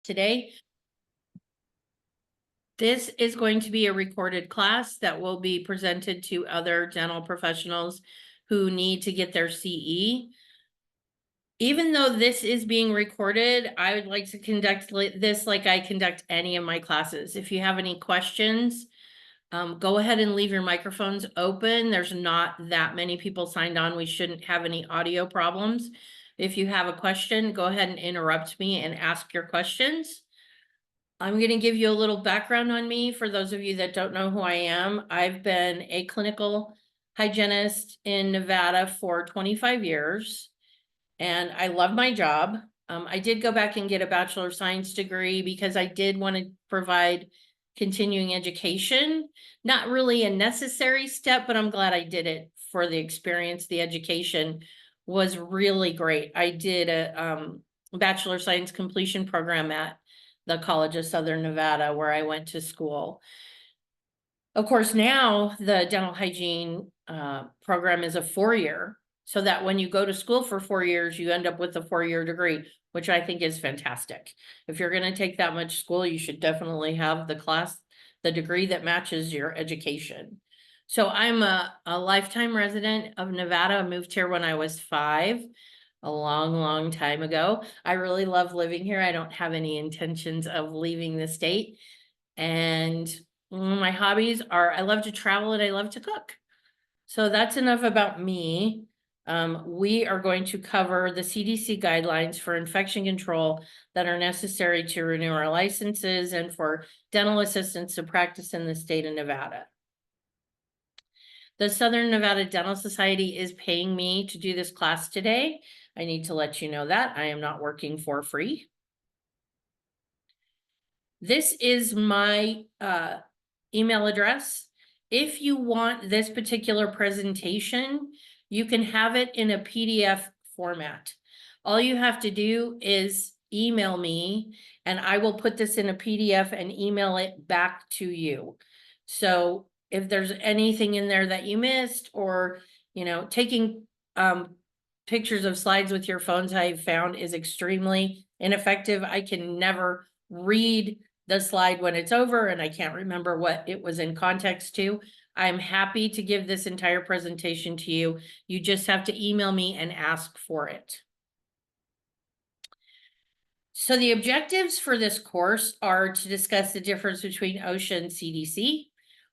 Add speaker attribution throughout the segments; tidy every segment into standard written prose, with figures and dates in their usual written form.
Speaker 1: today. This is going to be a recorded class that will be presented to other dental professionals who need to get their CE. Even though this is being recorded, I would like to conduct this like I conduct any of my classes. If you have any questions, go ahead and leave your microphones open. There's not that many people signed on. We shouldn't have any audio problems. If you have a question, go ahead and interrupt me and ask your questions. I'm going to give you a little background on me for those of you that don't know who I am. I've been a clinical hygienist in Nevada for 25 years, and I love my job. I did go back and get a Bachelor of Science degree because I did want to provide continuing education. Not really a necessary step, but I'm glad I did it for the experience. The education was really great. I did a Bachelor of Science completion program at the College of Southern Nevada, where I went to school. Of course, now the dental hygiene program is a 4-year, so that when you go to school for 4 years, you end up with a 4-year degree, which I think is fantastic. If you're going to take that much school, you should definitely have the degree that matches your education. So I'm a lifetime resident of Nevada. I moved here when I was 5. A long time ago. I really love living here. I don't have any intentions of leaving the state. And my hobbies are, I love to travel and I love to cook. So that's enough about me. We are going to cover the CDC guidelines for infection control that are necessary to renew our licenses and for dental assistants to practice in the state of Nevada. The Southern Nevada Dental Society is paying me to do this class today. I need to let you know that I am not working for free. This is my email address. If you want this particular presentation, you can have it in a PDF format. All you have to do is email me and I will put this in a PDF and email it back to you. So if there's anything in there that you missed, or, taking pictures of slides with your phones, I've found is extremely ineffective. I can never read the slide when it's over and I can't remember what it was in context to. I'm happy to give this entire presentation to you. You just have to email me and ask for it. So the objectives for this course are to discuss the difference between OSHA and CDC.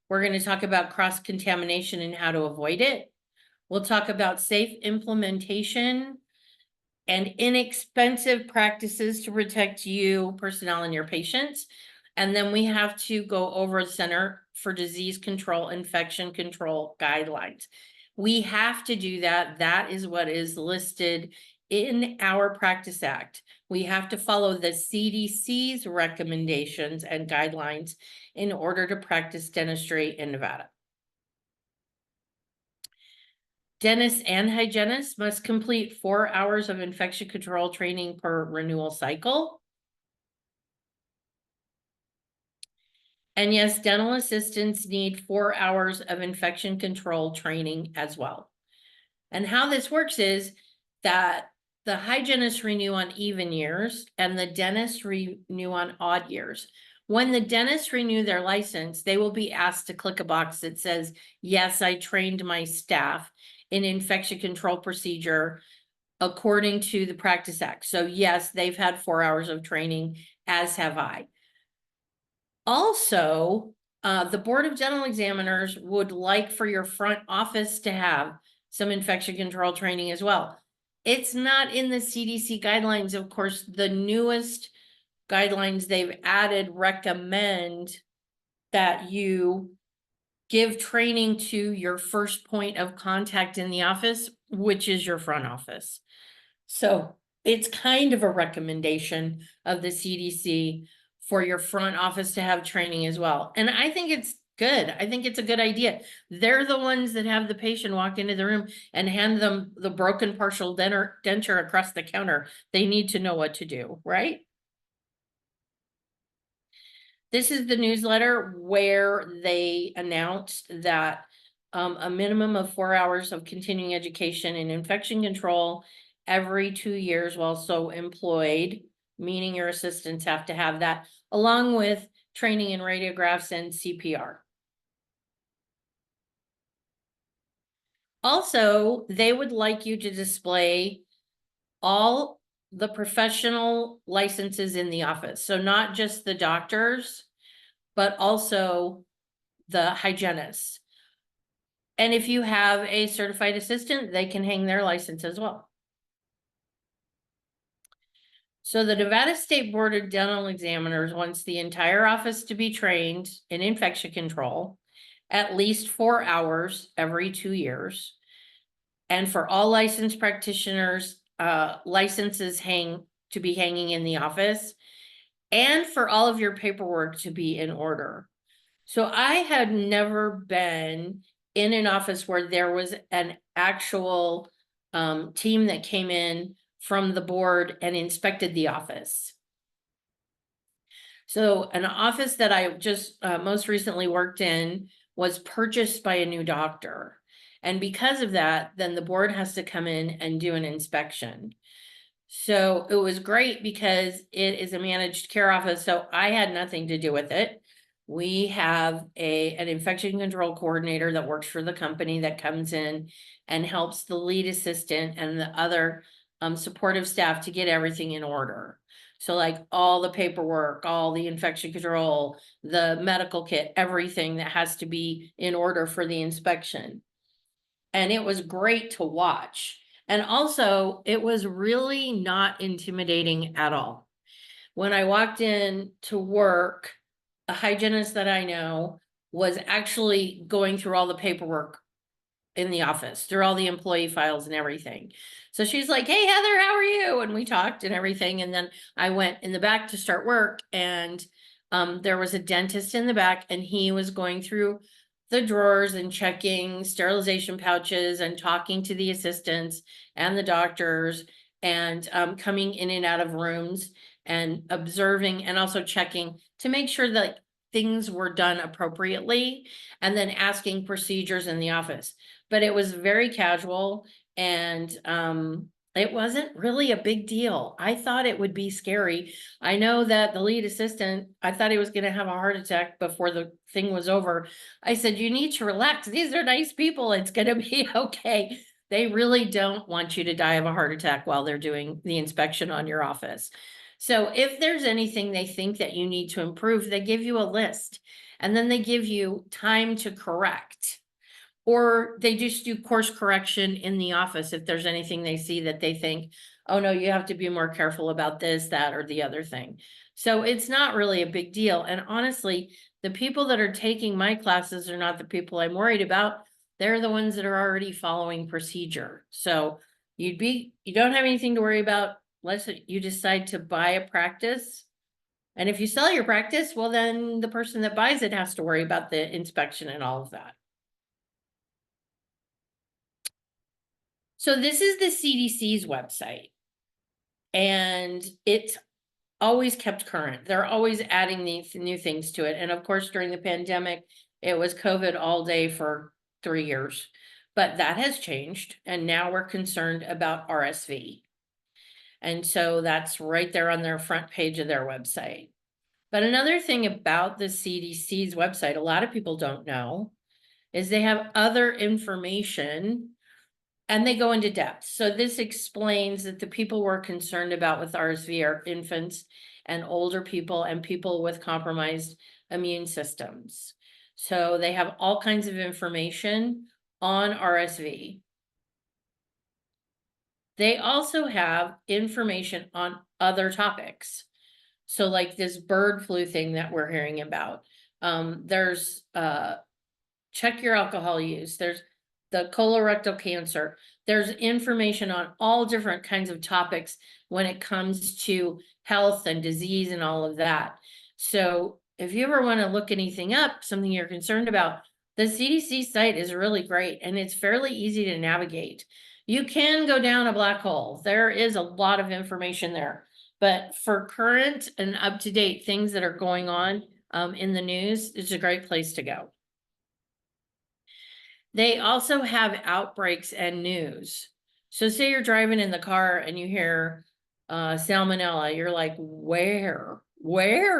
Speaker 1: We're going to talk about cross-contamination and how to avoid it. We'll talk about safe implementation and inexpensive practices to protect you, personnel, and your patients. And then we have to go over the Center for Disease Control, Infection Control guidelines. We have to do that. That is what is listed in our Practice Act. We have to follow the CDC's recommendations and guidelines in order to practice dentistry in Nevada. Dentists and hygienists must complete 4 hours of infection control training per renewal cycle. And yes, dental assistants need 4 hours of infection control training as well. And how this works is that the hygienists renew on even years and the dentists renew on odd years. When the dentists renew their license, they will be asked to click a box that says, yes, I trained my staff in infection control procedure according to the Practice Act. So yes, they've had 4 hours of training, as have I. Also, the Board of Dental Examiners would like for your front office to have some infection control training as well. It's not in the CDC guidelines. Of course, the newest guidelines they've added recommend that you give training to your first point of contact in the office, which is your front office. So it's kind of a recommendation of the CDC for your front office to have training as well. And I think it's good. I think it's a good idea. They're the ones that have the patient walk into the room and hand them the broken partial denture across the counter. They need to know what to do, right? This is the newsletter where they announced that a minimum of 4 hours of continuing education in infection control every 2 years while so employed meaning your assistants have to have that, along with training in radiographs and CPR. Also, they would like you to display all the professional licenses in the office. So not just the doctors, but also the hygienists. And if you have a certified assistant, they can hang their license as well. So the Nevada State Board of Dental Examiners wants the entire office to be trained in infection control at least 4 hours every 2 years. And for all licensed practitioners, licenses to be hanging in the office, and for all of your paperwork to be in order. So I had never been in an office where there was an actual team that came in from the board and inspected the office. So an office that I just most recently worked in was purchased by a new doctor. And because of that, then the board has to come in and do an inspection. So it was great because it is a managed care office, so I had nothing to do with it. We have an infection control coordinator that works for the company that comes in and helps the lead assistant and the other supportive staff to get everything in order. So like all the paperwork, all the infection control, the medical kit, everything that has to be in order for the inspection. And it was great to watch. And also, it was really not intimidating at all. When I walked in to work, a hygienist that I know was actually going through all the paperwork in the office, through all the employee files and everything. So she's like, "Hey, Heather, how are you?" And we talked and everything. And then I went in the back to start work, and there was a dentist in the back, and he was going through the drawers and checking sterilization pouches and talking to the assistants and the doctors, and coming in and out of rooms and observing and also checking to make sure that things were done appropriately, and then asking procedures in the office. But it was very casual, and it wasn't really a big deal. I thought it would be scary. I know that the lead assistant, I thought he was going to have a heart attack before the thing was over. I said, "You need to relax. These are nice people. It's going to be okay." They really don't want you to die of a heart attack while they're doing the inspection on your office. So if there's anything they think that you need to improve, they give you a list, and then they give you time to correct. Or they just do course correction in the office if there's anything they see that they think, "Oh no, you have to be more careful about this, that, or the other thing." So it's not really a big deal. And honestly, the people that are taking my classes are not the people I'm worried about. They're the ones that are already following procedure. So you don't have anything to worry about unless you decide to buy a practice. And if you sell your practice, well, then the person that buys it has to worry about the inspection and all of that. So this is the CDC's website, and it's always kept current. They're always adding these new things to it. And of course, during the pandemic, it was COVID all day for 3 years, but that has changed. And now we're concerned about RSV. And so that's right there on their front page of their website. But another thing about the CDC's website, a lot of people don't know, is they have other information and they go into depth. So this explains that the people we're concerned about with RSV are infants and older people and people with compromised immune systems. So they have all kinds of information on RSV. They also have information on other topics. So like this bird flu thing that we're hearing about. There's check your alcohol use. There's the colorectal cancer. There's information on all different kinds of topics when it comes to health and disease and all of that. So if you ever want to look anything up, something you're concerned about, the CDC site is really great and it's fairly easy to navigate. You can go down a black hole. There is a lot of information there, but for current and up-to-date things that are going on in the news, it's a great place to go. They also have outbreaks and news. So say you're driving in the car and you hear salmonella. You're like, where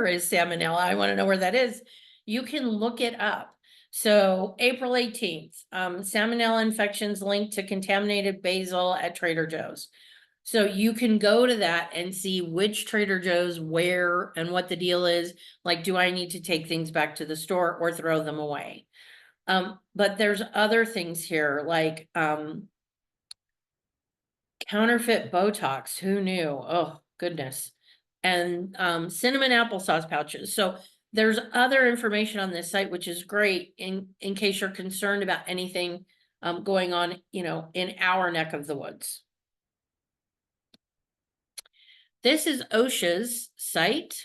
Speaker 1: is salmonella? I want to know where that is. You can look it up. So April 18th, salmonella infections linked to contaminated basil at Trader Joe's. So you can go to that and see which Trader Joe's, where, and what the deal is. Like, do I need to take things back to the store or throw them away? But there's other things here, like, counterfeit Botox. Who knew? Oh, goodness. And, cinnamon applesauce pouches. So there's other information on this site, which is great in case you're concerned about anything, going on, in our neck of the woods. This is OSHA's site,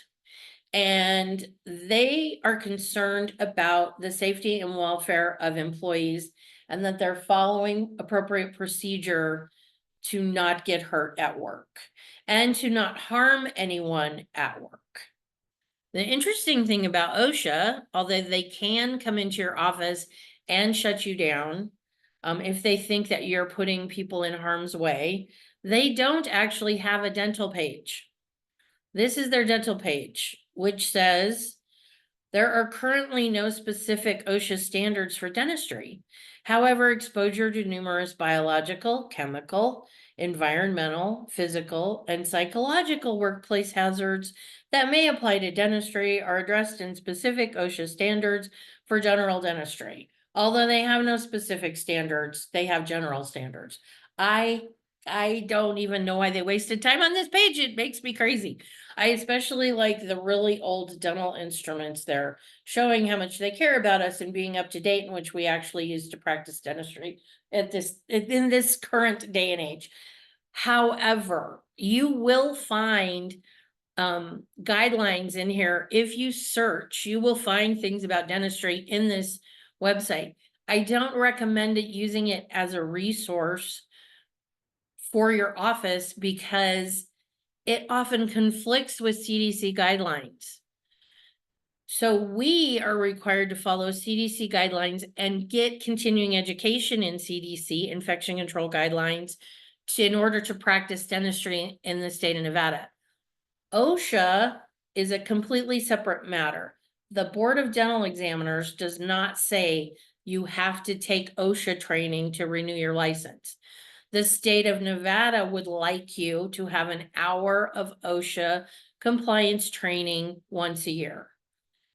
Speaker 1: and they are concerned about the safety and welfare of employees and that they're following appropriate procedure to not get hurt at work and to not harm anyone at work. The interesting thing about OSHA, although they can come into your office and shut you down, if they think that you're putting people in harm's way, they don't actually have a dental page. This is their dental page, which says there are currently no specific OSHA standards for dentistry. However, exposure to numerous biological, chemical, environmental, physical, and psychological workplace hazards that may apply to dentistry are addressed in specific OSHA standards for general dentistry. Although they have no specific standards, they have general standards. I don't even know why they wasted time on this page. It makes me crazy. I especially like the really old dental instruments there, showing how much they care about us and being up to date, in which we actually use to practice dentistry in this current day and age. However, you will find guidelines in here. If you search, you will find things about dentistry in this website. I don't recommend using it as a resource for your office because it often conflicts with CDC guidelines. So we are required to follow CDC guidelines and get continuing education in CDC, infection control guidelines, in order to practice dentistry in the state of Nevada. OSHA is a completely separate matter. The Board of Dental Examiners does not say you have to take OSHA training to renew your license. The state of Nevada would like you to have an hour of OSHA compliance training once a year.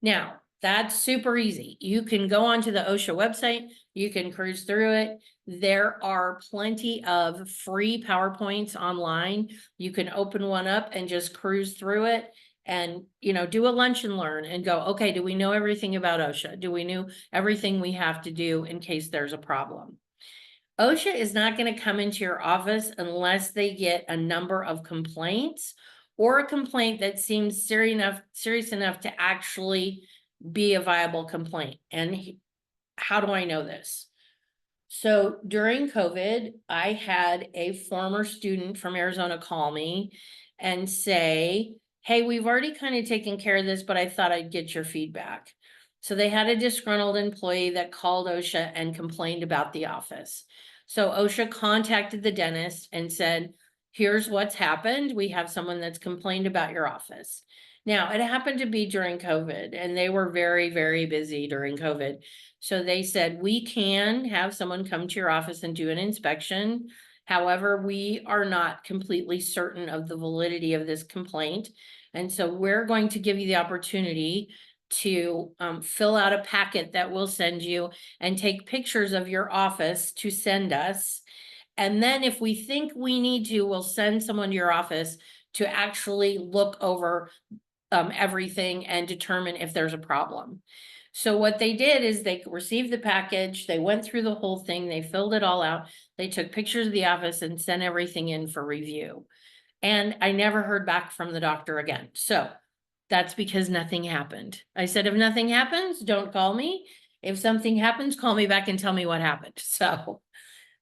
Speaker 1: Now, that's super easy. You can go onto the OSHA website, you can cruise through it. There are plenty of free PowerPoints online. You can open one up and just cruise through it and, do a lunch and learn and go, okay, do we know everything about OSHA? Do we know everything we have to do in case there's a problem? OSHA is not going to come into your office unless they get a number of complaints or a complaint that seems serious enough to actually be a viable complaint. And how do I know this? So during COVID, I had a former student from Arizona call me and say, hey, we've already kind of taken care of this, but I thought I'd get your feedback. So they had a disgruntled employee that called OSHA and complained about the office. So OSHA contacted the dentist and said, here's what's happened. We have someone that's complained about your office. Now, it happened to be during COVID, and they were very, very busy during COVID. So they said, we can have someone come to your office and do an inspection. However, we are not completely certain of the validity of this complaint. And so we're going to give you the opportunity to fill out a packet that we'll send you and take pictures of your office to send us. And then if we think we need to, we'll send someone to your office to actually look over everything and determine if there's a problem. So what they did is they received the package, they went through the whole thing, they filled it all out, they took pictures of the office and sent everything in for review. And I never heard back from the doctor again. So that's because nothing happened. I said, if nothing happens, don't call me. If something happens, call me back and tell me what happened. So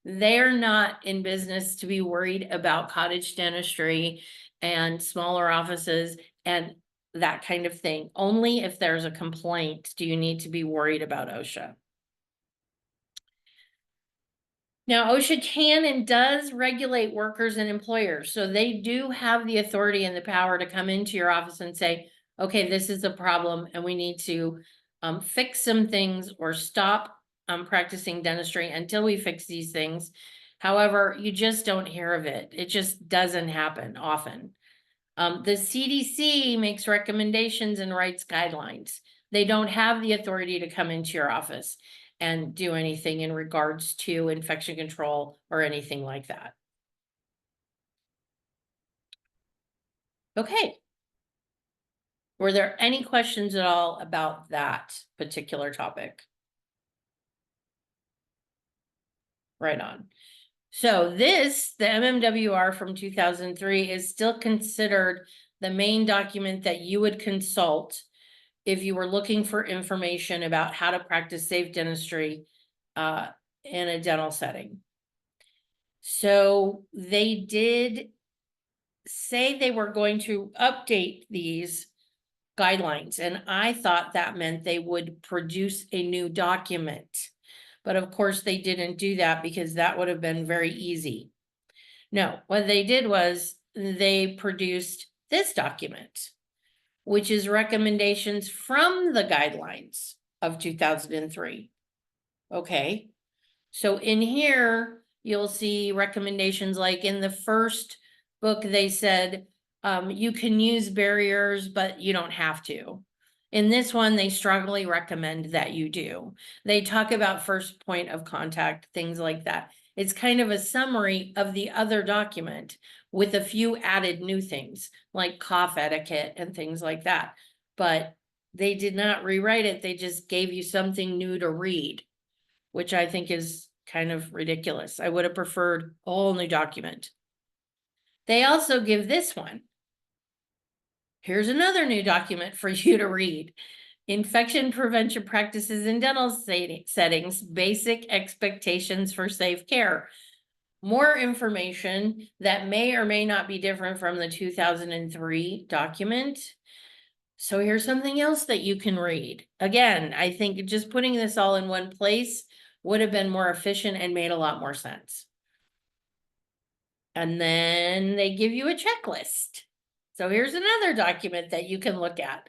Speaker 1: they're not in business to be worried about cottage dentistry and smaller offices and that kind of thing. Only if there's a complaint do you need to be worried about OSHA. Now, OSHA can and does regulate workers and employers, so they do have the authority and the power to come into your office and say, okay, this is a problem and we need to fix some things or stop practicing dentistry until we fix these things. However, you just don't hear of it. It just doesn't happen often. The CDC makes recommendations and writes guidelines. They don't have the authority to come into your office and do anything in regards to infection control or anything like that. Okay. Were there any questions at all about that particular topic? Right on. So this, the MMWR from 2003, is still considered the main document that you would consult if you were looking for information about how to practice safe dentistry in a dental setting. So they did say they were going to update these guidelines, and I thought that meant they would produce a new document. But of course, they didn't do that because that would have been very easy. No, what they did was they produced this document, which is recommendations from the guidelines of 2003. Okay, so in here, you'll see recommendations like in the first book, they said, you can use barriers, but you don't have to. In this one, they strongly recommend that you do. They talk about first point of contact, things like that. It's kind of a summary of the other document with a few added new things like cough etiquette and things like that. But they did not rewrite it. They just gave you something new to read, which I think is kind of ridiculous. I would have preferred a whole new document. They also give this one. Here's another new document for you to read. Infection prevention practices in dental settings, basic expectations for safe care. More information that may or may not be different from the 2003 document. So here's something else that you can read. Again, I think just putting this all in one place would have been more efficient and made a lot more sense. And then they give you a checklist. So here's another document that you can look at.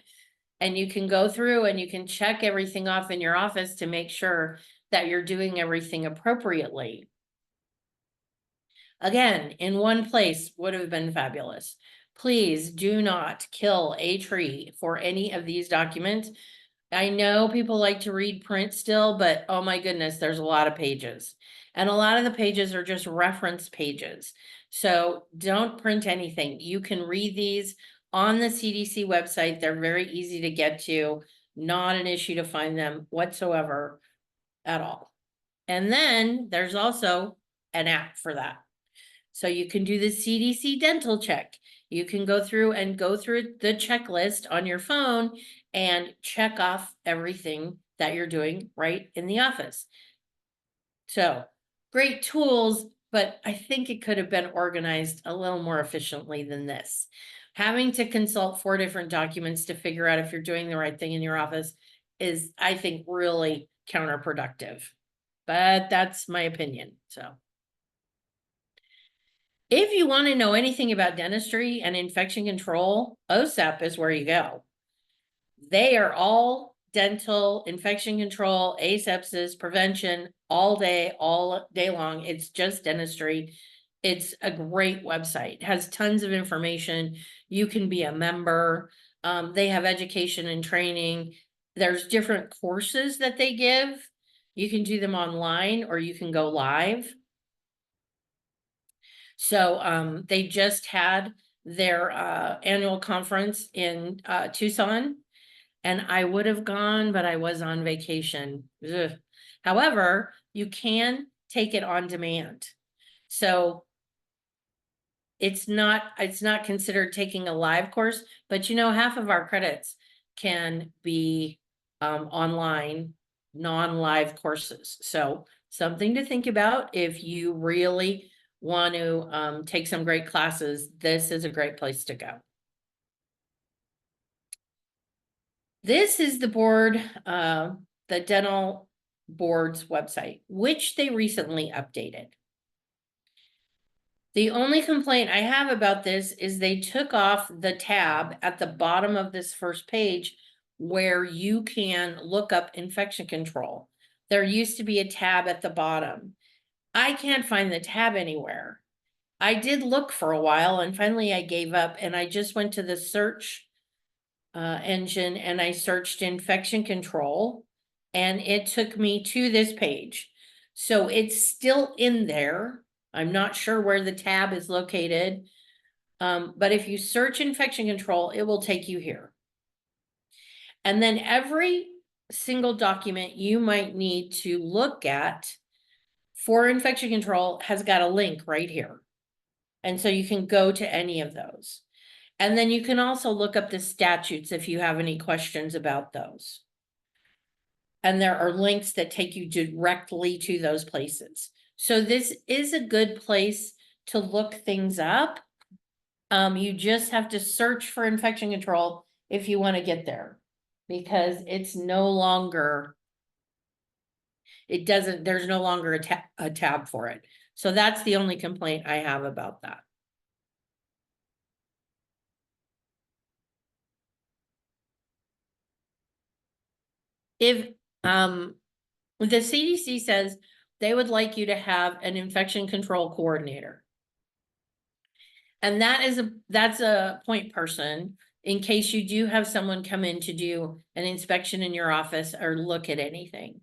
Speaker 1: And you can go through and you can check everything off in your office to make sure that you're doing everything appropriately. Again, in one place would have been fabulous. Please do not kill a tree for any of these documents. I know people like to read print still, but oh my goodness, there's a lot of pages. And a lot of the pages are just reference pages. So don't print anything. You can read these on the CDC website. They're very easy to get to, not an issue to find them whatsoever at all. And then there's also an app for that. So you can do the CDC dental check. You can go through the checklist on your phone and check off everything that you're doing right in the office. So great tools, but I think it could have been organized a little more efficiently than this. Having to consult 4 different documents to figure out if you're doing the right thing in your office is, I think, really counterproductive. But that's my opinion, so. If you want to know anything about dentistry and infection control, OSAP is where you go. They are all dental, infection control, asepsis, prevention, all day long. It's just dentistry. It's a great website. It has tons of information. You can be a member. They have education and training. There's different courses that they give. You can do them online or you can go live. So they just had their annual conference in Tucson, and I would have gone, but I was on vacation. Ugh. However, you can take it on demand. So it's not considered taking a live course, but you know, half of our credits can be online, non-live courses. So something to think about if you really want to take some great classes, this is a great place to go. This is the board, the dental board's website, which they recently updated. The only complaint I have about this is they took off the tab at the bottom of this first page where you can look up infection control. There used to be a tab at the bottom. I can't find the tab anywhere. I did look for a while and finally I gave up and I just went to the search engine and I searched infection control and it took me to this page. So it's still in there. I'm not sure where the tab is located. But if you search infection control, it will take you here. And then every single document you might need to look at for infection control has got a link right here. And so you can go to any of those. And then you can also look up the statutes if you have any questions about those. And there are links that take you directly to those places. So this is a good place to look things up. You just have to search for infection control if you want to get there, because it's no longer, there's no longer a tab for it. So that's the only complaint I have about that. If, the CDC says they would like you to have an infection control coordinator. And that's a point person in case you do have someone come in to do an inspection in your office or look at anything.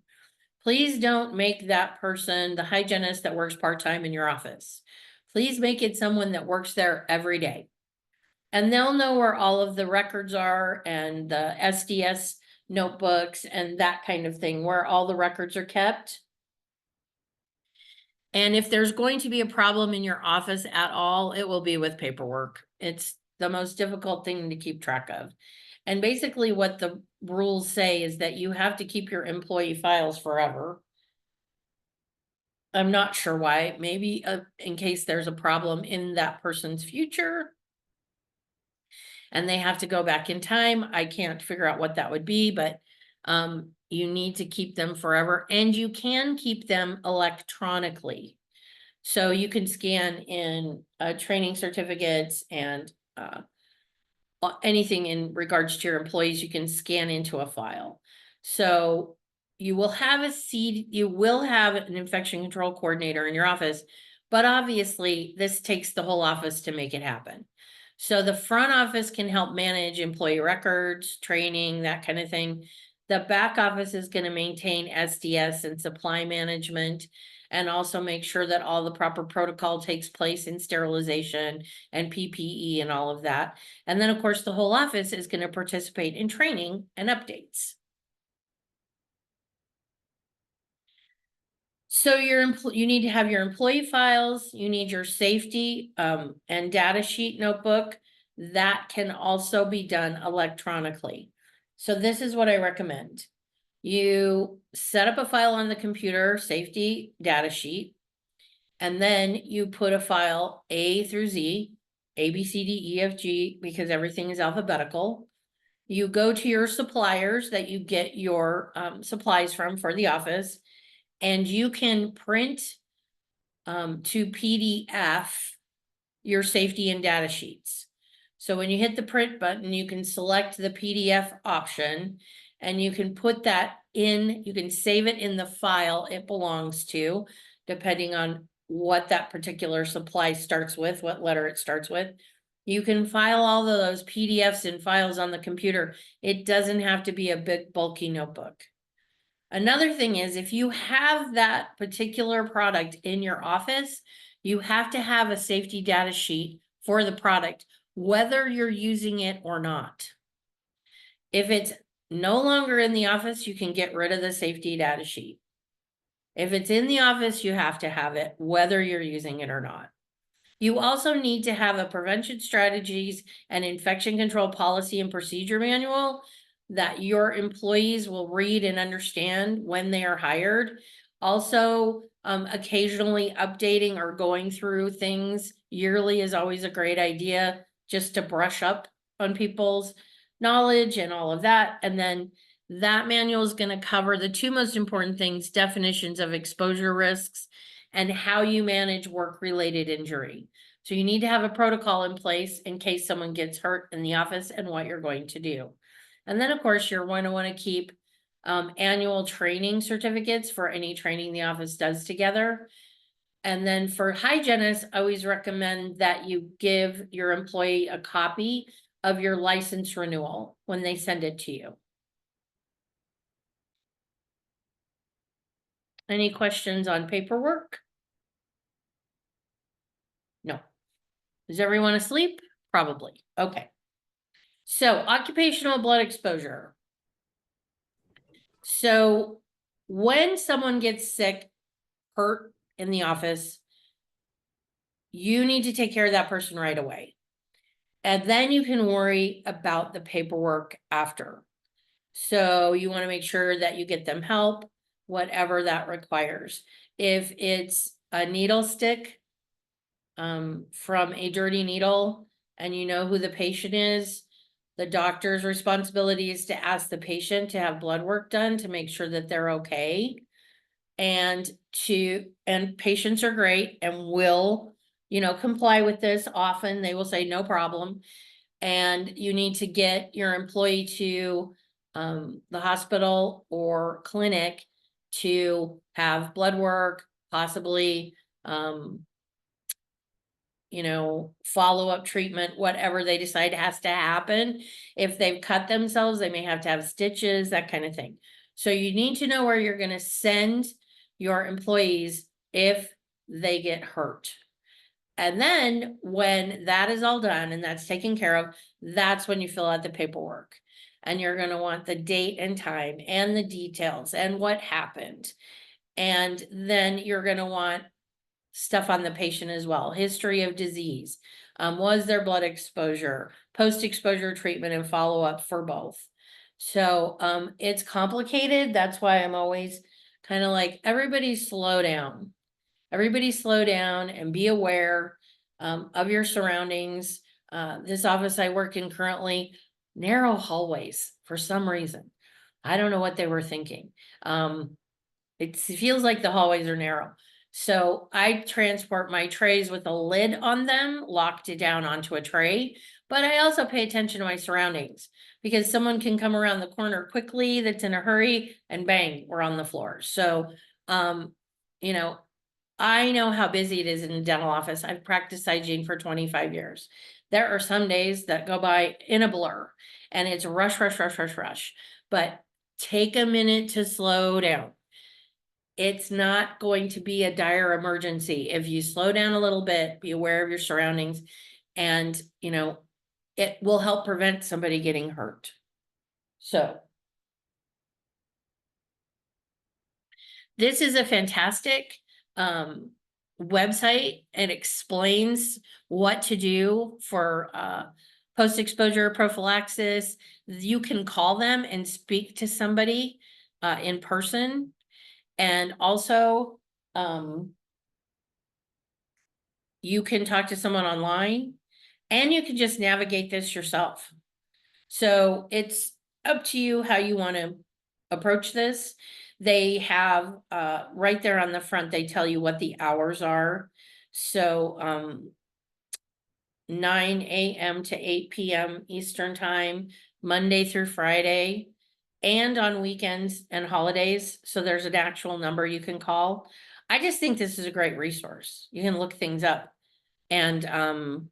Speaker 1: Please don't make that person the hygienist that works part-time in your office. Please make it someone that works there every day. And they'll know where all of the records are and the SDS notebooks and that kind of thing, where all the records are kept. And if there's going to be a problem in your office at all, it will be with paperwork. It's the most difficult thing to keep track of. And basically what the rules say is that you have to keep your employee files forever. I'm not sure why, maybe in case there's a problem in that person's future and they have to go back in time. I can't figure out what that would be, but you need to keep them forever, and you can keep them electronically. So you can scan in training certificates and anything in regards to your employees, you can scan into a file. So you will have an infection control coordinator in your office, but obviously this takes the whole office to make it happen. So the front office can help manage employee records, training, that kind of thing. The back office is going to maintain SDS and supply management, and also make sure that all the proper protocol takes place in sterilization and PPE and all of that. And then, of course, the whole office is going to participate in training and updates. So you need to have your employee files, you need your safety and data sheet notebook. That can also be done electronically. So this is what I recommend. You set up a file on the computer, safety data sheet, and then you put a file A through Z, A, B, C, D, E, F, G, because everything is alphabetical. You go to your suppliers that you get your supplies from for the office, and you can print to PDF your safety and data sheets. So when you hit the print button, you can select the PDF option and you can put that in, you can save it in the file it belongs to, depending on what that particular supply starts with, what letter it starts with. You can file all of those PDFs and files on the computer. It doesn't have to be a big bulky notebook. Another thing is, if you have that particular product in your office, you have to have a safety data sheet for the product, whether you're using it or not. If it's no longer in the office, you can get rid of the safety data sheet. If it's in the office, you have to have it, whether you're using it or not. You also need to have a prevention strategies and infection control policy and procedure manual that your employees will read and understand when they are hired. Also, occasionally updating or going through things yearly is always a great idea, just to brush up on people's knowledge and all of that. And then That manual is gonna cover the two most important things: definitions of exposure risks and how you manage work-related injury. So you need to have a protocol in place in case someone gets hurt in the office and what you're going to do. And then, of course, you're going to want to keep annual training certificates for any training the office does together. And then for hygienists, I always recommend that you give your employee a copy of your license renewal when they send it to you. Any questions on paperwork? No. Is everyone asleep? Probably. Okay. So occupational blood exposure. So when someone gets sick, hurt in the office, you need to take care of that person right away. And then you can worry about the paperwork after. So you want to make sure that you get them help, whatever that requires. If it's a needle stick from a dirty needle and you know who the patient is, the doctor's responsibility is to ask the patient to have blood work done to make sure that they're okay. And patients are great and will, comply with this. Often they will say no problem. And you need to get your employee to the hospital or clinic to have blood work, possibly follow-up treatment, whatever they decide has to happen. If they've cut themselves, they may have to have stitches, that kind of thing. So you need to know where you're going to send your employees if they get hurt. And then when that is all done and that's taken care of, that's when you fill out the paperwork. And you're going to want the date and time and the details and what happened. And then you're going to want stuff on the patient as well. History of disease. Was there blood exposure, post-exposure treatment and follow-up for both. So it's complicated. That's why I'm always kind of like, everybody slow down. Everybody slow down and be aware of your surroundings. This office I work in currently, narrow hallways for some reason. I don't know what they were thinking. It feels like the hallways are narrow. So I transport my trays with a lid on them, locked it down onto a tray, but I also pay attention to my surroundings because someone can come around the corner quickly that's in a hurry and bang, we're on the floor. So, I know how busy it is in the dental office. I've practiced hygiene for 25 years. There are some days that go by in a blur and it's rush, rush, rush, rush, rush, but take a minute to slow down. It's not going to be a dire emergency. If you slow down a little bit, be aware of your surroundings, and, it will help prevent somebody getting hurt. So this is a fantastic website. It explains what to do for post-exposure prophylaxis. You can call them and speak to somebody in person. And also, you can talk to someone online and you can just navigate this yourself. So it's up to you how you want to approach this. They have right there on the front, they tell you what the hours are. So 9 a.m. to 8 p.m. Eastern time, Monday through Friday, and on weekends and holidays. So there's an actual number you can call. I just think this is a great resource. You can look things up, and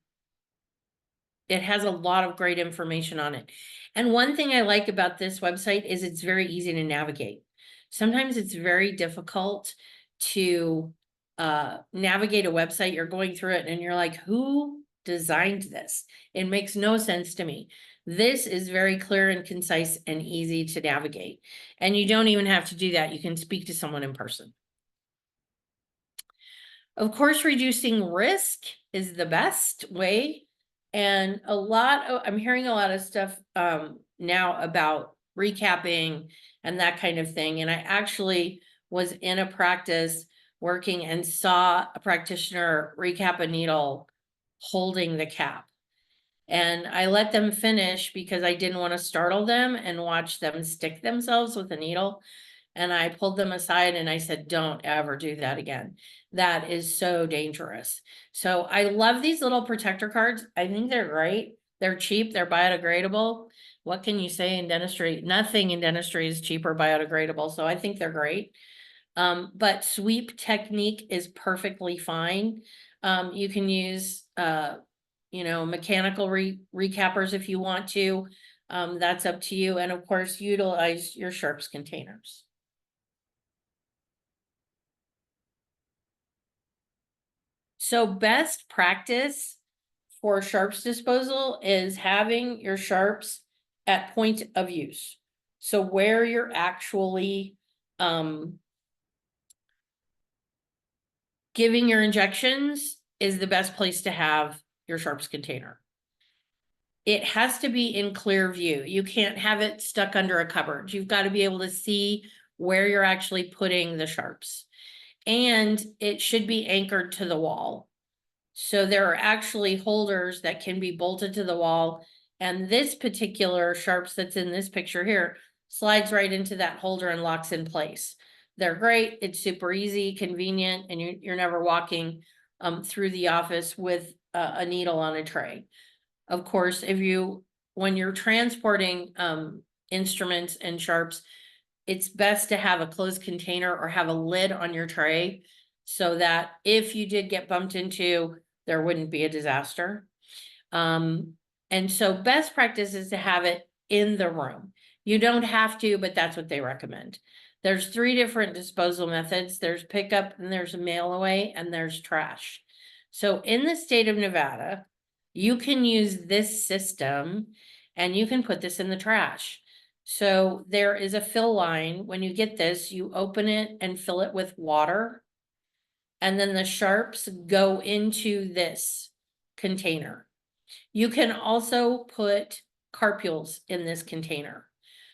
Speaker 1: it has a lot of great information on it. And one thing I like about this website is it's very easy to navigate. Sometimes it's very difficult to navigate a website. You're going through it and you're like, who designed this? It makes no sense to me. This is very clear and concise and easy to navigate. And you don't even have to do that. You can speak to someone in person. Of course, reducing risk is the best way. And I'm hearing a lot of stuff now about recapping and that kind of thing. And I actually was in a practice working and saw a practitioner recap a needle holding the cap. And I let them finish because I didn't want to startle them and watch them stick themselves with a needle. And I pulled them aside and I said, don't ever do that again. That is so dangerous. So I love these little protector cards. I think they're great. They're cheap, they're biodegradable. What can you say in dentistry? Nothing in dentistry is cheap or biodegradable, so I think they're great. But sweep technique is perfectly fine. You can use, mechanical recappers if you want to. That's up to you. And of course, utilize your sharps containers. So best practice for sharps disposal is having your sharps at point of use. So where you're actually, giving your injections is the best place to have your sharps container. It has to be in clear view. You can't have it stuck under a cupboard. You've got to be able to see where you're actually putting the sharps. And it should be anchored to the wall. So there are actually holders that can be bolted to the wall. And this particular sharps that's in this picture here slides right into that holder and locks in place. They're great. It's super easy, convenient, and you're never walking through the office with a needle on a tray. Of course, when you're transporting instruments and sharps, it's best to have a closed container or have a lid on your tray so that if you did get bumped into, there wouldn't be a disaster. And so best practice is to have it in the room. You don't have to, but that's what they recommend. There's 3 different disposal methods. There's pickup and there's mail away and there's trash. So in the state of Nevada, you can use this system and you can put this in the trash. So there is a fill line. When you get this, you open it and fill it with water. And then the sharps go into this container. You can also put carpules in this container.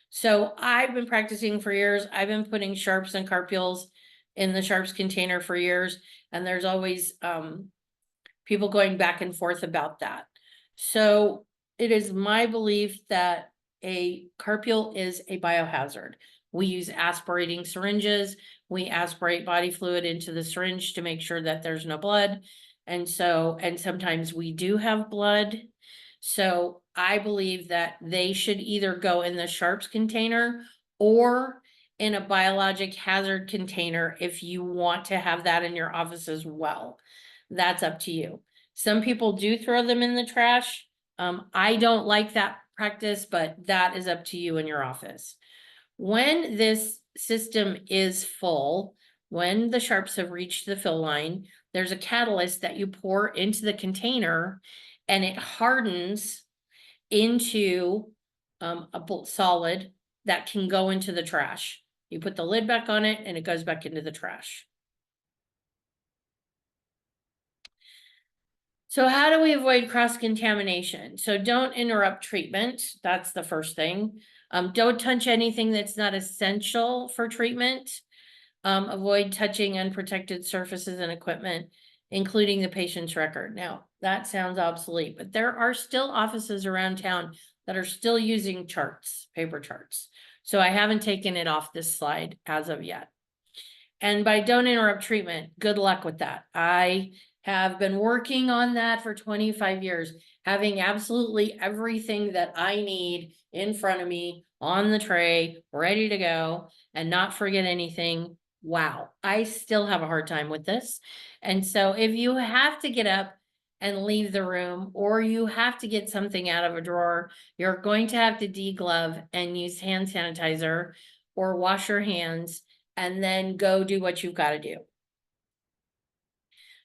Speaker 1: So I've been practicing for years. I've been putting sharps and carpules in the sharps container for years. And there's always people going back and forth about that. So it is my belief that a carpule is a biohazard. We use aspirating syringes. We aspirate body fluid into the syringe to make sure that there's no blood. And sometimes we do have blood. So I believe that they should either go in the sharps container or in a biologic hazard container if you want to have that in your office as well. That's up to you. Some people do throw them in the trash. I don't like that practice, but that is up to you in your office. When this system is full, when the sharps have reached the fill line, there's a catalyst that you pour into the container and it hardens into a solid that can go into the trash. You put the lid back on it and it goes back into the trash. So how do we avoid cross-contamination? So don't interrupt treatment. That's the first thing. Don't touch anything that's not essential for treatment. Avoid touching unprotected surfaces and equipment, including the patient's record. Now, that sounds obsolete, but there are still offices around town that are still using charts, paper charts. So I haven't taken it off this slide as of yet. And by don't interrupt treatment, good luck with that. I have been working on that for 25 years, having absolutely everything that I need in front of me on the tray, ready to go, and not forget anything. Wow, I still have a hard time with this. And so if you have to get up and leave the room, or you have to get something out of a drawer, you're going to have to deglove and use hand sanitizer or wash your hands and then go do what you've got to do.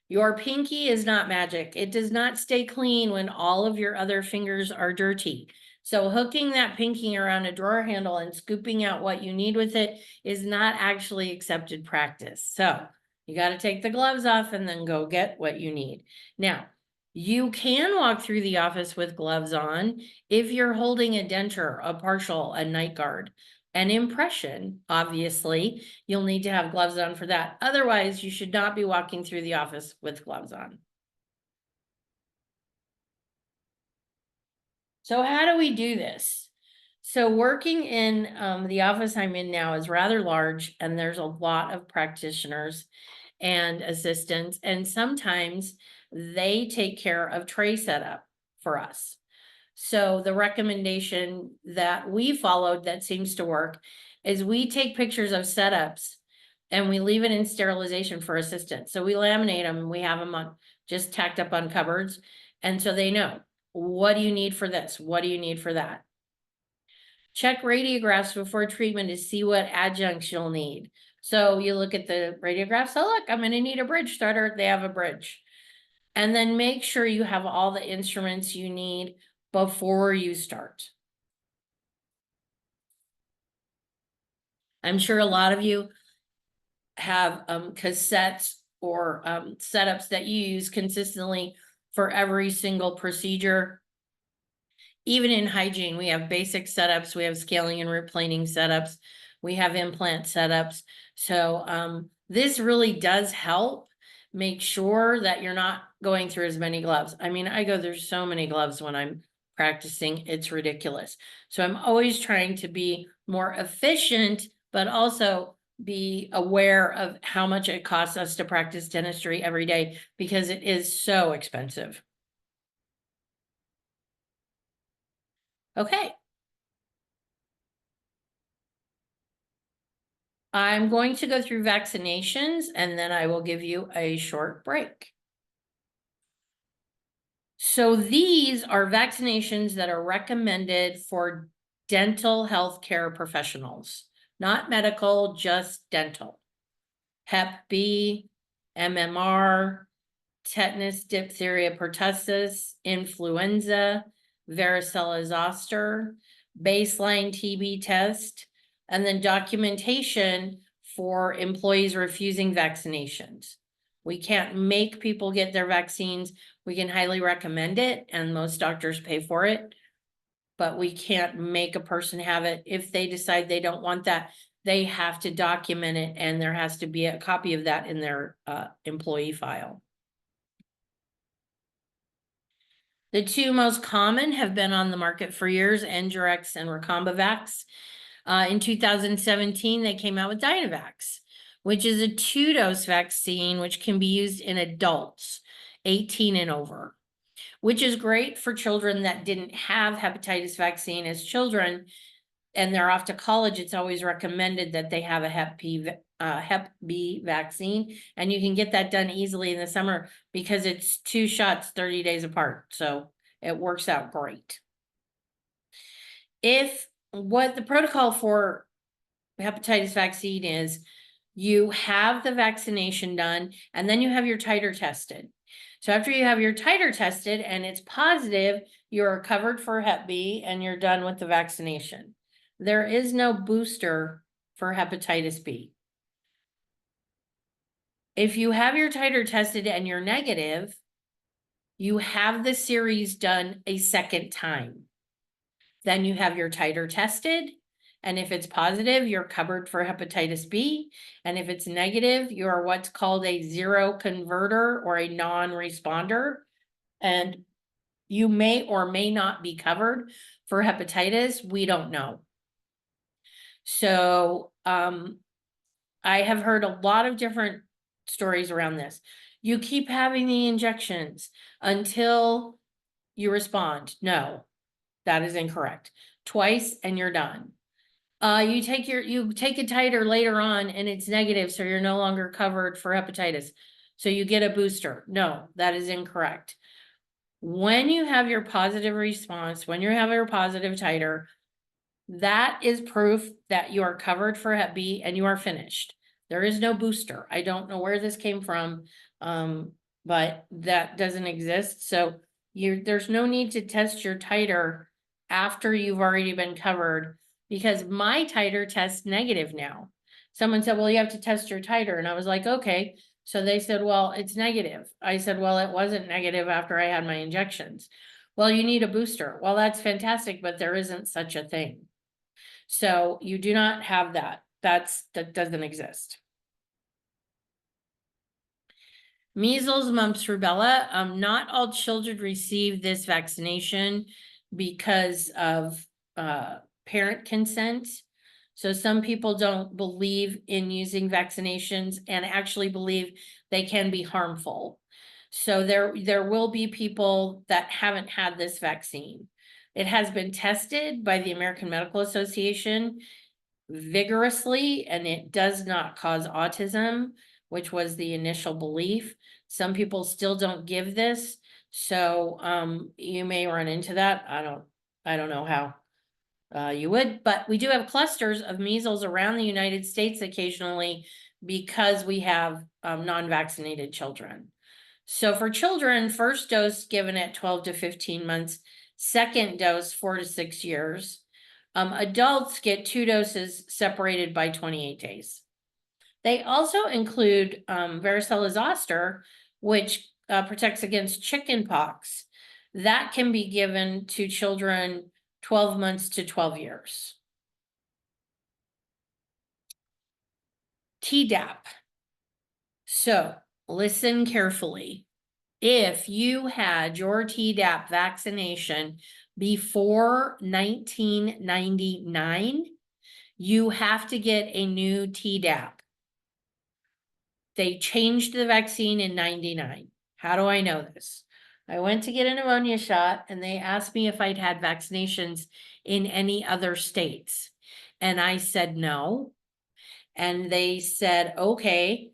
Speaker 1: Your pinky is not magic. It does not stay clean when all of your other fingers are dirty. So hooking that pinky around a drawer handle and scooping out what you need with it is not actually accepted practice. So you got to take the gloves off and then go get what you need. Now, you can walk through the office with gloves on if you're holding a denture, a partial, a night guard. An impression, obviously, you'll need to have gloves on for that. Otherwise, you should not be walking through the office with gloves on. So how do we do this? So working in the office I'm in now is rather large, and there's a lot of practitioners and assistants, and sometimes they take care of tray setup for us. So the recommendation that we followed that seems to work is we take pictures of setups and we leave it in sterilization for assistants. So we laminate them and we have them on just tacked up on cupboards. And so they know, what do you need for this? What do you need for that? Check radiographs before treatment to see what adjuncts you'll need. So you look at the radiographs, oh, look, I'm gonna need a bridge starter. They have a bridge. And then make sure you have all the instruments you need before you start. I'm sure a lot of you have cassettes or setups that you use consistently for every single procedure. Even in hygiene, we have basic setups, we have scaling and replaning setups, we have implant setups. So this really does help make sure that you're not going through as many gloves. I mean, I go through so many gloves when I'm practicing, it's ridiculous. So I'm always trying to be more efficient, but also be aware of how much it costs us to practice dentistry every day because it is so expensive. Okay. I'm going to go through vaccinations and then I will give you a short break. So these are vaccinations that are recommended for dental health care professionals, not medical, just dental. Hep B, MMR, tetanus, diphtheria, pertussis, influenza, varicella zoster, baseline TB test, and then documentation for employees refusing vaccinations. We can't make people get their vaccines. We can highly recommend it, and most doctors pay for it. But we can't make a person have it. If they decide they don't want that, they have to document it, and there has to be a copy of that in their employee file. The two most common have been on the market for years, Endurex and Recombavax. In 2017, they came out with Dynavax, which is a 2-dose vaccine, which can be used in adults 18 and over, which is great for children that didn't have hepatitis vaccine as children, and they're off to college. It's always recommended that they have a Hep B vaccine, and you can get that done easily in the summer because it's 2 shots 30 days apart. So it works out great. What the protocol for hepatitis vaccine is, you have the vaccination done and then you have your titer tested. So after you have your titer tested and it's positive, you're covered for Hep B and you're done with the vaccination. There is no booster for hepatitis B. If you have your titer tested and you're negative, you have the series done a second time. Then you have your titer tested, and if it's positive, you're covered for hepatitis B. And if it's negative, you are what's called a zero converter or a non-responder. And you may or may not be covered for hepatitis. We don't know. So I have heard a lot of different stories around this. You keep having the injections until you respond. No, that is incorrect. Twice and you're done. You take a titer later on and it's negative, so you're no longer covered for hepatitis. So you get a booster. No, that is incorrect. When you have your positive response, when you have your positive titer, that is proof that you are covered for Hep B and you are finished. There is no booster. I don't know where this came from, but that doesn't exist. So there's no need to test your titer after you've already been covered, because my titer tests negative now. Someone said, well, you have to test your titer. And I was like, okay. So they said, well, it's negative. I said, well, it wasn't negative after I had my injections. Well, you need a booster. Well, that's fantastic, but there isn't such a thing. So you do not have that. That doesn't exist. Measles, mumps, rubella. Not all children receive this vaccination. because of parent consent. So some people don't believe in using vaccinations and actually believe they can be harmful. So there will be people that haven't had this vaccine. It has been tested by the American Medical Association vigorously, and it does not cause autism, which was the initial belief. Some people still don't give this, so you may run into that. I don't know how you would, but we do have clusters of measles around the United States occasionally because we have non-vaccinated children. So for children, first dose given at 12 to 15 months, second dose 4 to 6 years. Adults get 2 doses separated by 28 days. They also include varicella zoster, which protects against chicken pox. That can be given to children 12 months to 12 years. Tdap. So listen carefully. If you had your Tdap vaccination before 1999, you have to get a new Tdap. They changed the vaccine in 99. How do I know this? I went to get a pneumonia shot and they asked me if I'd had vaccinations in any other states. And I said no. And they said, okay,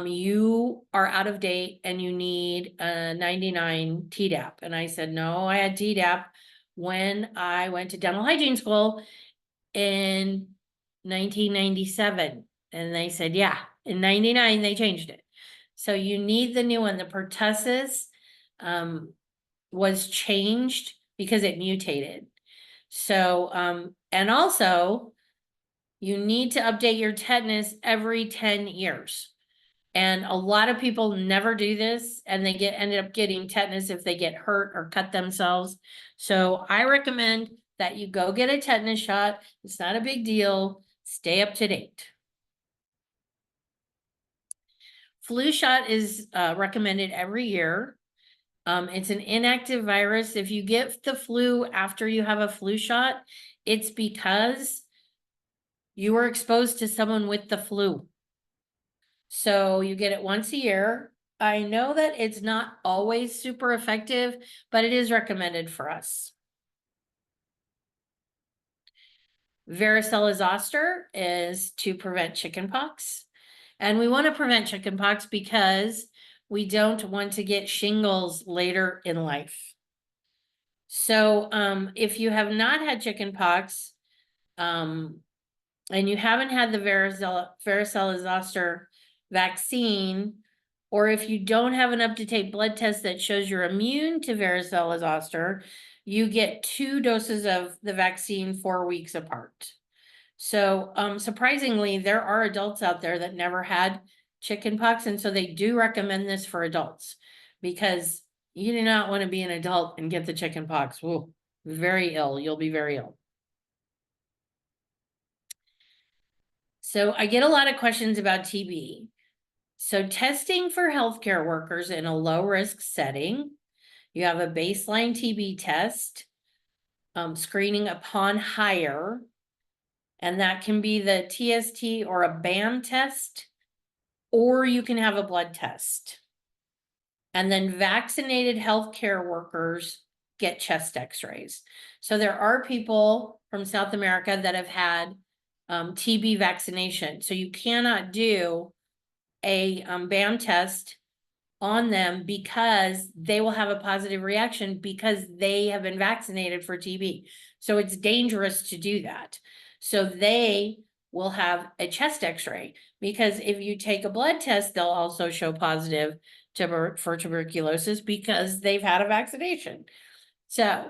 Speaker 1: you are out of date and you need a 99 Tdap. And I said, no, I had Tdap when I went to dental hygiene school in 1997. And they said, yeah, in 99, they changed it. So you need the new one. The pertussis was changed because it mutated. So, and also you need to update your tetanus every 10 years. And a lot of people never do this and they ended up getting tetanus if they get hurt or cut themselves. So I recommend that you go get a tetanus shot. It's not a big deal. Stay up to date. Flu shot is recommended every year. It's an inactive virus. If you get the flu after you have a flu shot, it's because you were exposed to someone with the flu. So you get it once a year. I know that it's not always super effective, but it is recommended for us. Varicella zoster is to prevent chickenpox. And we want to prevent chickenpox because we don't want to get shingles later in life. So if you have not had chickenpox, and you haven't had the varicella zoster vaccine, or if you don't have an up-to-date blood test that shows you're immune to varicella zoster, you get 2 doses of the vaccine 4 weeks apart. So surprisingly, there are adults out there that never had chickenpox, and so they do recommend this for adults because you do not want to be an adult and get the chickenpox. Whoa, very ill. You'll be very ill. So I get a lot of questions about TB. So testing for healthcare workers in a low risk setting, you have a baseline TB test, screening upon hire, and that can be the TST or a BAM test, or you can have a blood test. And then vaccinated healthcare workers get chest x-rays. So there are people from South America that have had TB vaccination. So you cannot do a BAM test on them because they will have a positive reaction because they have been vaccinated for TB. So it's dangerous to do that. So they will have a chest x-ray because if you take a blood test, they'll also show positive for tuberculosis because they've had a vaccination. So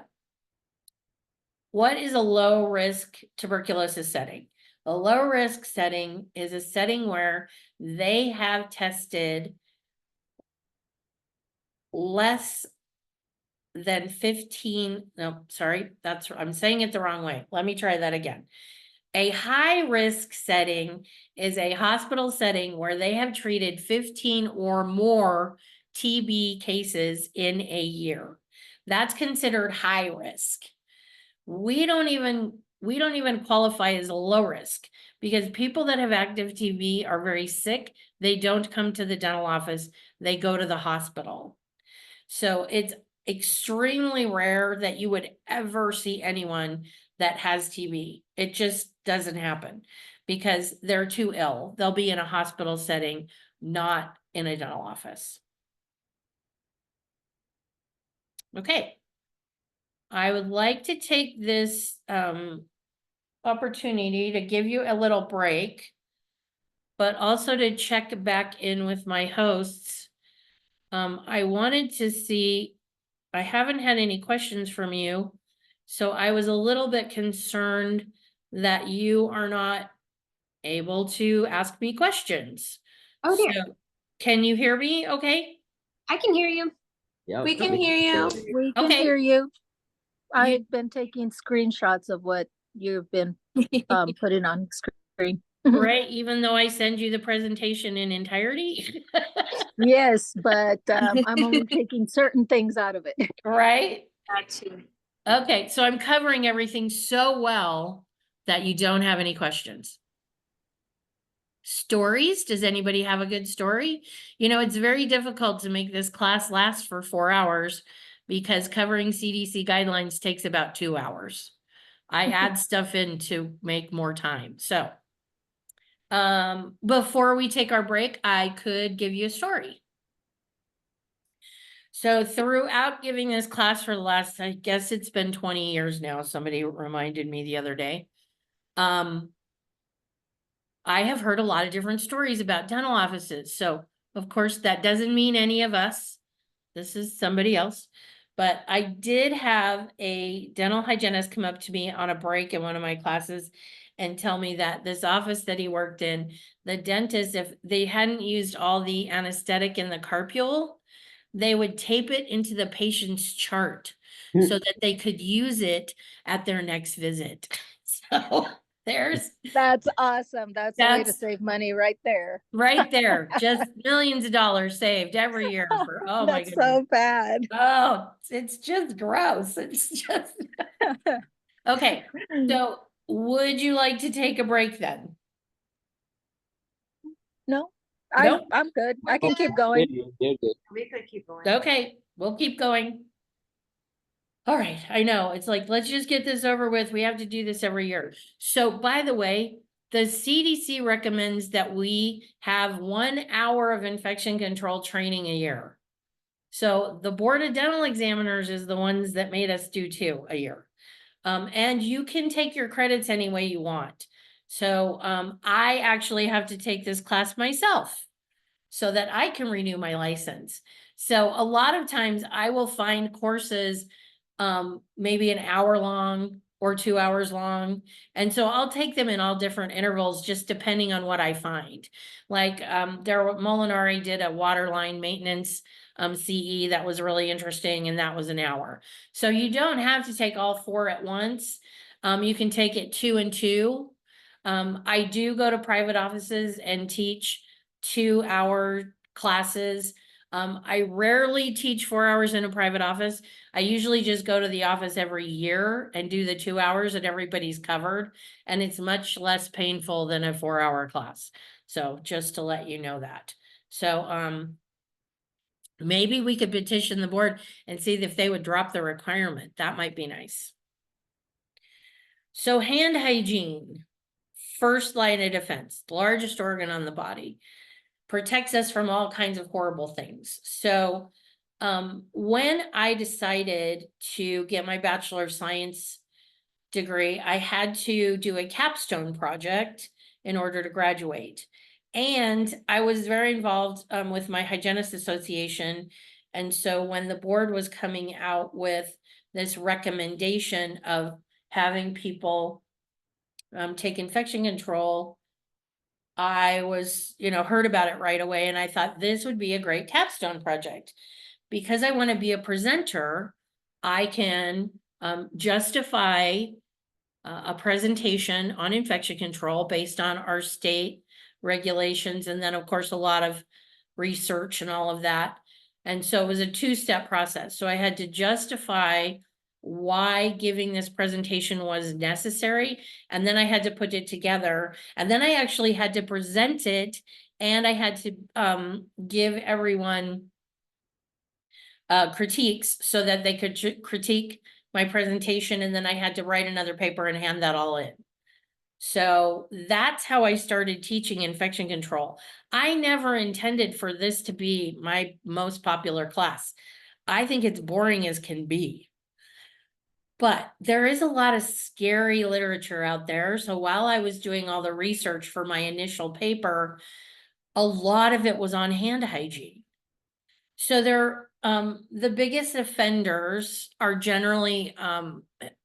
Speaker 1: what is a low risk tuberculosis setting? A low risk setting is a setting where they have tested less than 15, no, sorry, I'm saying it the wrong way. Let me try that again. A high risk setting is a hospital setting where they have treated 15 or more TB cases in a year. That's considered high risk. we don't even qualify as a low risk, because people that have active TB are very sick. They don't come to the dental office, they go to the hospital. So it's extremely rare that you would ever see anyone that has TB. It just doesn't happen because they're too ill. They'll be in a hospital setting, not in a dental office. Okay. I would like to take this opportunity to give you a little break, but also to check back in with my hosts. I wanted to see, I haven't had any questions from you, so I was a little bit concerned that you are not able to ask me questions.
Speaker 2: Oh dear.
Speaker 1: So, can you hear me okay?
Speaker 2: I can hear you.
Speaker 3: Yeah,
Speaker 2: We can hear you.
Speaker 4: We can
Speaker 1: Okay.
Speaker 4: hear you. I've been taking screenshots of what you've been putting on screen.
Speaker 1: Right, even though I send you the presentation in entirety?
Speaker 4: Yes, but I'm only taking certain things out of it.
Speaker 1: Right?
Speaker 2: Gotcha.
Speaker 1: Okay, so I'm covering everything so well that you don't have any questions. Stories, does anybody have a good story? You know, it's very difficult to make this class last for 4 hours because covering CDC guidelines takes about 2 hours. I add stuff in to make more time, so. Before we take our break, I could give you a story. So throughout giving this class for the last, I guess it's been 20 years now, somebody reminded me the other day. I have heard a lot of different stories about dental offices. So of course, that doesn't mean any of us. This is somebody else. But I did have a dental hygienist come up to me on a break in one of my classes and tell me that this office that he worked in, the dentist, if they hadn't used all the anesthetic in the carpule, they would tape it into the patient's chart so that they could use it at their next visit. So there's
Speaker 4: That's awesome. That's a way to
Speaker 1: That's-
Speaker 4: save money right there.
Speaker 1: right there, just millions of dollars saved every year for, oh my
Speaker 4: That's
Speaker 1: goodness.
Speaker 4: so bad.
Speaker 1: Oh, it's just gross. It's just. Okay, so would you like to take a break then?
Speaker 4: No,
Speaker 1: Nope.
Speaker 4: I'm good. I can keep going.
Speaker 3: You're good.
Speaker 2: We could keep going.
Speaker 1: Okay, we'll keep going. All right, I know, it's like, let's just get this over with. We have to do this every year. So by the way, the CDC recommends that we have 1 hour of infection control training a year. So the Board of Dental Examiners is the ones that made us do 2 a year. And you can take your credits any way you want. So I actually have to take this class myself so that I can renew my license. So a lot of times I will find courses maybe an hour long or 2 hours long. And so I'll take them in all different intervals, just depending on what I find. Like Daryl Molinari did a water line maintenance CE that was really interesting, and that was an hour. So you don't have to take all 4 at once. You can take it 2 and 2. I do go to private offices and teach 2-hour classes. I rarely teach 4 hours in a private office. I usually just go to the office every year and do the 2 hours and everybody's covered. And it's much less painful than a 4-hour class. So just to let you know that. So, maybe we could petition the board and see if they would drop the requirement. That might be nice. So hand hygiene, first line of defense, the largest organ on the body, protects us from all kinds of horrible things. So when I decided to get my Bachelor of Science degree, I had to do a capstone project in order to graduate. And I was very involved with my Hygienist Association. And so when the board was coming out with this recommendation of having people take infection control, I was, heard about it right away. And I thought this would be a great capstone project. Because I want to be a presenter, I can justify a presentation on infection control based on our state regulations. And then of course, a lot of research and all of that. And so it was a 2-step process. So I had to justify why giving this presentation was necessary. And then I had to put it together, and then I actually had to present it, and I had to give everyone critiques so that they could critique my presentation, and then I had to write another paper and hand that all in. So that's how I started teaching infection control. I never intended for this to be my most popular class. I think it's boring as can be. But there is a lot of scary literature out there. So while I was doing all the research for my initial paper, a lot of it was on hand hygiene. So the biggest offenders are generally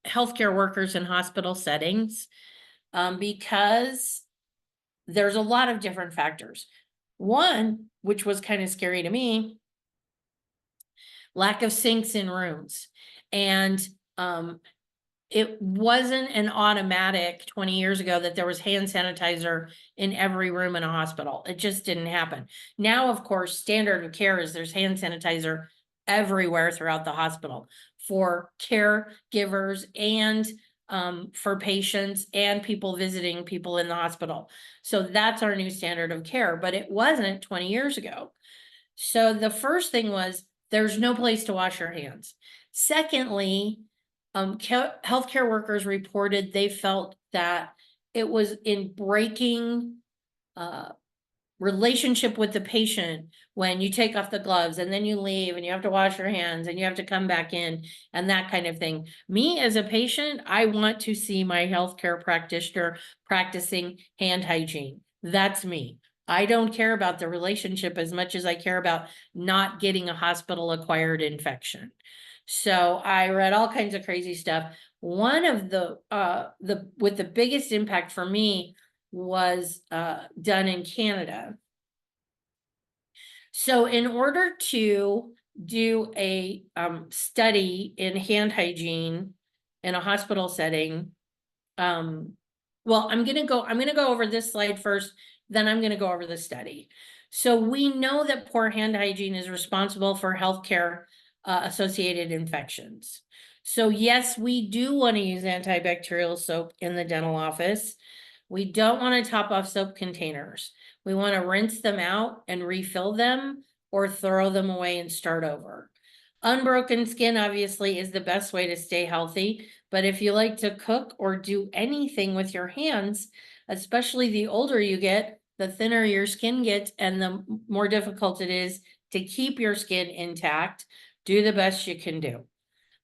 Speaker 1: healthcare workers in hospital settings, because there's a lot of different factors. One, which was kind of scary to me, lack of sinks in rooms. And it wasn't an automatic 20 years ago that there was hand sanitizer in every room in a hospital. It just didn't happen. Now, of course, standard of care is there's hand sanitizer everywhere throughout the hospital for caregivers and for patients and people visiting people in the hospital. So that's our new standard of care, but it wasn't 20 years ago. So the first thing was there's no place to wash your hands. Secondly, healthcare workers reported they felt that it was in breaking relationship with the patient when you take off the gloves and then you leave and you have to wash your hands and you have to come back in and that kind of thing. Me as a patient, I want to see my healthcare practitioner practicing hand hygiene. That's me. I don't care about the relationship as much as I care about not getting a hospital acquired infection. So I read all kinds of crazy stuff. One of with the biggest impact for me was done in Canada. So in order to do a study in hand hygiene in a hospital setting, well, I'm gonna go over this slide first, then I'm gonna go over the study. So we know that poor hand hygiene is responsible for healthcare associated infections. So yes, we do want to use antibacterial soap in the dental office. We don't want to top off soap containers. We want to rinse them out and refill them or throw them away and start over. Unbroken skin obviously is the best way to stay healthy, but if you like to cook or do anything with your hands, especially the older you get, the thinner your skin gets and the more difficult it is to keep your skin intact. Do the best you can do.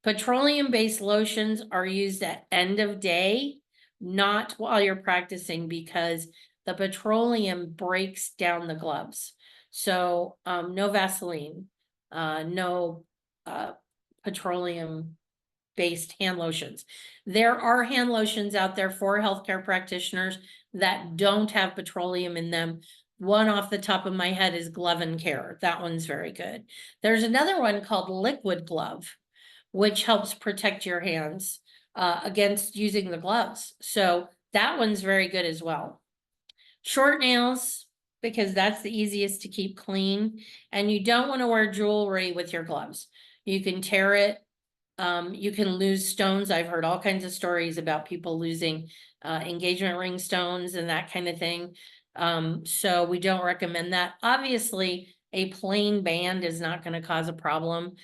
Speaker 1: Petroleum-based lotions are used at end of day, not while you're practicing, because the petroleum breaks down the gloves. So no Vaseline, no petroleum-based hand lotions. There are hand lotions out there for healthcare practitioners that don't have petroleum in them. One off the top of my head is Glove and Care. That one's very good. There's another one called Liquid Glove, which helps protect your hands against using the gloves. So that one's very good as well. Short nails, because that's the easiest to keep clean. And you don't want to wear jewelry with your gloves. You can tear it. You can lose stones. I've heard all kinds of stories about people losing engagement ring stones and that kind of thing. So we don't recommend that. Obviously, a plain band is not going to cause a problem.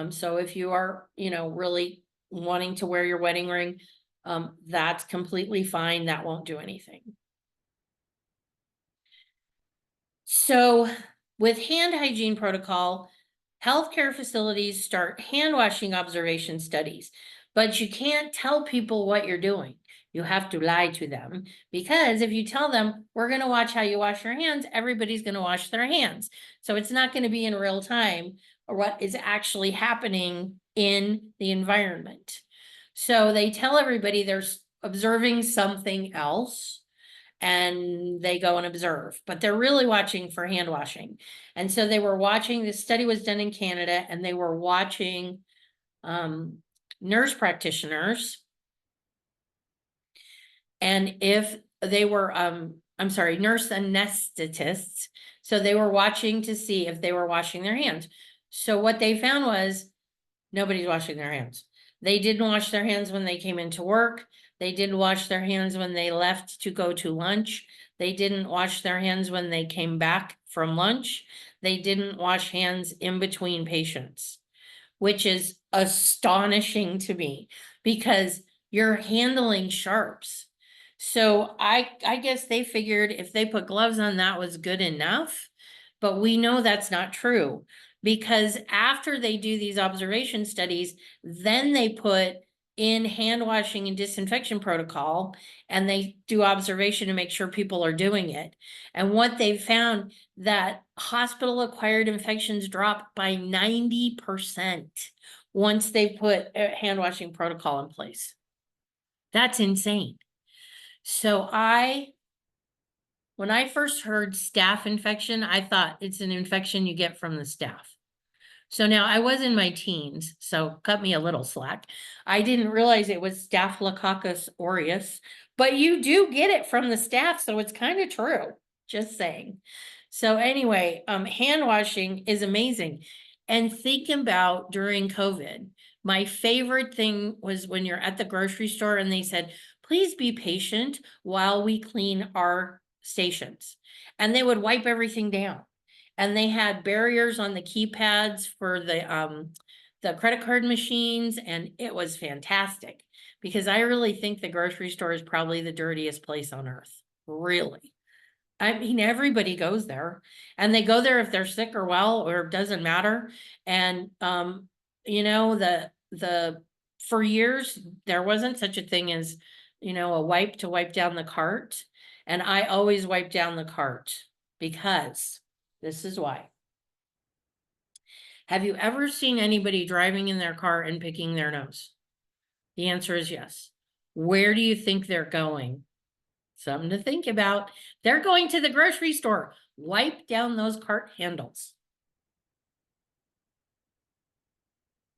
Speaker 1: So if you are, really wanting to wear your wedding ring, that's completely fine. That won't do anything. So with hand hygiene protocol, healthcare facilities start hand washing observation studies, but you can't tell people what you're doing. You have to lie to them, because if you tell them, we're going to watch how you wash your hands, everybody's going to wash their hands. So it's not going to be in real time or what is actually happening in the environment. So they tell everybody they're observing something else, and they go and observe, but they're really watching for hand washing. And so they were watching, this study was done in Canada, and they were watching nurse practitioners. And if they were, nurse anesthetists. So they were watching to see if they were washing their hands. So what they found was nobody's washing their hands. They didn't wash their hands when they came into work. They didn't wash their hands when they left to go to lunch. They didn't wash their hands when they came back from lunch. They didn't wash hands in between patients, which is astonishing to me because you're handling sharps. So I guess they figured if they put gloves on, that was good enough. But we know that's not true because after they do these observation studies, then they put in hand washing and disinfection protocol and they do observation to make sure people are doing it. And what they found that hospital acquired infections drop by 90% once they put a hand washing protocol in place. That's insane. So when I first heard staph infection, I thought it's an infection you get from the staph. So now I was in my teens, so cut me a little slack. I didn't realize it was Staphylococcus aureus, but you do get it from the staph, so it's kind of true. Just saying. So anyway, hand washing is amazing. And think about during COVID, my favorite thing was when you're at the grocery store and they said, please be patient while we clean our stations. And they would wipe everything down. And they had barriers on the keypads for the credit card machines, and it was fantastic because I really think the grocery store is probably the dirtiest place on earth. Really. I mean, everybody goes there and they go there if they're sick or well, or it doesn't matter. And, you know, for years, there wasn't such a thing as, you know, a wipe to wipe down the cart. And I always wipe down the cart because this is why. Have you ever seen anybody driving in their car and picking their nose? The answer is yes. Where do you think they're going? Something to think about. They're going to the grocery store. Wipe down those cart handles.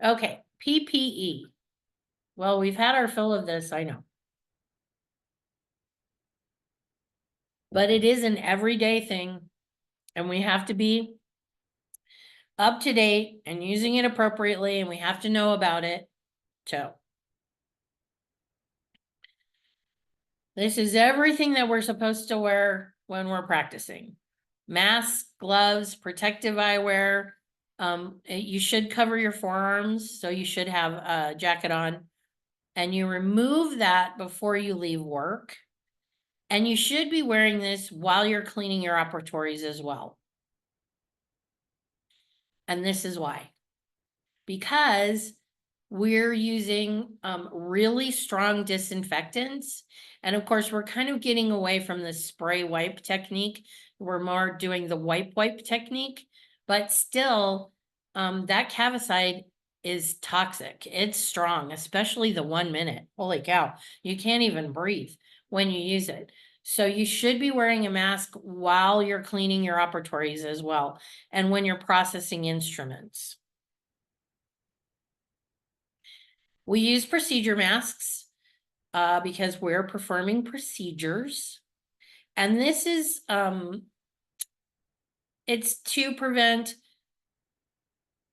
Speaker 1: Okay, PPE. Well, we've had our fill of this, I know. But it is an everyday thing, and we have to be up to date and using it appropriately, and we have to know about it. So this is everything that we're supposed to wear when we're practicing. Masks, gloves, protective eyewear. You should cover your forearms, so you should have a jacket on. And you remove that before you leave work. And you should be wearing this while you're cleaning your operatories as well. And this is why. Because we're using really strong disinfectants. And of course, we're kind of getting away from the spray wipe technique. We're more doing the wipe technique, but still that Cavicide is toxic. It's strong, especially the 1 minute. Holy cow, you can't even breathe when you use it. So you should be wearing a mask while you're cleaning your operatories as well, and when you're processing instruments. We use procedure masks because we're performing procedures. And this is, it's to prevent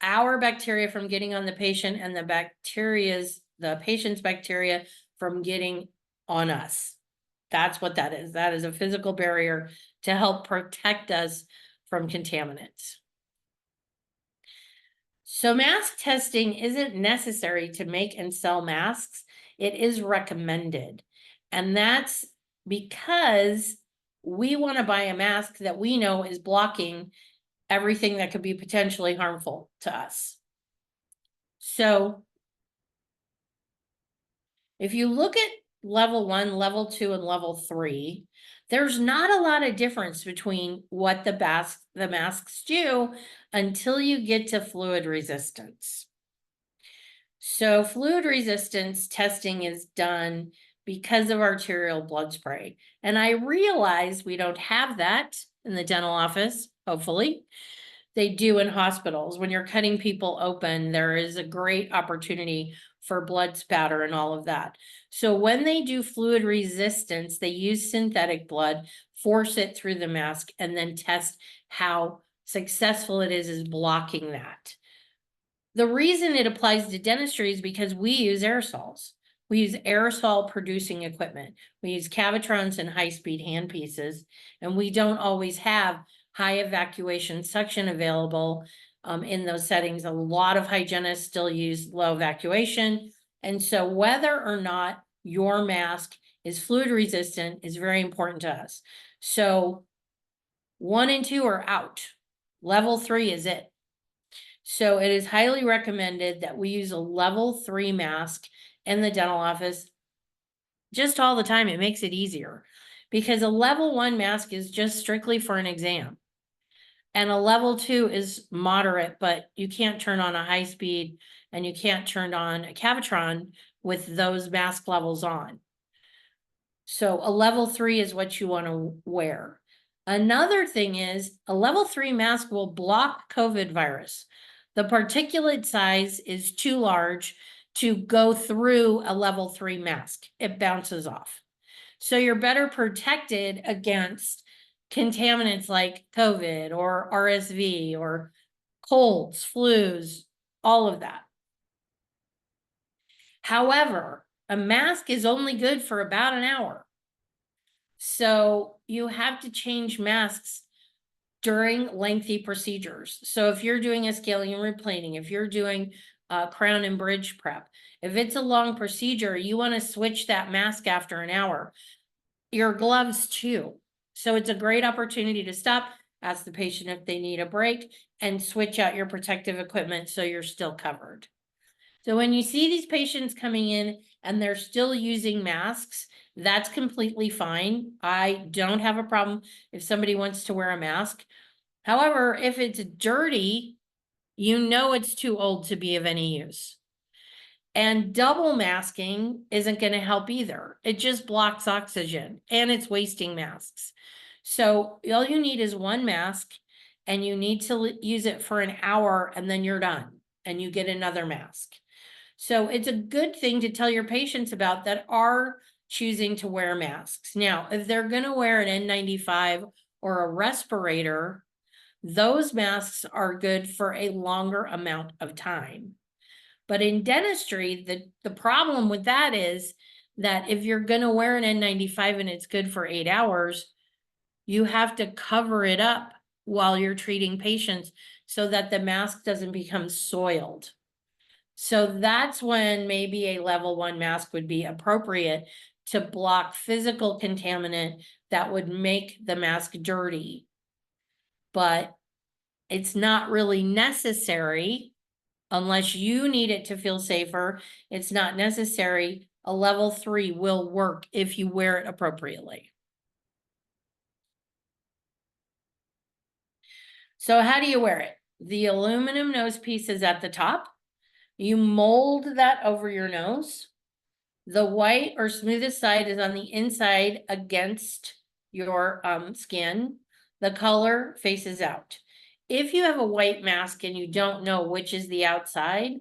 Speaker 1: our bacteria from getting on the patient and the patient's bacteria from getting on us. That's what that is. That is a physical barrier to help protect us from contaminants. So mask testing isn't necessary to make and sell masks. It is recommended. And that's because we want to buy a mask that we know is blocking everything that could be potentially harmful to us. So if you look at level 1, level 2, and level 3, there's not a lot of difference between what the masks do until you get to fluid resistance. So fluid resistance testing is done because of arterial blood spray. And I realize we don't have that in the dental office, hopefully. They do in hospitals. When you're cutting people open, there is a great opportunity for blood spatter and all of that. So when they do fluid resistance, they use synthetic blood, force it through the mask, and then test how successful it is blocking that. The reason it applies to dentistry is because we use aerosols. We use aerosol producing equipment. We use Cavitrons and high-speed handpieces, and we don't always have high evacuation suction available in those settings. A lot of hygienists still use low evacuation. And so whether or not your mask is fluid resistant is very important to us. So 1 and 2 are out. Level 3 is it. So it is highly recommended that we use a level 3 mask in the dental office just all the time. It makes it easier because a level 1 mask is just strictly for an exam. And a level 2 is moderate, but you can't turn on a high speed and you can't turn on a Cavitron with those mask levels on. So a level 3 is what you want to wear. Another thing is a level 3 mask will block COVID virus. The particulate size is too large to go through a level 3 mask. It bounces off. So you're better protected against contaminants like COVID or RSV or colds, flus, all of that. However, a mask is only good for about an hour. So you have to change masks during lengthy procedures. So if you're doing a scaling and replaning, if you're doing crown and bridge prep, if it's a long procedure, you want to switch that mask after an hour. Your gloves too. So it's a great opportunity to stop, ask the patient if they need a break, and switch out your protective equipment so you're still covered. So when you see these patients coming in and they're still using masks, that's completely fine. I don't have a problem if somebody wants to wear a mask. However, if it's dirty, you know it's too old to be of any use. And double masking isn't going to help either. It just blocks oxygen and it's wasting masks. So all you need is one mask and you need to use it for an hour and then you're done and you get another mask. So it's a good thing to tell your patients about that are choosing to wear masks. Now, if they're going to wear an N95 or a respirator, those masks are good for a longer amount of time. But in dentistry, the problem with that is that if you're going to wear an N95 and it's good for 8 hours, you have to cover it up while you're treating patients so that the mask doesn't become soiled. So that's when maybe a level 1 mask would be appropriate to block physical contaminant that would make the mask dirty. But it's not really necessary unless you need it to feel safer. It's not necessary. A level 3 will work if you wear it appropriately. So how do you wear it? The aluminum nose piece is at the top. You mold that over your nose. The white or smoothest side is on the inside against your skin. The color faces out. If you have a white mask and you don't know which is the outside,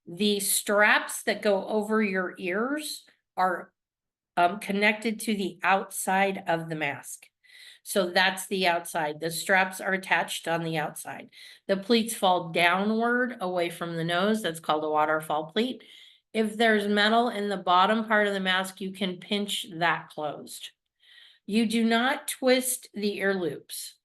Speaker 1: the straps that go over your ears are connected to the outside of the mask. So that's the outside. The straps are attached on the outside. The pleats fall downward away from the nose. That's called a waterfall pleat. If there's metal in the bottom part of the mask, you can pinch that closed. You do not twist the ear loops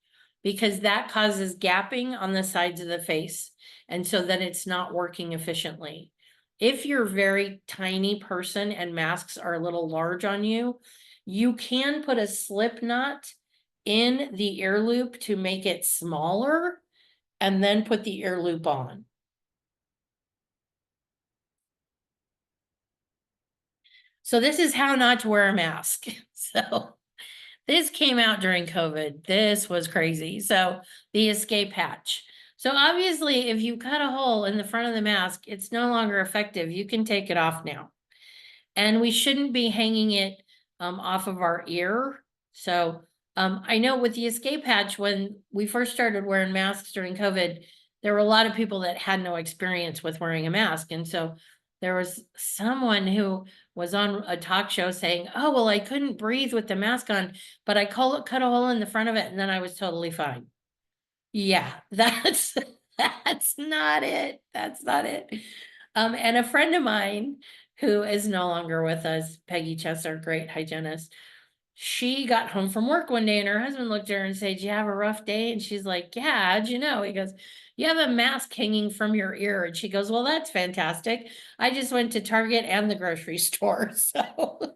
Speaker 1: because that causes gapping on the sides of the face. And so then it's not working efficiently. If you're a very tiny person and masks are a little large on you, you can put a slip knot in the ear loop to make it smaller and then put the ear loop on. So this is how not to wear a mask. So this came out during COVID. This was crazy. So the escape hatch. So obviously, if you cut a hole in the front of the mask, it's no longer effective. You can take it off now. And we shouldn't be hanging it off of our ear. So I know with the escape hatch, when we first started wearing masks during COVID, there were a lot of people that had no experience with wearing a mask. And so there was someone who was on a talk show saying, oh, well, I couldn't breathe with the mask on, but I cut a hole in the front of it and then I was totally fine. Yeah, that's That's not it. That's not it. And a friend of mine who is no longer with us, Peggy Chesser, great hygienist, she got home from work one day and her husband looked at her and said, "Do you have a rough day?" And she's like, "Yeah, how'd you know?" He goes, "You have a mask hanging from your ear." And she goes, "Well, that's fantastic. I just went to Target and the grocery store." So,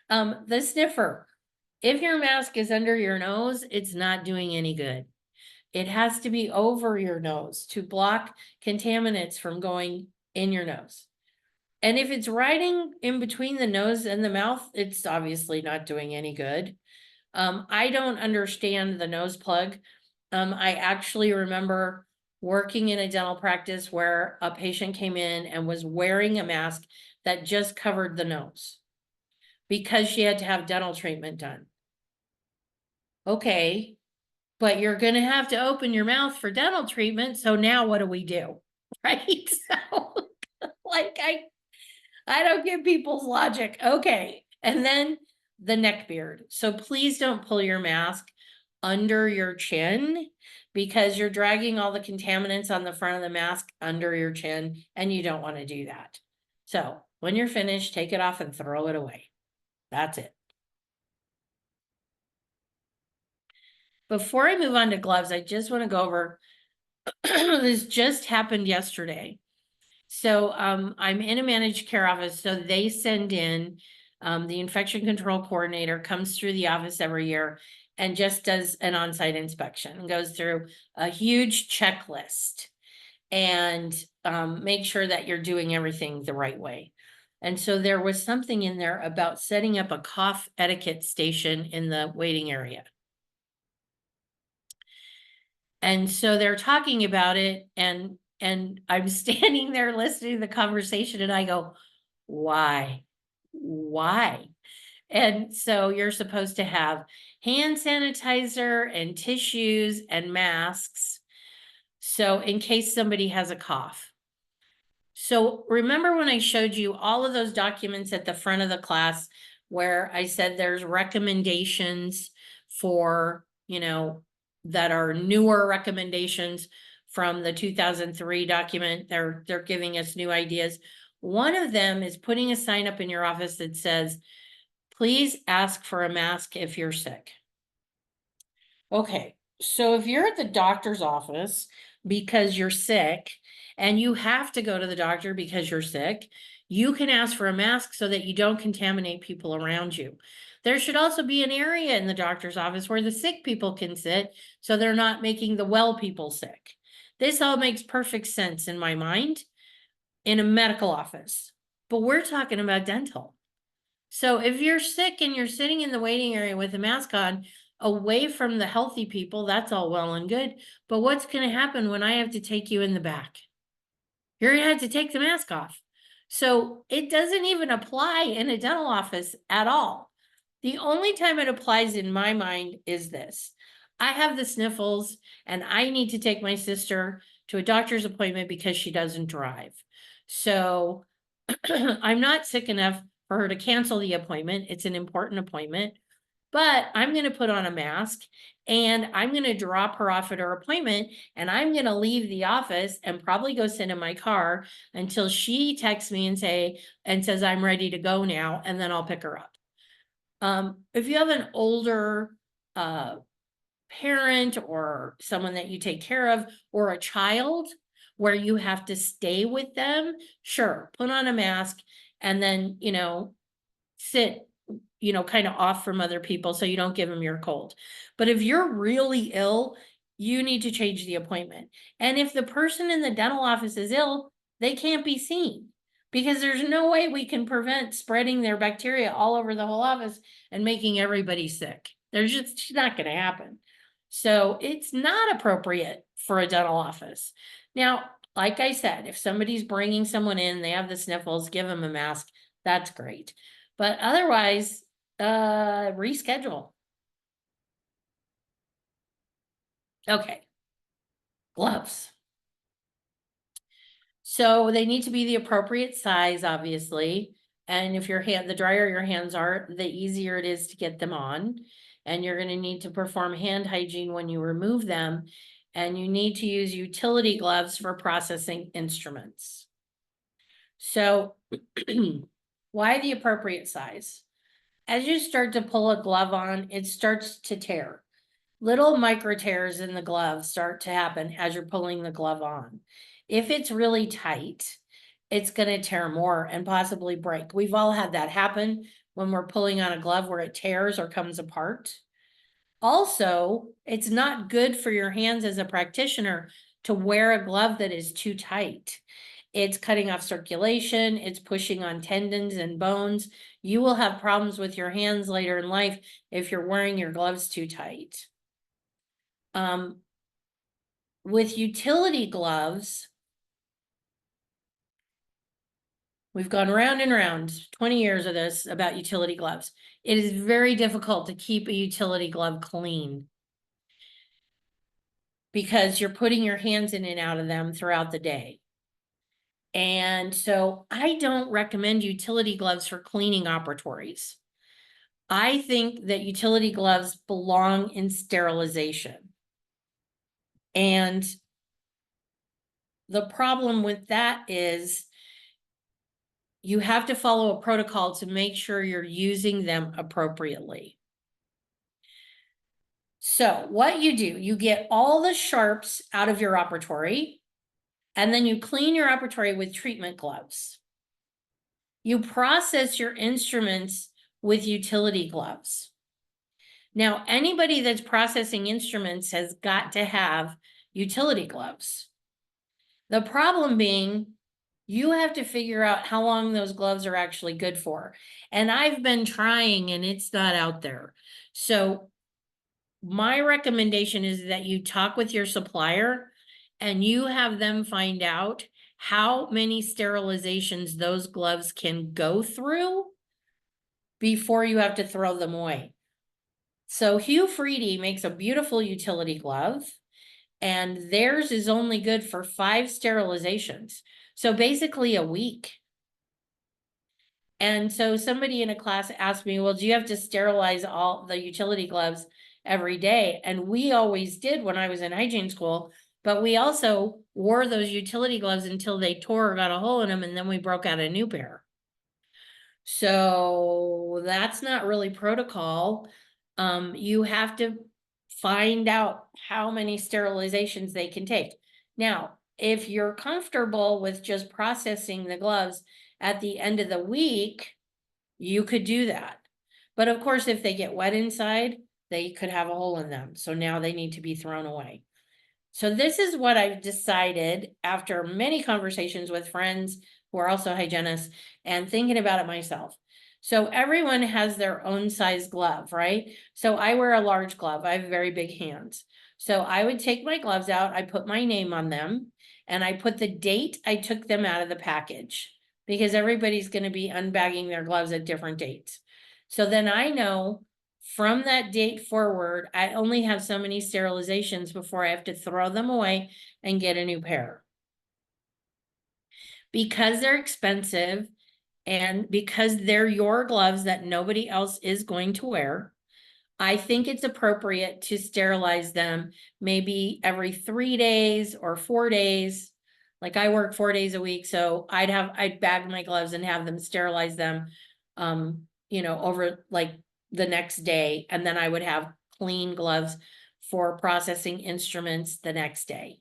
Speaker 1: the sniffer, if your mask is under your nose, it's not doing any good. It has to be over your nose to block contaminants from going in your nose. And if it's riding in between the nose and the mouth, it's obviously not doing any good. I don't understand the nose plug. I actually remember working in a dental practice where a patient came in and was wearing a mask that just covered the nose because she had to have dental treatment done. Okay, but you're gonna have to open your mouth for dental treatment, so now what do we do? Right? So, like, I don't get people's logic. Okay, and then the neck beard. So please don't pull your mask under your chin because you're dragging all the contaminants on the front of the mask under your chin, and you don't want to do that. So when you're finished, take it off and throw it away. That's it. Before I move on to gloves, I just want to go over this just happened yesterday. So I'm in a managed care office, so they send in the infection control coordinator comes through the office every year and just does an on-site inspection and goes through a huge checklist and make sure that you're doing everything the right way. And so there was something in there about setting up a cough etiquette station in the waiting area. And so they're talking about it and I'm standing there listening to the conversation and I go, why? Why? And so you're supposed to have hand sanitizer and tissues and masks. So in case somebody has a cough. So remember when I showed you all of those documents at the front of the class where I said there's recommendations for, that are newer recommendations from the 2003 document. They're giving us new ideas. One of them is putting a sign up in your office that says, "Please ask for a mask if you're sick." Okay, so if you're at the doctor's office because you're sick and you have to go to the doctor because you're sick, you can ask for a mask so that you don't contaminate people around you. There should also be an area in the doctor's office where the sick people can sit so they're not making the well people sick. This all makes perfect sense in my mind in a medical office, but we're talking about dental. So if you're sick and you're sitting in the waiting area with a mask on, away from the healthy people, that's all well and good. But what's going to happen when I have to take you in the back? You're going to have to take the mask off. So it doesn't even apply in a dental office at all. The only time it applies in my mind is this. I have the sniffles and I need to take my sister to a doctor's appointment because she doesn't drive. So I'm not sick enough for her to cancel the appointment. It's an important appointment, but I'm going to put on a mask and I'm going to drop her off at her appointment and I'm going to leave the office and probably go sit in my car until she texts me and says, "I'm ready to go now." And then I'll pick her up. If you have an older, parent or someone that you take care of or a child where you have to stay with them, sure, put on a mask and then, sit, kind of off from other people so you don't give them your cold. But if you're really ill, you need to change the appointment. And if the person in the dental office is ill, they can't be seen because there's no way we can prevent spreading their bacteria all over the whole office and making everybody sick. There's just not going to happen. So it's not appropriate for a dental office. Now, like I said, if somebody's bringing someone in, they have the sniffles, give them a mask. That's great. But otherwise, reschedule. Okay. Gloves. So they need to be the appropriate size, obviously. And if the drier your hands are, the easier it is to get them on. And you're going to need to perform hand hygiene when you remove them. and you need to use utility gloves for processing instruments. So why the appropriate size? As you start to pull a glove on, it starts to tear. Little micro tears in the glove start to happen as you're pulling the glove on. If it's really tight, it's going to tear more and possibly break. We've all had that happen when we're pulling on a glove where it tears or comes apart. Also, it's not good for your hands as a practitioner to wear a glove that is too tight. It's cutting off circulation, it's pushing on tendons and bones. You will have problems with your hands later in life if you're wearing your gloves too tight. With utility gloves, we've gone round and round, 20 years of this about utility gloves. It is very difficult to keep a utility glove clean because you're putting your hands in and out of them throughout the day. And so I don't recommend utility gloves for cleaning operatories. I think that utility gloves belong in sterilization. And the problem with that is you have to follow a protocol to make sure you're using them appropriately. So what you do, you get all the sharps out of your operatory, and then you clean your operatory with treatment gloves. You process your instruments with utility gloves. Now, anybody that's processing instruments has got to have utility gloves. The problem being, you have to figure out how long those gloves are actually good for. And I've been trying and it's not out there. So my recommendation is that you talk with your supplier and you have them find out how many sterilizations those gloves can go through before you have to throw them away. So Hugh Freedy makes a beautiful utility glove, and theirs is only good for 5 sterilizations. So basically a week. And so somebody in a class asked me, well, do you have to sterilize all the utility gloves every day? And we always did when I was in hygiene school, but we also wore those utility gloves until they tore or got a hole in them, and then we broke out a new pair. So that's not really protocol. You have to find out how many sterilizations they can take. Now, if you're comfortable with just processing the gloves at the end of the week, you could do that. But of course, if they get wet inside, they could have a hole in them. So now they need to be thrown away. So this is what I've decided after many conversations with friends who are also hygienists and thinking about it myself. So everyone has their own size glove, right? So I wear a large glove. I have very big hands. So I would take my gloves out, I put my name on them, and I put the date I took them out of the package, because everybody's going to be unbagging their gloves at different dates. So then I know from that date forward, I only have so many sterilizations before I have to throw them away and get a new pair. Because they're expensive and because they're your gloves that nobody else is going to wear, I think it's appropriate to sterilize them maybe every 3 days or 4 days. Like I work 4 days a week, so I'd bag my gloves and have them sterilize them, over like the next day. And then I would have clean gloves for processing instruments the next day.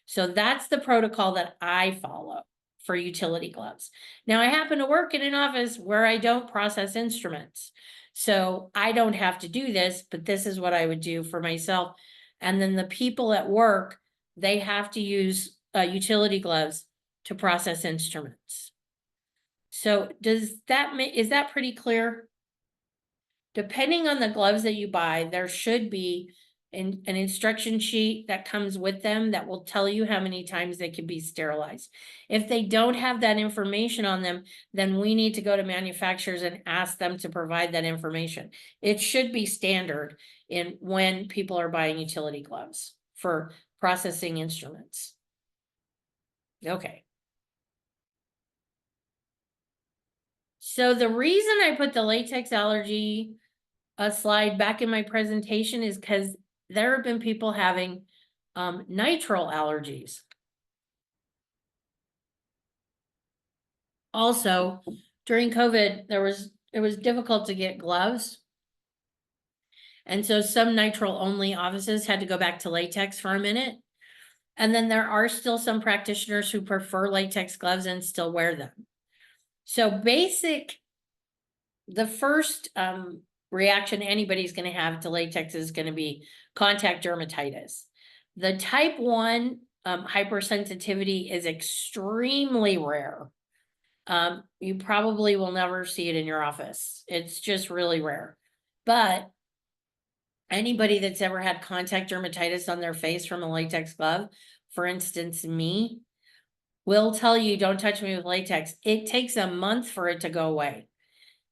Speaker 1: So that's the protocol that I follow for utility gloves. Now I happen to work in an office where I don't process instruments. So I don't have to do this, but this is what I would do for myself. And then the people at work, they have to use utility gloves to process instruments. So is that pretty clear? Depending on the gloves that you buy, there should be an instruction sheet that comes with them that will tell you how many times they can be sterilized. If they don't have that information on them, then we need to go to manufacturers and ask them to provide that information. It should be standard in when people are buying utility gloves for processing instruments. Okay. So the reason I put the latex allergy slide back in my presentation is because there have been people having Nitrile allergies. Also, during COVID, it was difficult to get gloves. And so some nitrile only offices had to go back to latex for a minute. And then there are still some practitioners who prefer latex gloves and still wear them. So the first reaction anybody's going to have to latex is going to be contact dermatitis. The type 1 hypersensitivity is extremely rare. You probably will never see it in your office. It's just really rare. But anybody that's ever had contact dermatitis on their face from a latex glove, for instance, me, will tell you, don't touch me with latex. It takes a month for it to go away.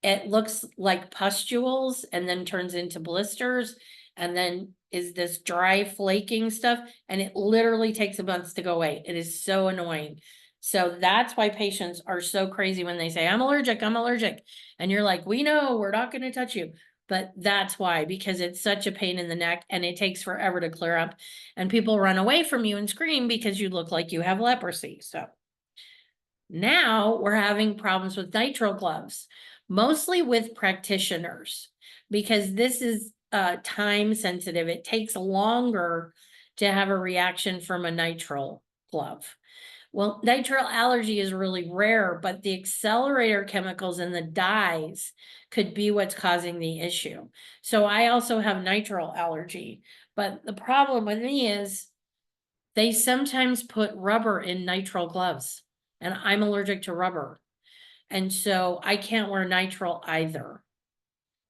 Speaker 1: It looks like pustules and then turns into blisters and then is this dry flaking stuff. And it literally takes a month to go away. It is so annoying. So that's why patients are so crazy when they say, I'm allergic. And you're like, we know, we're not going to touch you. But that's why, because it's such a pain in the neck and it takes forever to clear up. And people run away from you and scream because you look like you have leprosy. So now we're having problems with nitrile gloves, mostly with practitioners, because this is time sensitive. It takes longer to have a reaction from a nitrile glove. Well, nitrile allergy is really rare, but the accelerator chemicals in the dyes could be what's causing the issue. So I also have nitrile allergy, but the problem with me is they sometimes put rubber in nitrile gloves, and I'm allergic to rubber. And so I can't wear nitrile either.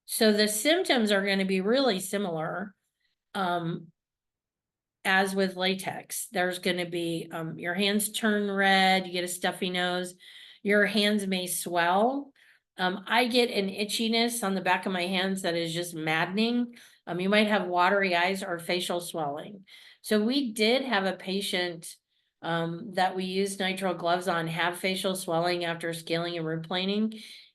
Speaker 1: So the symptoms are going to be really similar. As with latex, there's going to be your hands turn red, you get a stuffy nose, your hands may swell. I get an itchiness on the back of my hands that is just maddening. You might have watery eyes or facial swelling. So we did have a patient that we used nitrile gloves on have facial swelling after scaling and root planing.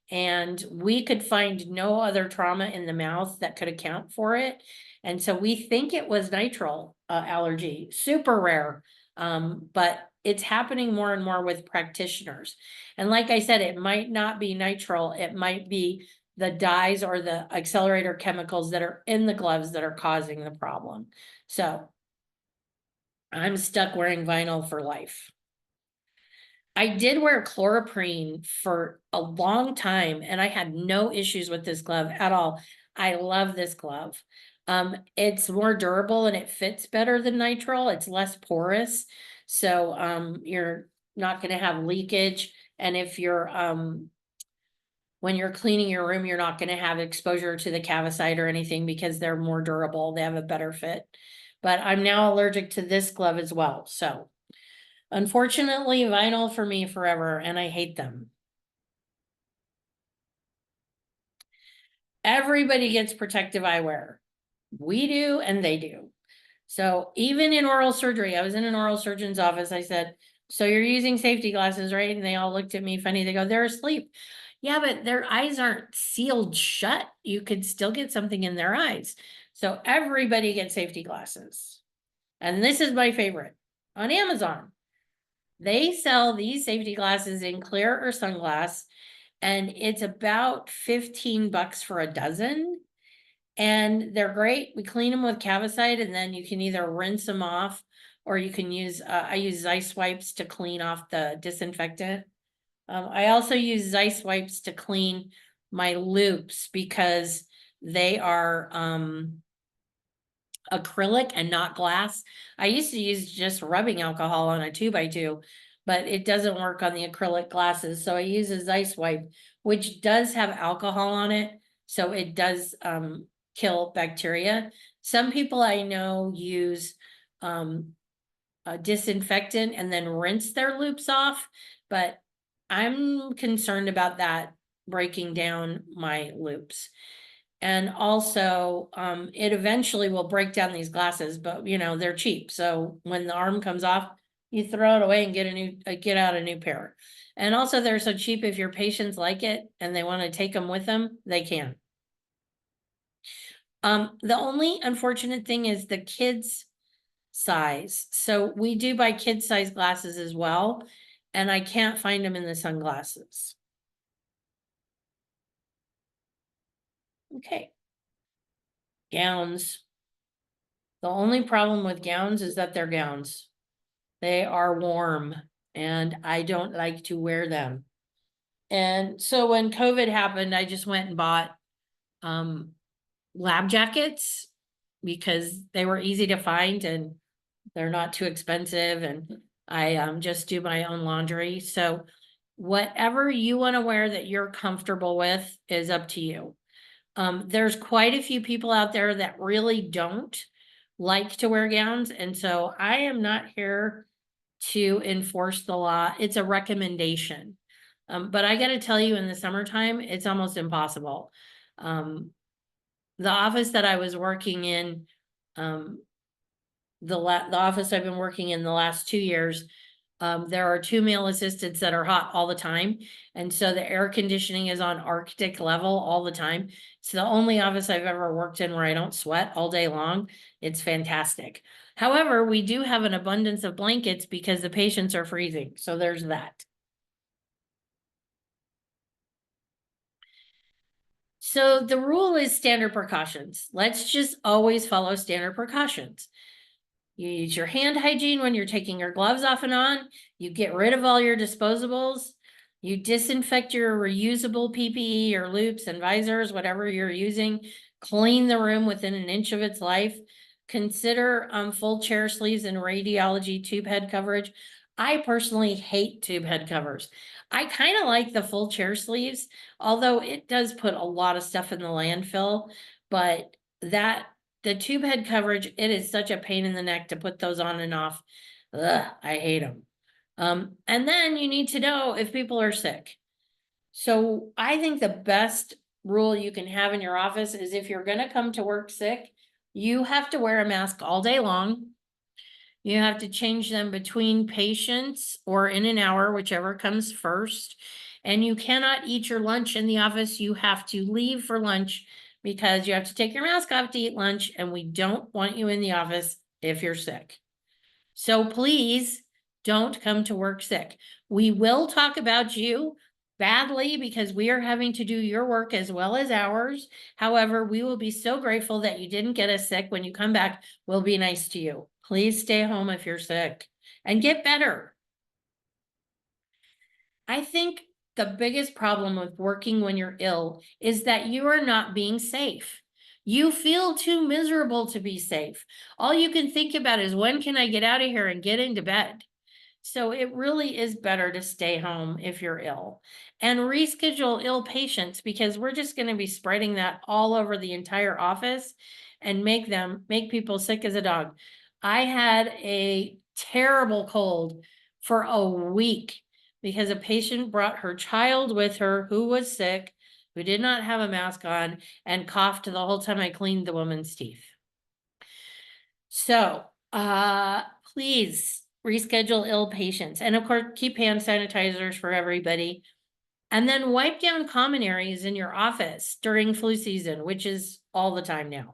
Speaker 1: And we could find no other trauma in the mouth that could account for it. And so we think it was nitrile allergy, super rare. But it's happening more and more with practitioners. And like I said, it might not be nitrile, it might be the dyes or the accelerator chemicals that are in the gloves that are causing the problem. So I'm stuck wearing vinyl for life. I did wear chloroprene for a long time and I had no issues with this glove at all. I love this glove. It's more durable and it fits better than nitrile. It's less porous. So you're not going to have leakage. And if you're when you're cleaning your room, you're not going to have exposure to the cavicide or anything because they're more durable. They have a better fit. But I'm now allergic to this glove as well. So unfortunately, vinyl for me forever, and I hate them. Everybody gets protective eyewear. We do, and they do. So even in oral surgery, I was in an oral surgeon's office. I said, so you're using safety glasses, right? And they all looked at me funny. They go, they're asleep. Yeah, but their eyes aren't sealed shut. You could still get something in their eyes. So everybody gets safety glasses. And this is my favorite. On Amazon, they sell these safety glasses in clear or sunglass, and it's about $15 for a dozen. And they're great. We clean them with Cavicide, and then you can either rinse them off or you can use, I use Zeiss wipes to clean off the disinfectant. I also use Zeiss wipes to clean my loops because they are acrylic and not glass. I used to use just rubbing alcohol on a 2x2, but it doesn't work on the acrylic glasses. So I use a Zeiss wipe, which does have alcohol on it. So it does kill bacteria. Some people I know use a disinfectant and then rinse their loops off, but I'm concerned about that breaking down my loops. And also, it eventually will break down these glasses, but you know, they're cheap. So when the arm comes off, you throw it away and get out a new pair. And also they're so cheap, if your patients like it and they want to take them with them, they can. The only unfortunate thing is the kids size. So we do buy kid size glasses as well, and I can't find them in the sunglasses. Okay. Gowns. The only problem with gowns is that they're gowns. They are warm and I don't like to wear them. And so when COVID happened, I just went and bought lab jackets because they were easy to find and they're not too expensive, and I just do my own laundry. So whatever you want to wear that you're comfortable with is up to you. There's quite a few people out there that really don't like to wear gowns, and so I am not here to enforce the law. It's a recommendation. But I gotta tell you, in the summertime, it's almost impossible. The office that I was working in, the office I've been working in the last 2 years, there are 2 male assistants that are hot all the time. And so the air conditioning is on Arctic level all the time. It's the only office I've ever worked in where I don't sweat all day long. It's fantastic. However, we do have an abundance of blankets because the patients are freezing. So there's that. So the rule is standard precautions. Let's just always follow standard precautions. You use your hand hygiene when you're taking your gloves off and on. You get rid of all your disposables. You disinfect your reusable PPE, your loops and visors, whatever you're using. Clean the room within an inch of its life. Consider full chair sleeves and radiology tube head coverage. I personally hate tube head covers. I kind of like the full chair sleeves, although it does put a lot of stuff in the landfill, but the tube head coverage, it is such a pain in the neck to put those on and off. Ugh, I hate them. And then you need to know if people are sick. So I think the best rule you can have in your office is if you're gonna come to work sick, you have to wear a mask all day long. You have to change them between patients or in an hour, whichever comes first. And you cannot eat your lunch in the office. You have to leave for lunch because you have to take your mask off to eat lunch, and we don't want you in the office if you're sick. So please don't come to work sick. We will talk about you badly because we are having to do your work as well as ours. However, we will be so grateful that you didn't get us sick. When you come back, we'll be nice to you. Please stay home if you're sick and get better. I think the biggest problem with working when you're ill is that you are not being safe. You feel too miserable to be safe. All you can think about is, when can I get out of here and get into bed? So it really is better to stay home if you're ill and reschedule ill patients, because we're just going to be spreading that all over the entire office and make people sick as a dog. I had a terrible cold for a week because a patient brought her child with her who was sick, who did not have a mask on, and coughed the whole time I cleaned the woman's teeth. So, please reschedule ill patients. And of course, keep hand sanitizers for everybody. And then wipe down common areas in your office during flu season, which is all the time now.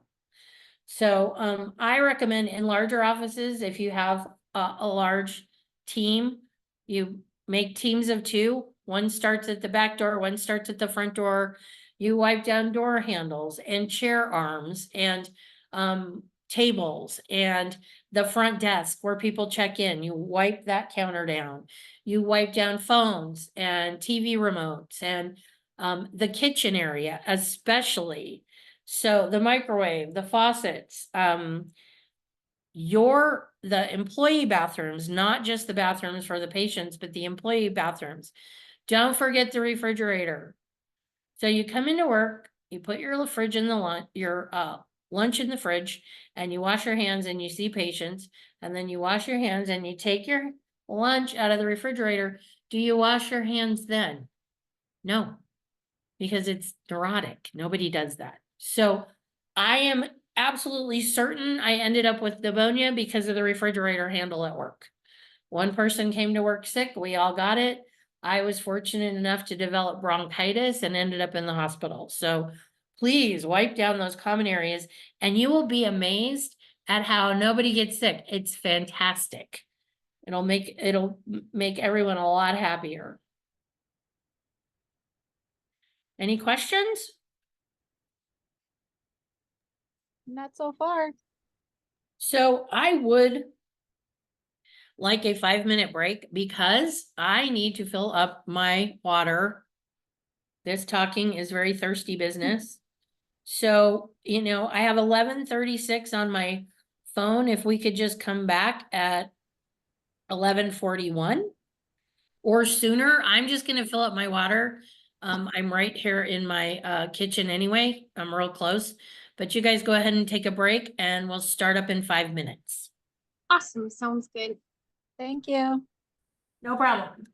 Speaker 1: So I recommend in larger offices, if you have a large team, you make teams of 2. One starts at the back door, one starts at the front door. You wipe down door handles and chair arms and tables and the front desk where people check in. You wipe that counter down. You wipe down phones and TV remotes and the kitchen area especially. So the microwave, the faucets, the employee bathrooms, not just the bathrooms for the patients, but the employee bathrooms. Don't forget the refrigerator. So you come into work, you put your fridge in the lunch in the fridge, and you wash your hands and you see patients, and then you wash your hands and you take your lunch out of the refrigerator. Do you wash your hands then? No, because it's neurotic. Nobody does that. So I am absolutely certain I ended up with pneumonia because of the refrigerator handle at work. One person came to work sick. We all got it. I was fortunate enough to develop bronchitis and ended up in the hospital. So please wipe down those common areas, and you will be amazed at how nobody gets sick. It's fantastic. It'll make everyone a lot happier. Any questions?
Speaker 4: Not so far.
Speaker 1: So I would like a 5-minute break because I need to fill up my water. This talking is very thirsty business. So, I have 11:36 on my phone. If we could just come back at 11:41 or sooner, I'm just gonna fill up my water. I'm right here in my kitchen anyway. I'm real close. But you guys go ahead and take a break and we'll start up in 5 minutes.
Speaker 2: Awesome. Sounds good.
Speaker 4: Thank you.
Speaker 1: No problem.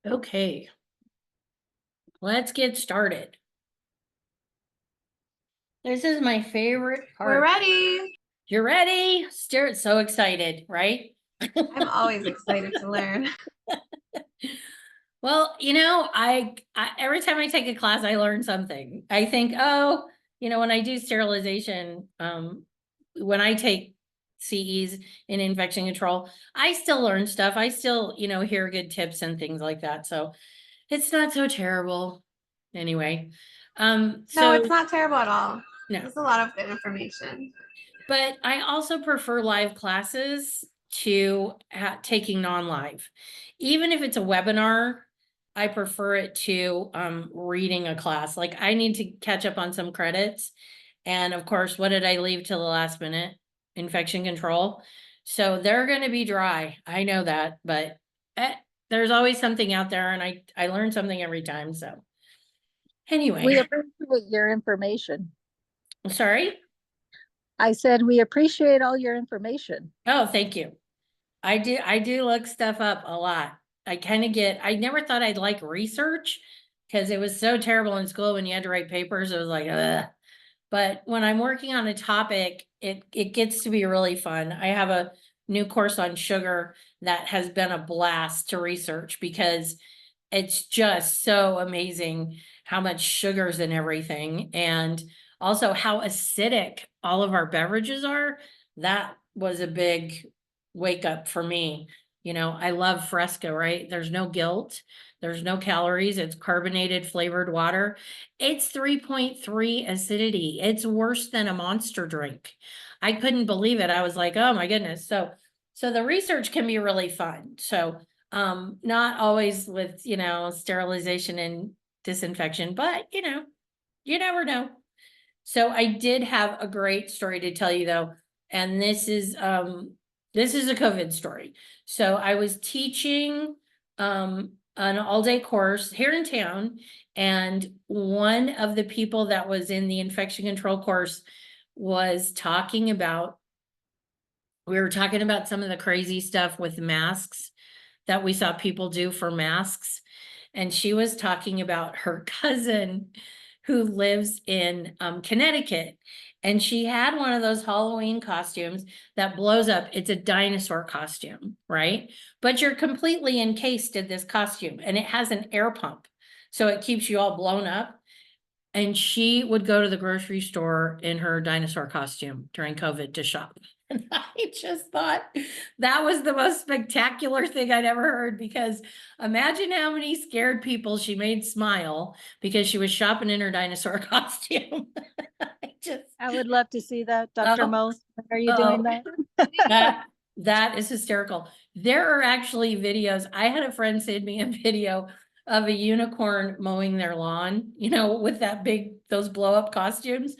Speaker 1: Okay. Let's get started. This is my favorite part.
Speaker 2: We're ready.
Speaker 1: You're ready? Stuart's so excited, right?
Speaker 2: I'm always excited to learn.
Speaker 1: Well, I every time I take a class, I learn something. I think, oh, when I do sterilization, when I take CEs in infection control, I still learn stuff. I still, hear good tips and things like that. So it's not so terrible. Anyway,
Speaker 2: No,
Speaker 1: so
Speaker 2: it's not terrible at all.
Speaker 1: no.
Speaker 2: There's a lot of good information.
Speaker 1: But I also prefer live classes to taking non-live. Even if it's a webinar, I prefer it to reading a class. Like I need to catch up on some credits. And of course, what did I leave till the last minute? Infection control. So they're going to be dry. I know that, but there's always something out there and I learn something every time. So
Speaker 4: We
Speaker 1: anyway,
Speaker 4: appreciate your information.
Speaker 1: sorry.
Speaker 4: I said, we appreciate all your information.
Speaker 1: Oh, thank you. I do look stuff up a lot. I never thought I'd like research because it was so terrible in school when you had to write papers. It was like, ugh. But when I'm working on a topic, it gets to be really fun. I have a new course on sugar that has been a blast to research because it's just so amazing how much sugar's in everything and also how acidic all of our beverages are. That was a big wake up for me. I love Fresca, right? There's no guilt. There's no calories. It's carbonated flavored water. It's 3.3 acidity. It's worse than a Monster drink. I couldn't believe it. I was like, oh my goodness. So the research can be really fun. So not always with, sterilization and disinfection, but you never know. So I did have a great story to tell you though. And this is a COVID story. So I was teaching an all-day course here in town, and one of the people that was in the infection control course was talking about, we were talking about some of the crazy stuff with masks that we saw people do for masks. And she was talking about her cousin who lives in Connecticut. And she had one of those Halloween costumes that blows up. It's a dinosaur costume, right? But you're completely encased in this costume and it has an air pump. So it keeps you all blown up. And she would go to the grocery store in her dinosaur costume during COVID to shop. And I just thought that was the most spectacular thing I'd ever heard, because imagine how many scared people she made smile because she was shopping in her dinosaur costume.
Speaker 4: I would love to see that, Dr.
Speaker 1: Oh.
Speaker 4: Mose. Are you doing that?
Speaker 1: That is hysterical. There are actually videos. I had a friend send me a video of a unicorn mowing their lawn, with those blow up costumes.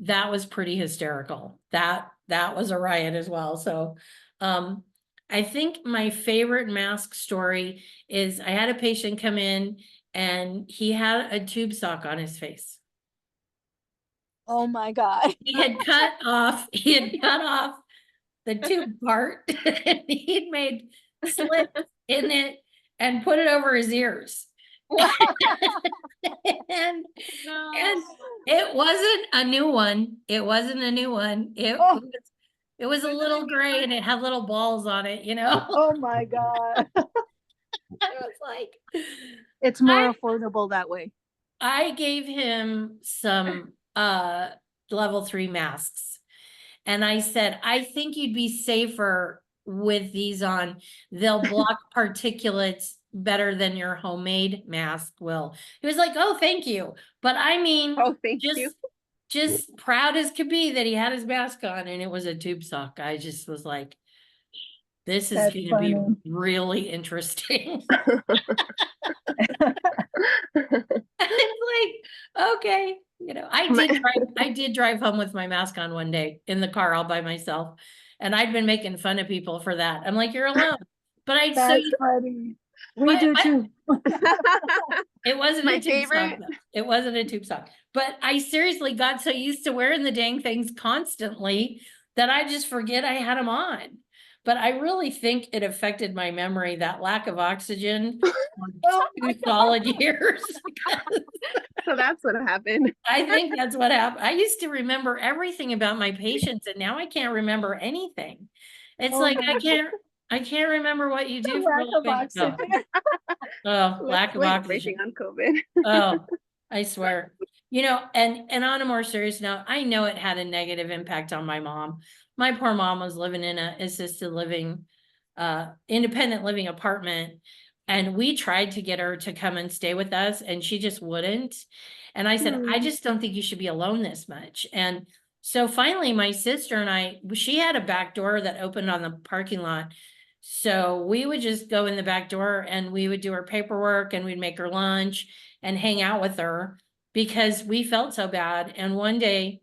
Speaker 1: That was pretty hysterical. That was a riot as well. So, I think my favorite mask story is I had a patient come in and he had a tube sock on his face.
Speaker 4: Oh my God.
Speaker 1: He had cut off the tube part and he'd made slits in it and put it over his ears. and it wasn't a new one. It wasn't a new one. It was a little gray and it had little balls on it,
Speaker 4: Oh my God.
Speaker 1: I was like,
Speaker 4: It's more affordable that way.
Speaker 1: I gave him some level 3 masks. And I said, I think you'd be safer with these on. They'll block particulates better than your homemade mask will. He was like, oh, thank you. But I mean,
Speaker 3: thank you.
Speaker 1: Just proud as could be that he had his mask on and it was a tube sock. I just was like, this is going to be really interesting. It's like, okay, I did drive home with my mask on one day in the car all by myself, and I'd been making fun of people for that. I'm like, you're alone, but
Speaker 4: That's funny. We do too.
Speaker 1: It wasn't
Speaker 3: My
Speaker 1: a tube
Speaker 3: favorite.
Speaker 1: sock. Though. It wasn't a tube sock, but I seriously got so used to wearing the dang things constantly that I just forget I had them on. But I really think it affected my memory, that lack of oxygen for 2 solid years.
Speaker 3: So that's what happened.
Speaker 1: I think that's what happened. I used to remember everything about my patients and now I can't remember anything. It's
Speaker 4: Oh
Speaker 1: like
Speaker 4: my
Speaker 1: I can't remember what you do for a
Speaker 4: Lack of
Speaker 1: living. Oh,
Speaker 4: oxygen.
Speaker 1: lack of
Speaker 3: Like
Speaker 1: oxygen.
Speaker 3: breaking on COVID.
Speaker 1: Oh, I swear. And on a more serious note, I know it had a negative impact on my mom. My poor mom was living in a assisted living, independent living apartment. And we tried to get her to come and stay with us and she just wouldn't. And I said, I just don't think you should be alone this much. And so finally my sister and she had a back door that opened on the parking lot. So we would just go in the back door and we would do her paperwork and we'd make her lunch and hang out with her because we felt so bad. And one day,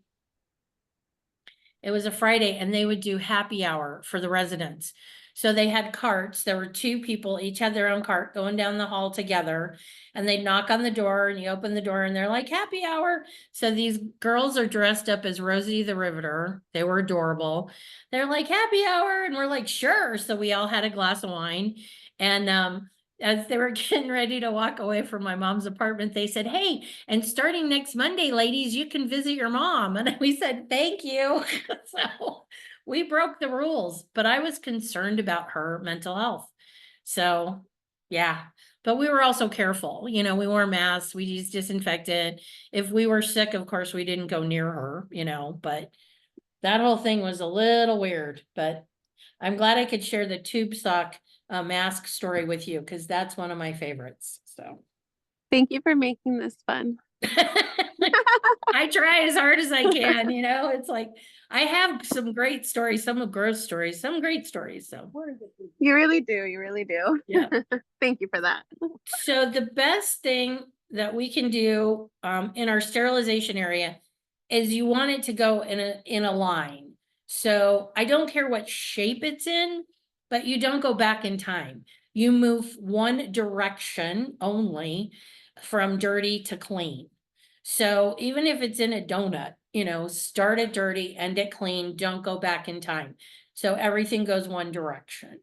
Speaker 1: it was a Friday and they would do happy hour for the residents. So they had carts. There were 2 people, each had their own cart going down the hall together. And they'd knock on the door and you open the door and they're like, happy hour. So these girls are dressed up as Rosie the Riveter. They were adorable. They're like, happy hour. And we're like, sure. So we all had a glass of wine. And as they were getting ready to walk away from my mom's apartment, they said, hey, and starting next Monday, ladies, you can visit your mom. And we said, thank you. So we broke the rules, but I was concerned about her mental health. So yeah, but we were also careful. We wore masks, we used disinfectant. If we were sick, of course, we didn't go near her, but that whole thing was a little weird, but I'm glad I could share the tube sock mask story with you because that's one of my favorites. So
Speaker 3: Thank you for making this fun.
Speaker 1: I try as hard as I can, it's like I have some great stories, some of gross stories, some great stories. So
Speaker 3: You really do. You really do.
Speaker 1: yeah.
Speaker 3: Thank you for that.
Speaker 1: So the best thing that we can do in our sterilization area is you want it to go in a line. So I don't care what shape it's in, but you don't go back in time. You move one direction only from dirty to clean. So even if it's in a donut, start it dirty, end it clean, don't go back in time. So everything goes one direction.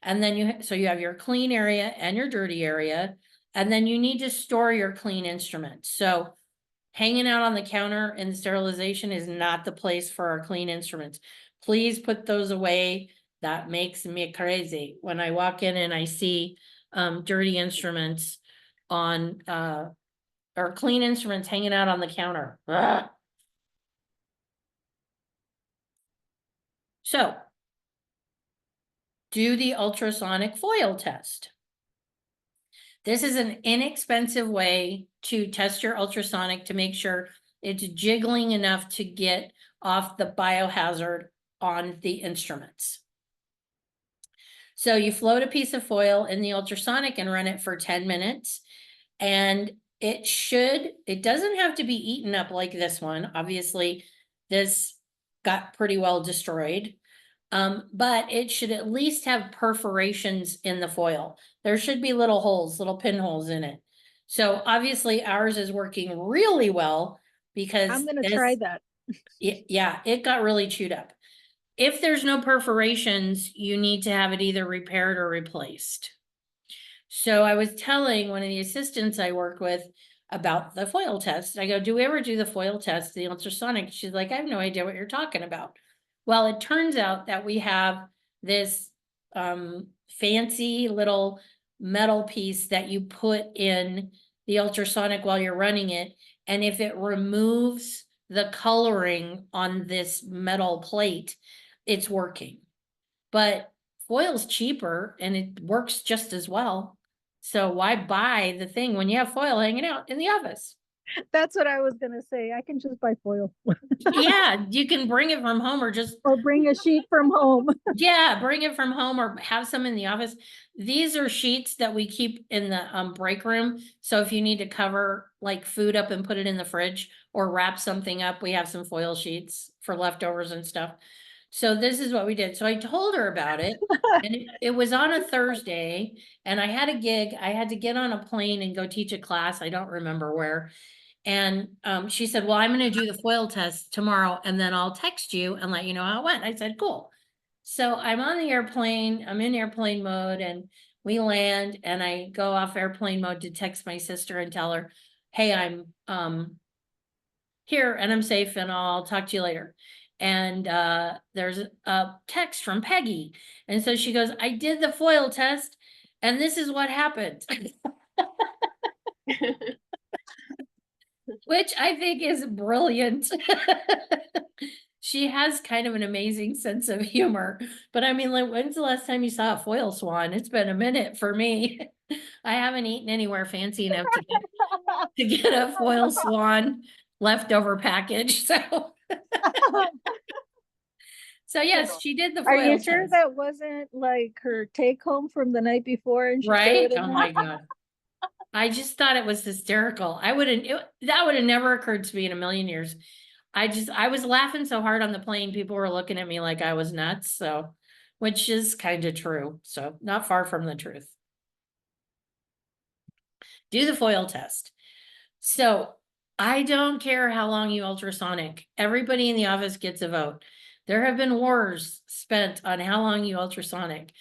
Speaker 1: And then you have your clean area and your dirty area, and then you need to store your clean instruments. So hanging out on the counter in sterilization is not the place for our clean instruments. Please put those away. That makes me crazy when I walk in and I see dirty instruments on or clean instruments hanging out on the counter. Ugh. So do the ultrasonic foil test. This is an inexpensive way to test your ultrasonic to make sure it's jiggling enough to get off the biohazard on the instruments. So you float a piece of foil in the ultrasonic and run it for 10 minutes. And it doesn't have to be eaten up like this one. Obviously, this got pretty well destroyed. But it should at least have perforations in the foil. There should be little holes, little pinholes in it. So obviously ours is working really well because
Speaker 4: I'm gonna try that.
Speaker 1: Yeah, it got really chewed up. If there's no perforations, you need to have it either repaired or replaced. So I was telling one of the assistants I work with about the foil test. I go, do we ever do the foil test, the ultrasonic? She's like, I have no idea what you're talking about. Well, it turns out that we have this fancy little metal piece that you put in the ultrasonic while you're running it. And if it removes the coloring on this metal plate, it's working. But foil's cheaper and it works just as well. So why buy the thing when you have foil hanging out in the office?
Speaker 4: That's what I was gonna say. I can just buy foil
Speaker 1: Yeah, you can bring it from home or just,
Speaker 4: or bring a sheet from home.
Speaker 1: yeah, bring it from home or have some in the office. These are sheets that we keep in the break room. So if you need to cover like food up and put it in the fridge or wrap something up, we have some foil sheets for leftovers and stuff. So this is what we did. So I told her about it and it was on a Thursday and I had a gig. I had to get on a plane and go teach a class. I don't remember where. And she said, well, I'm going to do the foil test tomorrow and then I'll text you and let you know how it went. I said, cool. So I'm on the airplane, I'm in airplane mode and we land and I go off airplane mode to text my sister and tell her, hey, I'm here and I'm safe and I'll talk to you later. And there's a text from Peggy. And so she goes, I did the foil test and this is what happened. Which I think is brilliant. She has kind of an amazing sense of humor, but I mean, like, when's the last time you saw a foil swan? It's been a minute for me. I haven't eaten anywhere fancy enough to get a foil swan leftover package, so. So yes, she did the
Speaker 4: Are
Speaker 1: foil
Speaker 4: you sure
Speaker 1: test,
Speaker 4: that wasn't like her take home from the night before and she threw
Speaker 1: right?
Speaker 4: it in
Speaker 1: Oh
Speaker 4: there?
Speaker 1: my God. I just thought it was hysterical. That would have never occurred to me in a million years. I was laughing so hard on the plane, people were looking at me like I was nuts, so, which is kind of true, so not far from the truth. Do the foil test. So I don't care how long you ultrasonic, everybody in the office gets a vote. There have been wars spent on how long you ultrasonic.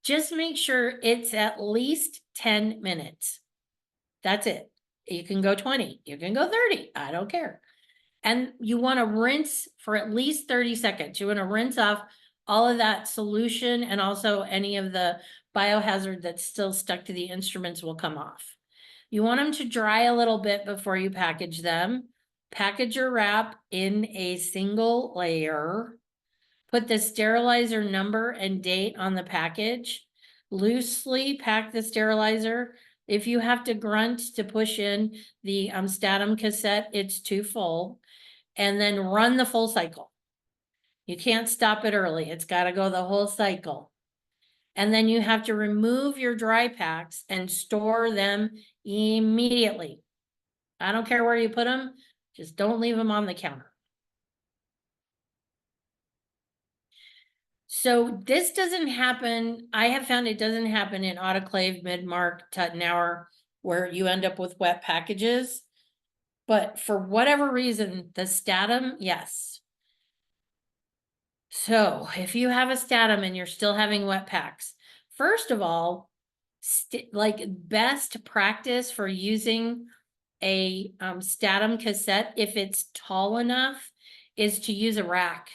Speaker 1: Just make sure it's at least 10 minutes. That's it. You can go 20, you can go 30, I don't care. And you want to rinse for at least 30 seconds. You want to rinse off all of that solution and also any of the biohazard that's still stuck to the instruments will come off. You want them to dry a little bit before you package them. Package your wrap in a single layer. Put the sterilizer number and date on the package. Loosely pack the sterilizer. If you have to grunt to push in the Statim cassette, it's too full. And then run the full cycle. You can't stop it early. It's got to go the whole cycle. And then you have to remove your dry packs and store them immediately. I don't care where you put them, just don't leave them on the counter. So this doesn't happen, I have found it doesn't happen in autoclave, mid-mark, Tuttenauer, where you end up with wet packages. But for whatever reason, the Statim, yes. So if you have a Statim and you're still having wet packs, first of all, like best practice for using a Statim cassette, if it's tall enough, is to use a rack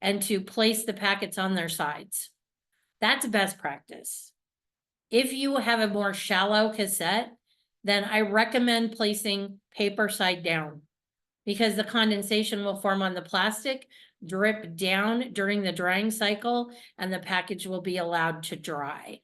Speaker 1: and to place the packets on their sides. That's best practice. If you have a more shallow cassette, then I recommend placing paper side down because the condensation will form on the plastic, drip down during the drying cycle, and the package will be allowed to dry.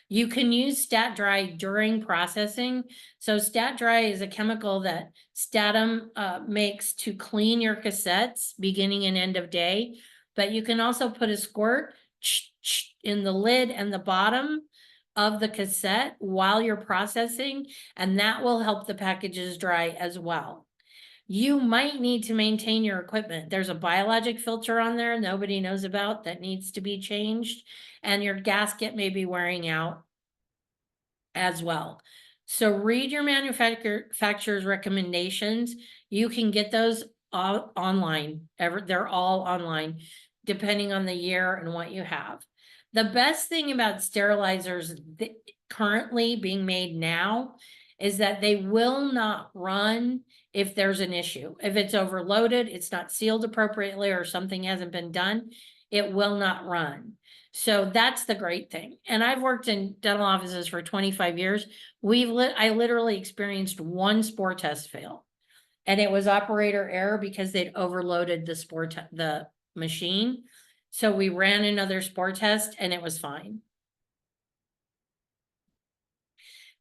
Speaker 1: You can use Stat Dry during processing. So Stat Dry is a chemical that Statim makes to clean your cassettes beginning and end of day. But you can also put a squirt in the lid and the bottom of the cassette while you're processing, and that will help the packages dry as well. You might need to maintain your equipment. There's a biologic filter on there nobody knows about that needs to be changed, and your gasket may be wearing out as well. So read your manufacturer's recommendations. You can get those all online. They're all online, depending on the year and what you have. The best thing about sterilizers currently being made now is that they will not run if there's an issue. If it's overloaded, it's not sealed appropriately, or something hasn't been done, it will not run. So that's the great thing. And I've worked in dental offices for 25 years. I literally experienced one spore test fail. And it was operator error because they'd overloaded the machine. So we ran another spore test and it was fine.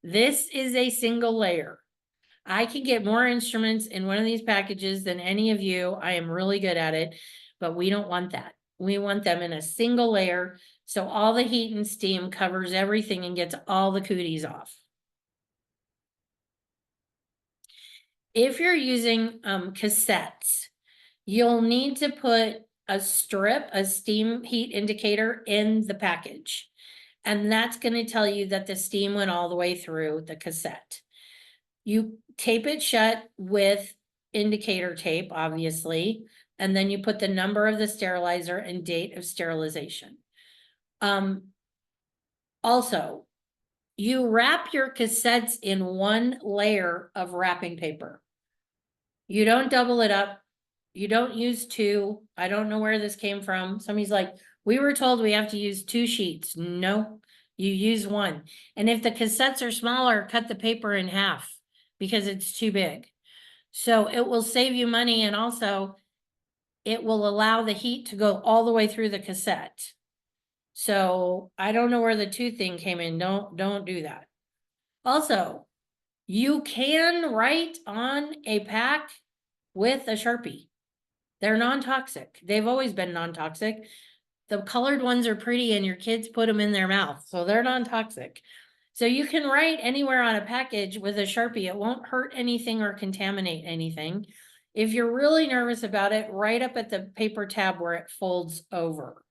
Speaker 1: This is a single layer. I can get more instruments in one of these packages than any of you. I am really good at it, but we don't want that. We want them in a single layer, so all the heat and steam covers everything and gets all the cooties off. If you're using cassettes, you'll need to put a strip, a steam heat indicator in the package. And that's going to tell you that the steam went all the way through the cassette. You tape it shut with indicator tape, obviously, and then you put the number of the sterilizer and date of sterilization. Also, you wrap your cassettes in one layer of wrapping paper. You don't double it up. You don't use two. I don't know where this came from. Somebody's like, we were told we have to use 2 sheets. No, you use one. And if the cassettes are smaller, cut the paper in half because it's too big. So it will save you money, and also it will allow the heat to go all the way through the cassette. So I don't know where the 2 thing came in. Don't do that. Also, you can write on a pack with a Sharpie. They're non-toxic. They've always been non-toxic. The colored ones are pretty and your kids put them in their mouth, so they're non-toxic. So you can write anywhere on a package with a Sharpie. It won't hurt anything or contaminate anything. If you're really nervous about it, write up at the paper tab where it folds over.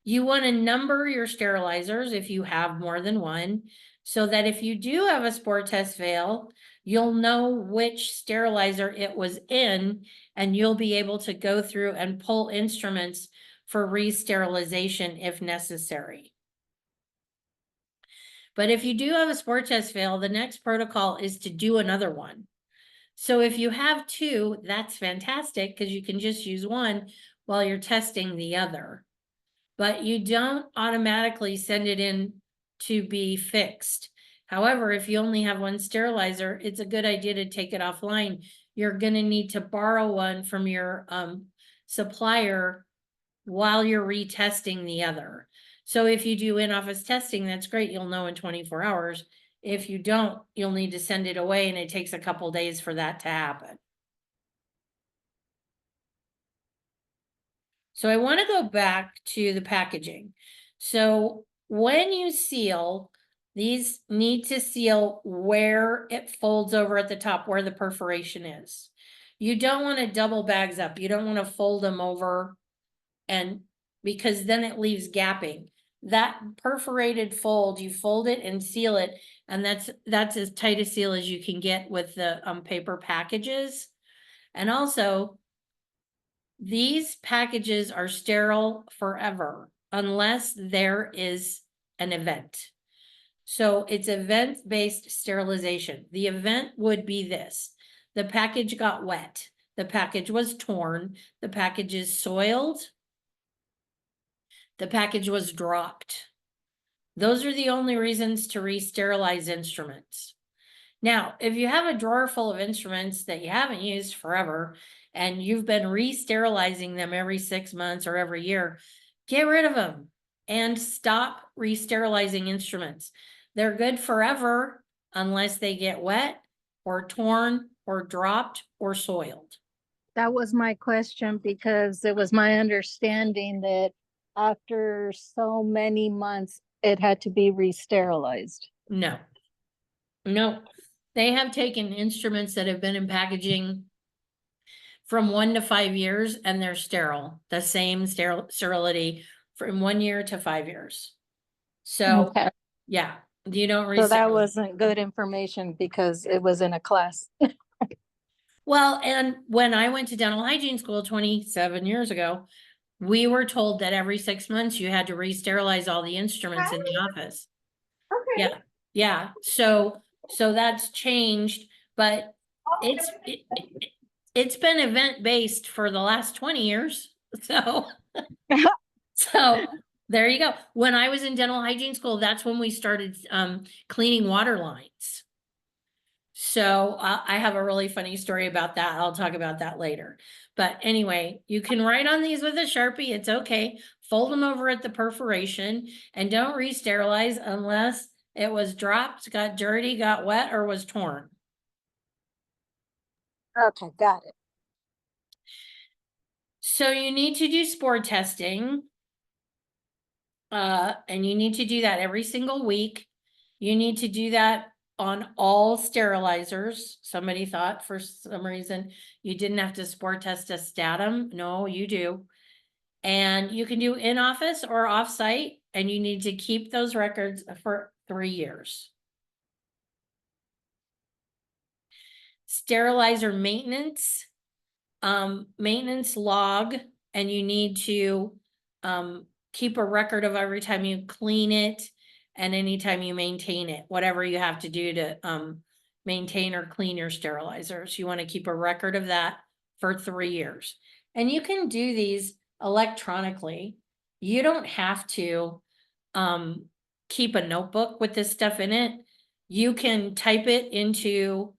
Speaker 1: You want to number your sterilizers if you have more than one, so that if you do have a spore test fail, you'll know which sterilizer it was in, and you'll be able to go through and pull instruments for re-sterilization if necessary. But if you do have a spore test fail, the next protocol is to do another one. So if you have 2, that's fantastic because you can just use one while you're testing the other. But you don't automatically send it in to be fixed. However, if you only have one sterilizer, it's a good idea to take it offline. You're going to need to borrow one from your supplier while you're retesting the other. So if you do in-office testing, that's great. You'll know in 24 hours. If you don't, you'll need to send it away, and it takes a couple days for that to happen. So I want to go back to the packaging. So when you seal, these need to seal where it folds over at the top, where the perforation is. You don't want to double bags up. You don't want to fold them over, and because then it leaves gapping. That perforated fold, you fold it and seal it, and that's as tight a seal as you can get with the paper packages. And also, these packages are sterile forever unless there is an event. So it's event-based sterilization. The event would be this: the package got wet, the package was torn, the package is soiled, the package was dropped. Those are the only reasons to re-sterilize instruments. Now, if you have a drawer full of instruments that you haven't used forever, and you've been re-sterilizing them every 6 months or every year, get rid of them and stop re-sterilizing instruments. They're good forever unless they get wet or torn or dropped or soiled.
Speaker 4: That was my question, because it was my understanding that after so many months, it had to be re-sterilized.
Speaker 1: No. They have taken instruments that have been in packaging from 1 to 5 years, and they're sterile, the same sterility from 1 year to 5 years. So,
Speaker 4: Okay.
Speaker 1: yeah, you don't
Speaker 4: So that
Speaker 1: resterilize.
Speaker 4: wasn't good information because it was in a class.
Speaker 1: Well, and when I went to dental hygiene school 27 years ago, we were told that every 6 months you had to re-sterilize all the instruments in the office.
Speaker 2: Okay.
Speaker 1: Yeah. So that's changed, but it's been event-based for the last 20 years. So, so there you go. When I was in dental hygiene school, that's when we started cleaning water lines. So I have a really funny story about that. I'll talk about that later. But anyway, you can write on these with a Sharpie. It's okay. Fold them over at the perforation, and don't re-sterilize unless it was dropped, got dirty, got wet, or was torn.
Speaker 4: Okay, got it.
Speaker 1: So you need to do spore testing. And you need to do that every single week. You need to do that on all sterilizers. Somebody thought for some reason you didn't have to spore test a Statim. No, you do. And you can do in office or off site, and you need to keep those records for 3 years. Sterilizer maintenance log, and you need to keep a record of every time you clean it and anytime you maintain it, whatever you have to do to, maintain or clean your sterilizers. You want to keep a record of that for 3 years. And you can do these electronically. You don't have to, keep a notebook with this stuff in it. You can type it into,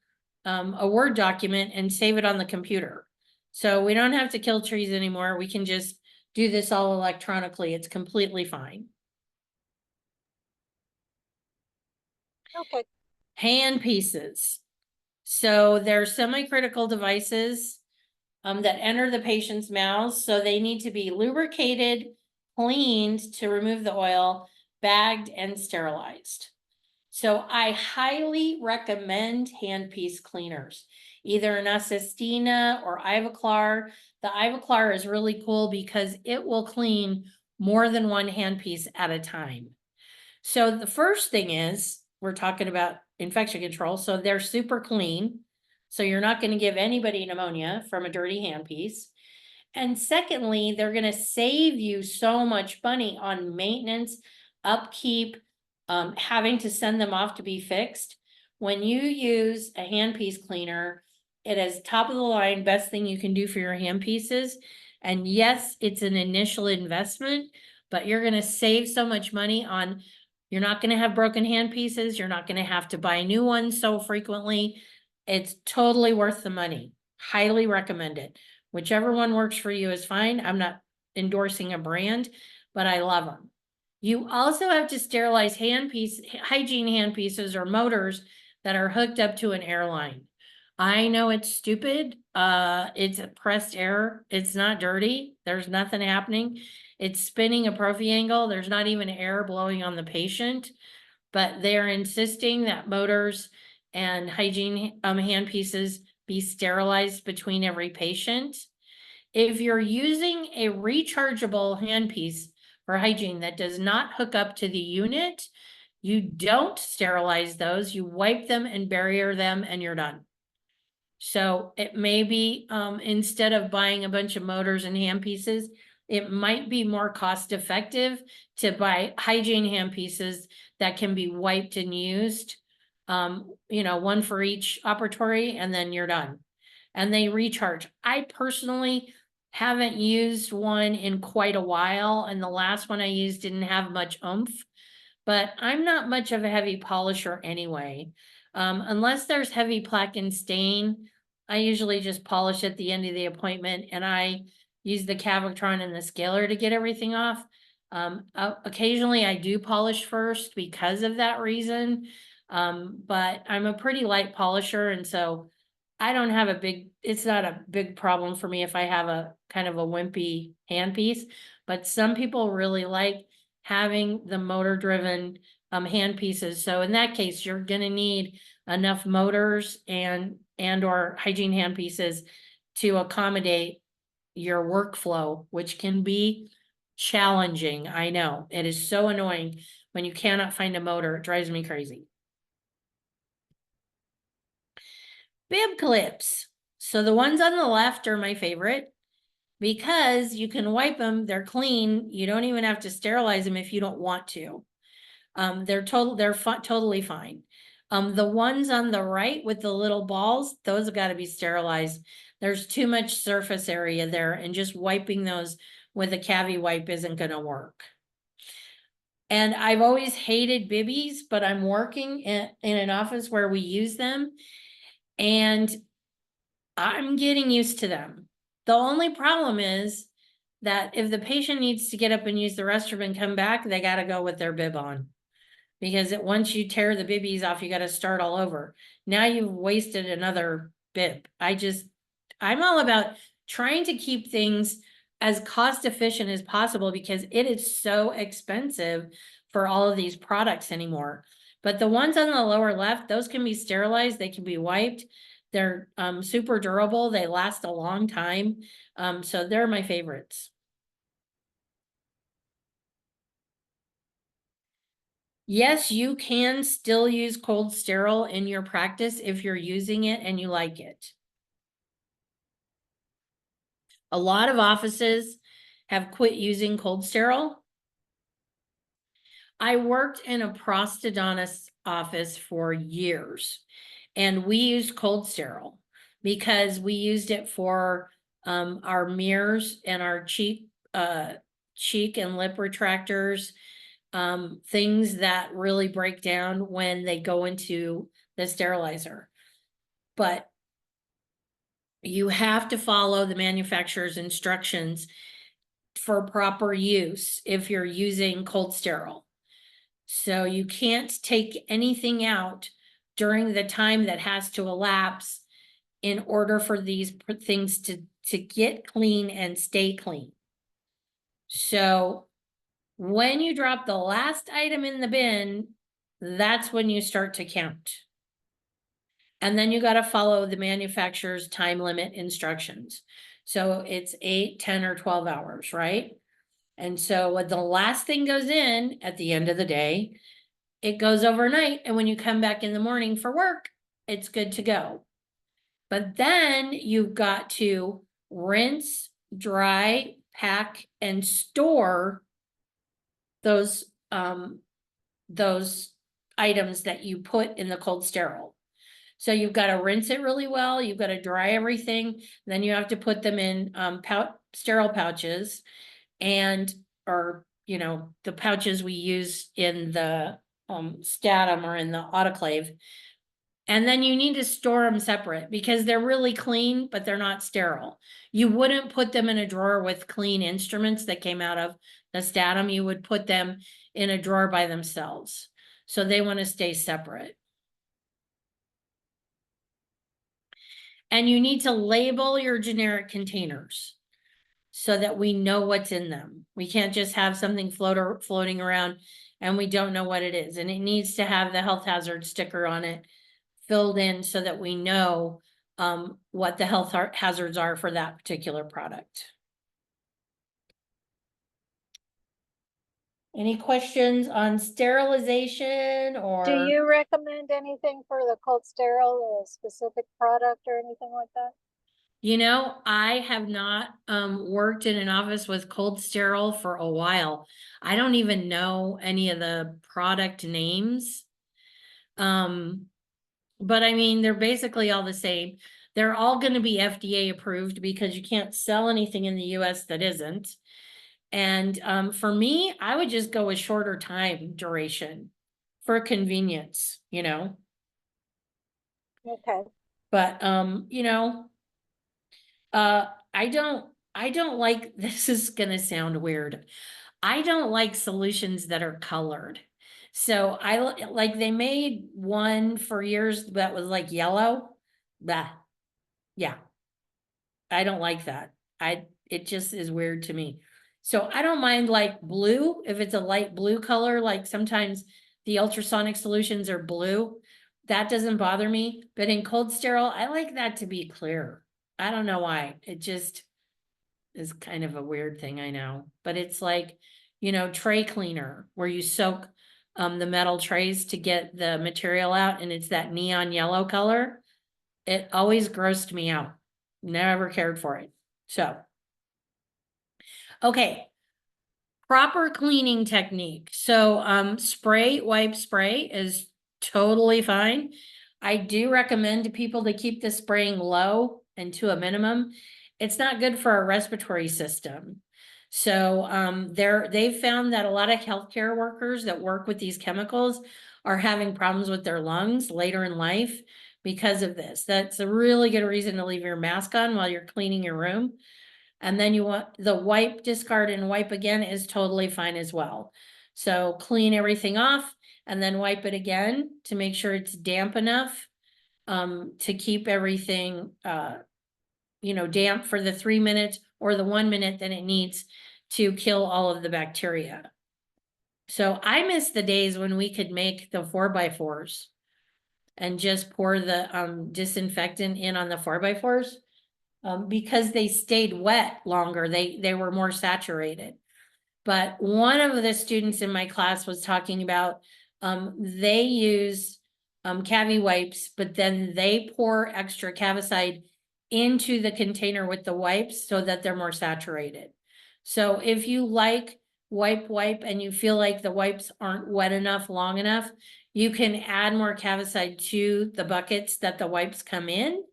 Speaker 1: a Word document and save it on the computer. So we don't have to kill trees anymore. We can just do this all electronically. It's completely fine.
Speaker 4: Okay.
Speaker 1: Hand pieces. So they're semi-critical devices that enter the patient's mouths. So they need to be lubricated, cleaned to remove the oil, bagged and sterilized. So I highly recommend handpiece cleaners, either an Assistina or Ivoclar. The Ivoclar is really cool because it will clean more than one handpiece at a time. So the first thing is, we're talking about infection control, so they're super clean. So you're not going to give anybody pneumonia from a dirty handpiece. And secondly, they're going to save you so much money on maintenance, upkeep, having to send them off to be fixed. When you use a handpiece cleaner, it is top of the line, best thing you can do for your handpieces. And yes, it's an initial investment, but you're going to save so much money on, you're not going to have broken handpieces. You're not going to have to buy new ones so frequently. It's totally worth the money. Highly recommend it. Whichever one works for you is fine. I'm not endorsing a brand, but I love them. You also have to sterilize hygiene handpieces or motors that are hooked up to an airline. I know it's stupid. It's a pressed air. It's not dirty. There's nothing happening. It's spinning a prophy angle. There's not even air blowing on the patient, but they're insisting that motors and hygiene handpieces be sterilized between every patient. If you're using a rechargeable handpiece for hygiene that does not hook up to the unit, you don't sterilize those. You wipe them and barrier them and you're done. So it may be, instead of buying a bunch of motors and handpieces, it might be more cost effective to buy hygiene handpieces that can be wiped and used. One for each operatory and then you're done. And they recharge. I personally haven't used one in quite a while, and the last one I used didn't have much oomph, but I'm not much of a heavy polisher anyway. Unless there's heavy plaque and stain, I usually just polish at the end of the appointment and I use the Cavitron and the scaler to get everything off. Occasionally I do polish first because of that reason. But I'm a pretty light polisher, and so I don't have it's not a big problem for me if I have a kind of a wimpy handpiece, but some people really like having the motor driven handpieces. So in that case, you're gonna need enough motors and or hygiene handpieces to accommodate your workflow, which can be challenging. I know it is so annoying when you cannot find a motor. It drives me crazy. Bib clips. So the ones on the left are my favorite because you can wipe them. They're clean. You don't even have to sterilize them if you don't want to. They're totally fine. The ones on the right with the little balls, those have got to be sterilized. There's too much surface area there, and just wiping those with a Cavi wipe isn't going to work. And I've always hated bibbies, but I'm working in an office where we use them, and I'm getting used to them. The only problem is that if the patient needs to get up and use the restroom and come back, they got to go with their bib on. Because once you tear the bibbies off, you got to start all over. Now you've wasted another bib. I'm all about trying to keep things as cost efficient as possible because it is so expensive for all of these products anymore. But the ones on the lower left, those can be sterilized. They can be wiped. They're super durable. They last a long time. So they're my favorites. Yes, you can still use cold sterile in your practice if you're using it and you like it. A lot of offices have quit using Cold Sterile. I worked in a prosthodontist's office for years, and we used Cold Sterile because we used it for our mirrors and our cheek and lip retractors, things that really break down when they go into the sterilizer. But you have to follow the manufacturer's instructions for proper use if you're using Cold Sterile. So you can't take anything out during the time that has to elapse in order for these things to get clean and stay clean. So when you drop the last item in the bin, that's when you start to count. And then you got to follow the manufacturer's time limit instructions. So it's 8, 10, or 12 hours, right? And so when the last thing goes in at the end of the day, it goes overnight. And when you come back in the morning for work, it's good to go. But then you've got to rinse, dry, pack, and store those items that you put in the Cold Sterile. So you've got to rinse it really well. You've got to dry everything. Then you have to put them in sterile pouches, or the pouches we use in the Statum or in the autoclave. And then you need to store them separate because they're really clean, but they're not sterile. You wouldn't put them in a drawer with clean instruments that came out of the Statum. You would put them in a drawer by themselves. So they want to stay separate. And you need to label your generic containers so that we know what's in them. We can't just have something floating around and we don't know what it is. And it needs to have the health hazard sticker on it filled in so that we know what the health hazards are for that particular product. Any questions on sterilization or?
Speaker 4: Do you recommend anything for the Cold Sterile, a specific product or anything like that?
Speaker 1: I have not worked in an office with Cold Sterile for a while. I don't even know any of the product names. But I mean, they're basically all the same. They're all going to be FDA approved because you can't sell anything in the US that isn't. And for me, I would just go with shorter time duration for convenience,
Speaker 4: Okay.
Speaker 1: But I don't like, this is gonna sound weird. I don't like solutions that are colored. So they made one for years that was like yellow. Bah. Yeah. I don't like that. It just is weird to me. So I don't mind like blue, if it's a light blue color, like sometimes the ultrasonic solutions are blue. That doesn't bother me. But in Cold Sterile, I like that to be clear. I don't know why. It just is kind of a weird thing, I know. But it's like, tray cleaner where you soak the metal trays to get the material out, and it's that neon yellow color. It always grossed me out. Never cared for it. So, okay. Proper cleaning technique. So, wipe spray is totally fine. I do recommend to people to keep the spraying low and to a minimum. It's not good for our respiratory system. So, they've found that a lot of healthcare workers that work with these chemicals are having problems with their lungs later in life because of this. That's a really good reason to leave your mask on while you're cleaning your room. And then you want the wipe, discard, and wipe again is totally fine as well. So clean everything off and then wipe it again to make sure it's damp enough to keep everything damp for the 3 minutes or the 1 minute that it needs to kill all of the bacteria. So I miss the days when we could make the 4x4s and just pour the disinfectant in on the 4x4s. Because they stayed wet longer, they were more saturated. But one of the students in my class was talking about they use Cavi wipes, but then they pour extra Cavicide into the container with the wipes so that they're more saturated. So if you like wipe and you feel like the wipes aren't wet enough, long enough, you can add more Cavicide to the buckets that the wipes come in,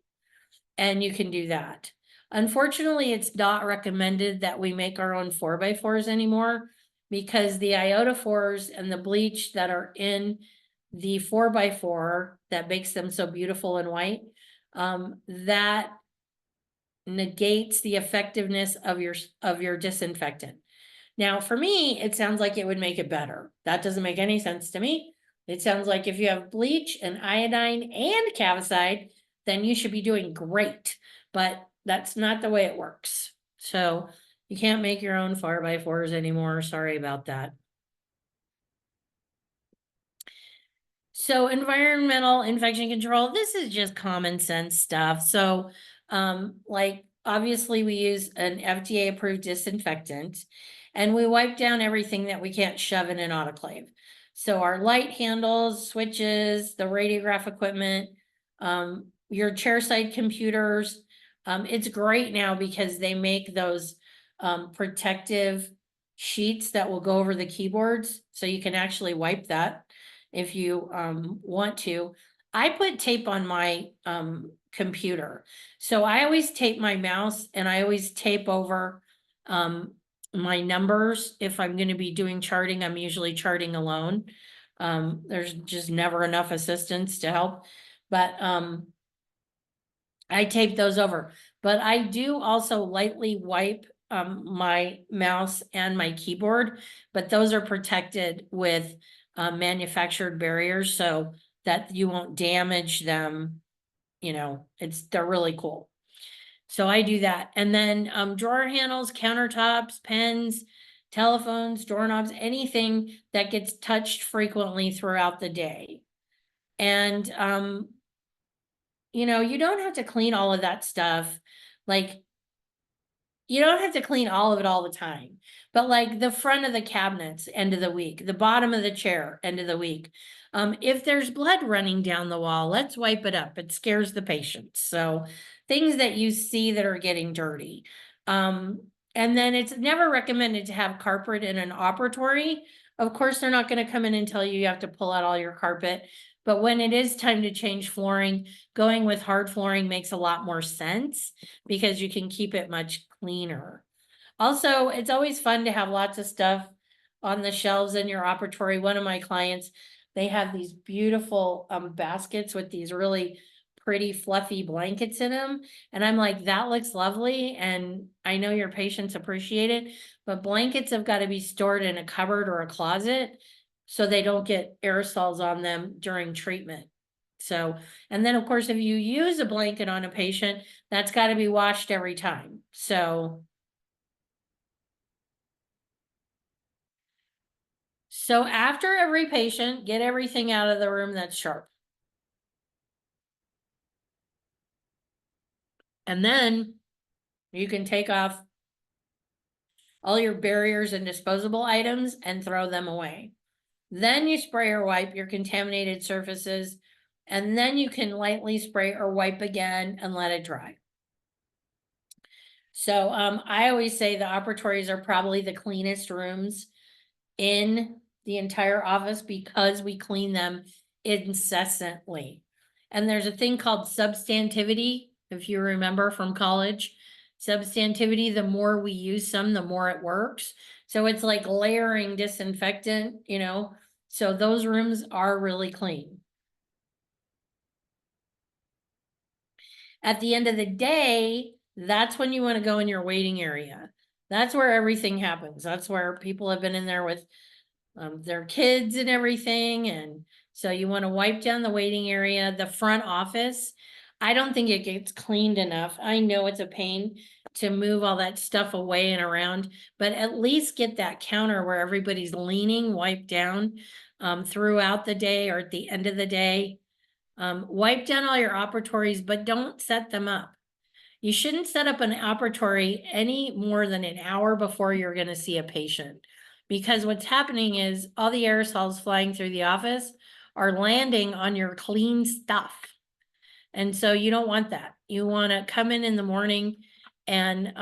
Speaker 1: and you can do that. Unfortunately, it's not recommended that we make our own 4x4s anymore, because the iodophores and the bleach that are in the 4x4 that makes them so beautiful and white, that negates the effectiveness of your disinfectant. Now, for me, it sounds like it would make it better. That doesn't make any sense to me. It sounds like if you have bleach and iodine and Cavicide, then you should be doing great, but that's not the way it works. So you can't make your own 4x4s anymore. Sorry about that. So environmental infection control, this is just common sense stuff. So, like, obviously we use an FDA approved disinfectant, and we wipe down everything that we can't shove in an autoclave. So our light handles, switches, the radiograph equipment, your chairside computers. It's great now because they make those protective sheets that will go over the keyboards, so you can actually wipe that if you want to. I put tape on my computer. So I always tape my mouse, and I always tape over my numbers. If I'm going to be doing charting, I'm usually charting alone. There's just never enough assistance to help, but I tape those over. But I do also lightly wipe my mouse and my keyboard, but those are protected with manufactured barriers so that you won't damage them. You know, they're really cool. So I do that. And then drawer handles, countertops, pens, telephones, doorknobs, anything that gets touched frequently throughout the day. And you know, you don't have to clean all of that stuff. Like, you don't have to clean all of it all the time, but like the front of the cabinets, end of the week, the bottom of the chair, end of the week. If there's blood running down the wall, let's wipe it up. It scares the patient. So things that you see that are getting dirty. And then it's never recommended to have carpet in an operatory. Of course, they're not going to come in and tell you you have to pull out all your carpet. But when it is time to change flooring, going with hard flooring makes a lot more sense because you can keep it much cleaner. Also, it's always fun to have lots of stuff on the shelves in your operatory. One of my clients, they have these beautiful baskets with these really pretty fluffy blankets in them. And I'm like, that looks lovely. And I know your patients appreciate it, but blankets have got to be stored in a cupboard or a closet so they don't get aerosols on them during treatment. So, and then of course, if you use a blanket on a patient, that's got to be washed every time. So after every patient, get everything out of the room that's sharp. And then you can take off all your barriers and disposable items and throw them away. Then you spray or wipe your contaminated surfaces, and then you can lightly spray or wipe again and let it dry. So I always say the operatories are probably the cleanest rooms in the entire office because we clean them incessantly. And there's a thing called substantivity, if you remember from college. Substantivity, the more we use some, the more it works. So it's like layering disinfectant, you know, so those rooms are really clean. At the end of the day, that's when you want to go in your waiting area. That's where everything happens. That's where people have been in there with their kids and everything. And so you want to wipe down the waiting area, the front office. I don't think it gets cleaned enough. I know it's a pain to move all that stuff away and around, but at least get that counter where everybody's leaning wiped down throughout the day or at the end of the day. Wipe down all your operatories, but don't set them up. You shouldn't set up an operatory any more than an hour before you're going to see a patient. Because what's happening is all the aerosols flying through the office are landing on your clean stuff. And so you don't want that. You want to come in the morning and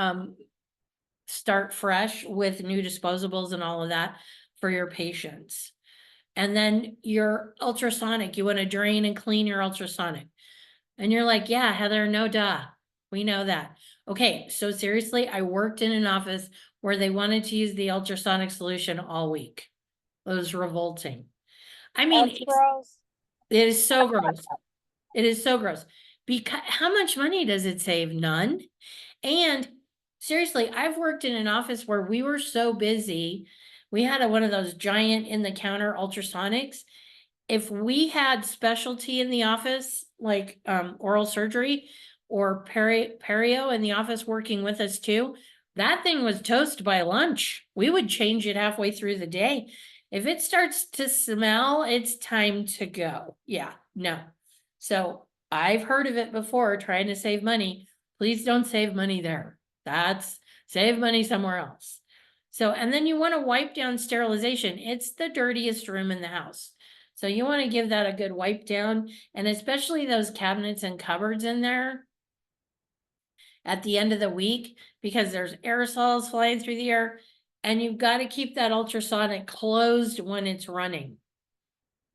Speaker 1: start fresh with new disposables and all of that for your patients. And then your ultrasonic, you want to drain and clean your ultrasonic. And you're like, yeah, Heather, no duh. We know that. Okay, so seriously, I worked in an office where they wanted to use the ultrasonic solution all week. It was revolting. I mean,
Speaker 4: That's gross.
Speaker 1: it is so gross. It is so gross. Because how much money does it save? None. And seriously, I've worked in an office where we were so busy. We had one of those giant in the counter ultrasonics. If we had specialty in the office, like oral surgery or perio in the office working with us too, that thing was toast by lunch. We would change it halfway through the day. If it starts to smell, it's time to go. Yeah, no. So I've heard of it before, trying to save money. Please don't save money there. That's save money somewhere else. So, and then you want to wipe down sterilization. It's the dirtiest room in the house. So you want to give that a good wipe down, and especially those cabinets and cupboards in there at the end of the week, because there's aerosols flying through the air, and you've got to keep that ultrasonic closed when it's running.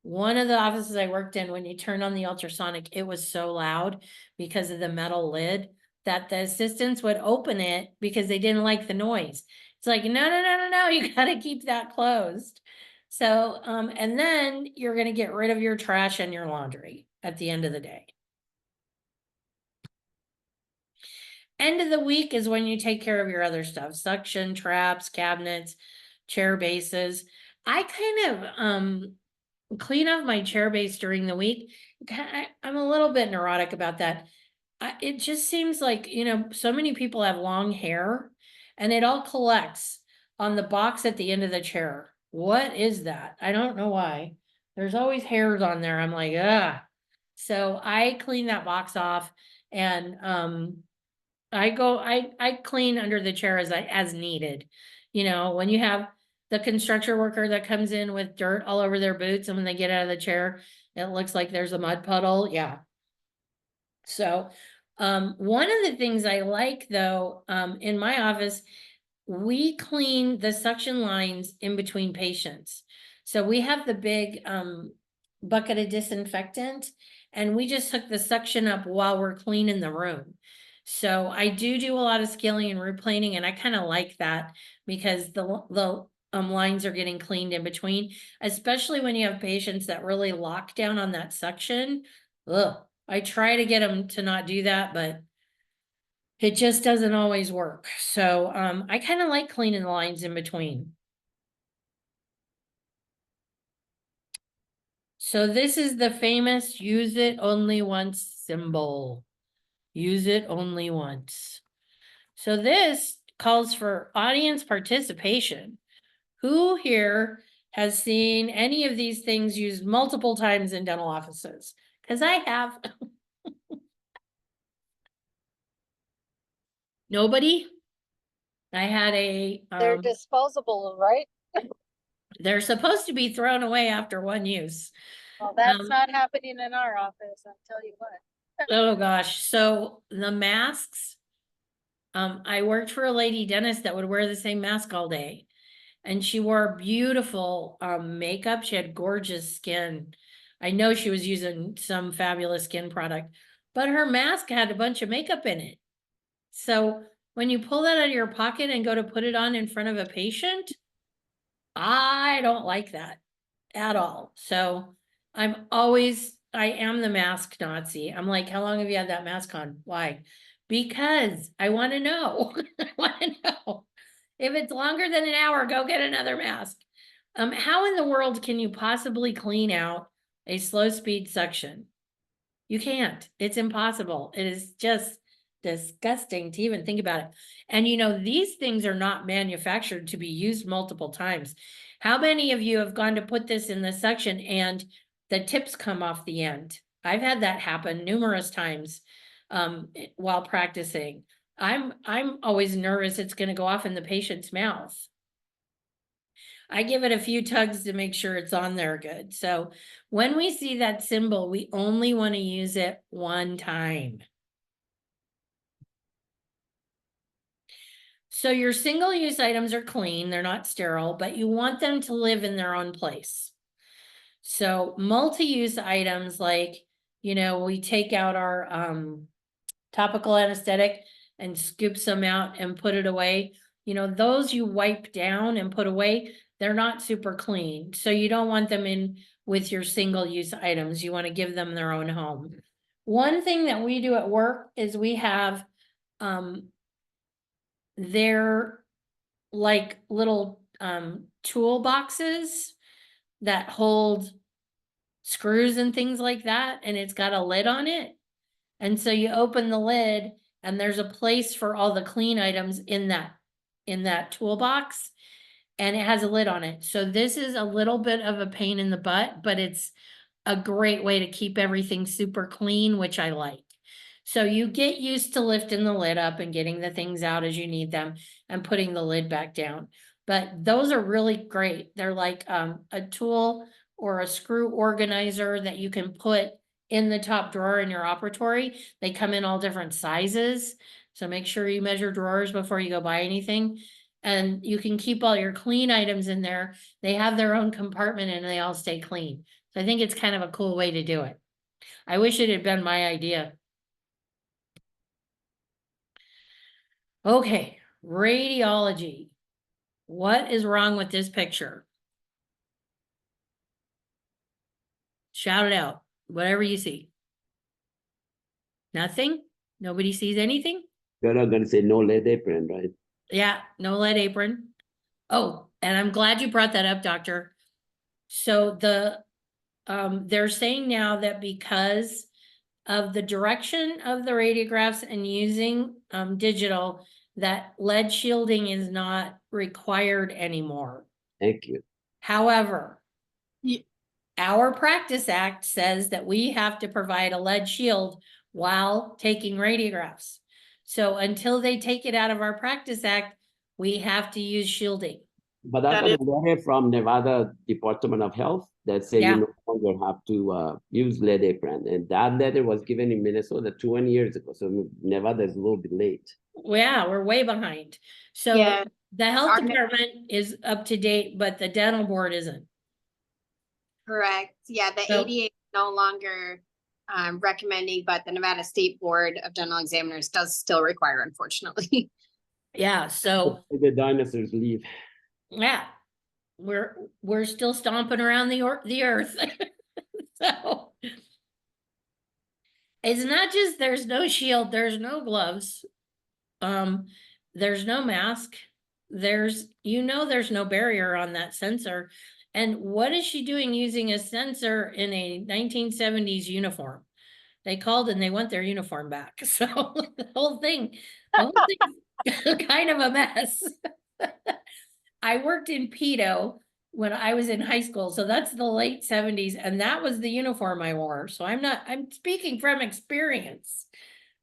Speaker 1: One of the offices I worked in, when you turn on the ultrasonic, it was so loud because of the metal lid that the assistants would open it because they didn't like the noise. It's like, no, you got to keep that closed. So, and then you're going to get rid of your trash and your laundry at the end of the day. End of the week is when you take care of your other stuff, suction traps, cabinets, chair bases. I kind of clean off my chair base during the week. I'm a little bit neurotic about that. It just seems like, so many people have long hair and it all collects on the box at the end of the chair. What is that? I don't know why. There's always hairs on there. I'm like, ah. So I clean that box off, and I clean under the chair as needed. When you have the construction worker that comes in with dirt all over their boots, and when they get out of the chair, it looks like there's a mud puddle. Yeah. So, one of the things I like though, in my office, we clean the suction lines in between patients. So we have the big, bucket of disinfectant, and we just hook the suction up while we're cleaning the room. So I do a lot of scaling and replaning, and I kind of like that because the lines are getting cleaned in between, especially when you have patients that really lock down on that suction. Ugh, I try to get them to not do that, but it just doesn't always work. So I kind of like cleaning the lines in between. So this is the famous use it only once symbol. Use it only once. So this calls for audience participation. Who here has seen any of these things used multiple times in dental offices? Because I have. Nobody? I had
Speaker 4: They're disposable, right?
Speaker 1: they're supposed to be thrown away after one use.
Speaker 4: Well, that's
Speaker 1: Um,
Speaker 4: not happening in our office, I'll tell you what.
Speaker 1: Oh gosh, so the masks, I worked for a lady dentist that would wear the same mask all day. And she wore beautiful makeup. She had gorgeous skin. I know she was using some fabulous skin product, but her mask had a bunch of makeup in it. So when you pull that out of your pocket and go to put it on in front of a patient, I don't like that at all. So I am the mask Nazi. I'm like, how long have you had that mask on? Why? Because I want to know. I want to know. If it's longer than an hour, go get another mask. How in the world can you possibly clean out a slow speed suction? You can't. It's impossible. It is just disgusting to even think about it. And these things are not manufactured to be used multiple times. How many of you have gone to put this in the suction and the tips come off the end? I've had that happen numerous times while practicing. I'm always nervous it's going to go off in the patient's mouth. I give it a few tugs to make sure it's on there good. So when we see that symbol, we only want to use it one time. So your single-use items are clean, they're not sterile, but you want them to live in their own place. So multi-use items like, we take out our topical anesthetic and scoop some out and put it away. Those you wipe down and put away, they're not super clean. So you don't want them in with your single-use items. You want to give them their own home. One thing that we do at work is we have their like little toolboxes that hold screws and things like that, and it's got a lid on it. And so you open the lid and there's a place for all the clean items in that toolbox, and it has a lid on it. So this is a little bit of a pain in the butt, but it's a great way to keep everything super clean, which I like. So you get used to lifting the lid up and getting the things out as you need them and putting the lid back down. But those are really great. They're like a tool or a screw organizer that you can put in the top drawer in your operatory. They come in all different sizes. So make sure you measure drawers before you go buy anything. And you can keep all your clean items in there. They have their own compartment and they all stay clean. So I think it's kind of a cool way to do it. I wish it had been my idea. Okay, radiology. What is wrong with this picture? Shout it out, whatever you see. Nothing? Nobody sees anything?
Speaker 5: You're not gonna say no lead apron, right?
Speaker 1: Yeah, no lead apron. Oh, and I'm glad you brought that up, doctor. So they're saying now that because of the direction of the radiographs and using digital, that lead shielding is not required anymore.
Speaker 5: Thank you.
Speaker 1: However, our Practice Act says that we have to provide a lead shield while taking radiographs. So until they take it out of our Practice Act, we have to use shielding.
Speaker 5: But I got a letter from Nevada Department of Health that said
Speaker 1: Yeah.
Speaker 5: you no longer have to use lead apron. And that letter was given in Minnesota 20 years ago. So Nevada is a little bit late.
Speaker 1: Yeah, we're way behind. So
Speaker 3: Yeah.
Speaker 1: the health
Speaker 6: Our-
Speaker 1: department is up to date, but the dental board isn't.
Speaker 6: Correct. Yeah, the
Speaker 1: So-
Speaker 6: ADA is no longer recommending, but the Nevada State Board of Dental Examiners does still require, unfortunately.
Speaker 1: Yeah, so
Speaker 5: The dinosaurs leave.
Speaker 1: yeah, we're still stomping around the earth. So it's not just there's no shield, there's no gloves. There's no mask. There's no barrier on that sensor. And what is she doing using a sensor in a 1970s uniform? They called and they want their uniform back. So the whole thing's kind of a mess. I worked in pedo when I was in high school. So that's the late 70s. And that was the uniform I wore. So I'm speaking from experience.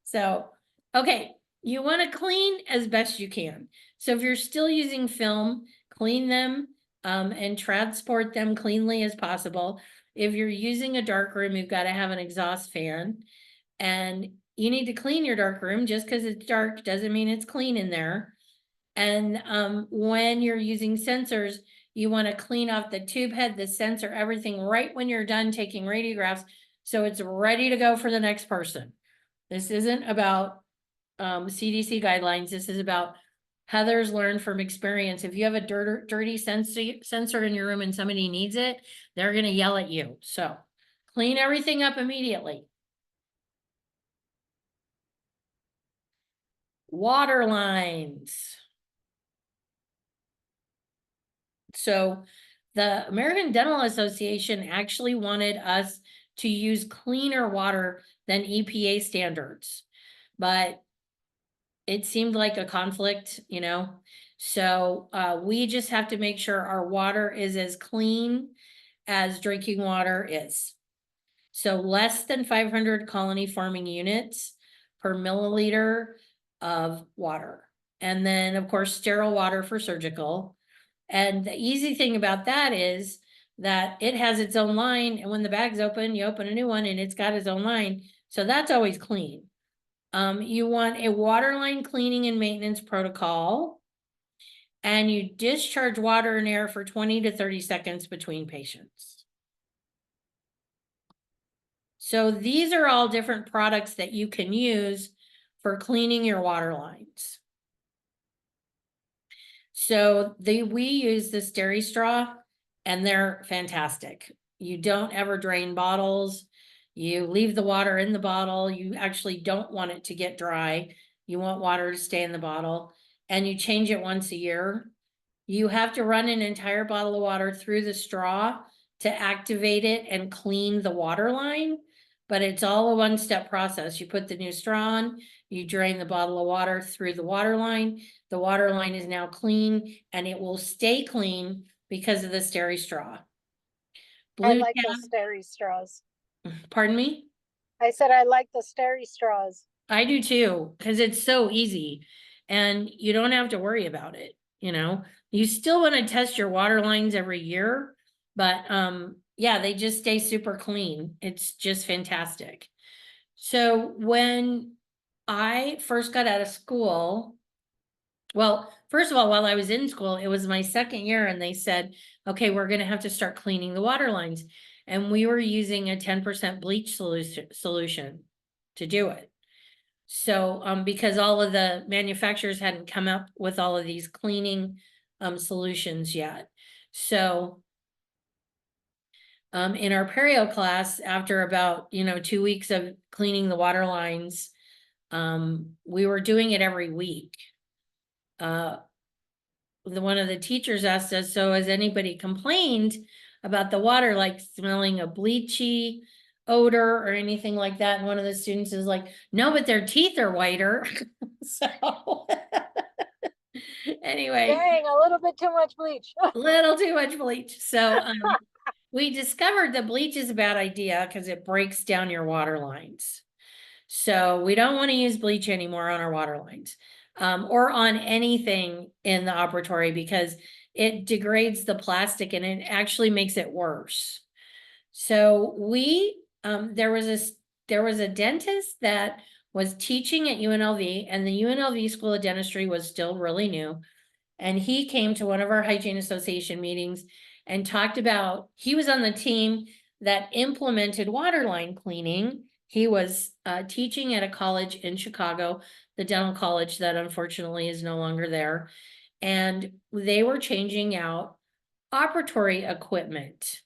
Speaker 1: So, okay, you want to clean as best you can. So if you're still using film, clean them and transport them cleanly as possible. If you're using a dark room, you've got to have an exhaust fan. And you need to clean your dark room. Just because it's dark doesn't mean it's clean in there. And when you're using sensors, you want to clean off the tube head, the sensor, everything right when you're done taking radiographs, so it's ready to go for the next person. This isn't about CDC guidelines. This is about Heather's learned from experience. If you have a dirty sensor in your room and somebody needs it, they're going to yell at you. So clean everything up immediately. Water lines. So the American Dental Association actually wanted us to use cleaner water than EPA standards, but it seemed like a conflict, so we just have to make sure our water is as clean as drinking water is. So less than 500 colony forming units per milliliter of water. And then of course, sterile water for surgical. And the easy thing about that is that it has its own line. And when the bag's open, you open a new one and it's got its own line. So that's always clean. You want a water line cleaning and maintenance protocol. and you discharge water and air for 20 to 30 seconds between patients. So these are all different products that you can use for cleaning your water lines. So we use the Steri-Straw, and they're fantastic. You don't ever drain bottles. You leave the water in the bottle. You actually don't want it to get dry. You want water to stay in the bottle, and you change it once a year. You have to run an entire bottle of water through the straw to activate it and clean the water line, but it's all a one-step process. You put the new straw on, you drain the bottle of water through the water line. The water line is now clean, and it will stay clean because of the Steri-Straw.
Speaker 4: I
Speaker 1: Blue
Speaker 4: like
Speaker 1: Tab,
Speaker 4: those Steri straws.
Speaker 1: pardon me?
Speaker 4: I said I like the Steri straws.
Speaker 1: I do too, because it's so easy and you don't have to worry about it, you know? You still want to test your water lines every year, but yeah, they just stay super clean. It's just fantastic. So when I first got out of school, well, first of all, while I was in school, it was my second year, and they said, okay, we're gonna have to start cleaning the water lines. And we were using a 10% bleach solution to do it. So, because all of the manufacturers hadn't come up with all of these cleaning solutions yet. So, in our perio class, after about, 2 weeks of cleaning the water lines, we were doing it every week. One of the teachers asked us, so has anybody complained about the water, like smelling a bleachy odor or anything like that? And one of the students is like, no, but their teeth are whiter. So anyway,
Speaker 4: Dang, a little bit too much bleach.
Speaker 1: a little too much bleach. So we discovered that bleach is a bad idea because it breaks down your water lines. So we don't want to use bleach anymore on our water lines, or on anything in the operatory, because it degrades the plastic and it actually makes it worse. So there was a dentist that was teaching at UNLV, and the UNLV School of Dentistry was still really new. And he came to one of our Hygiene Association meetings and talked about, he was on the team that implemented waterline cleaning. He was teaching at a college in Chicago, the dental college that unfortunately is no longer there. And they were changing out operatory equipment.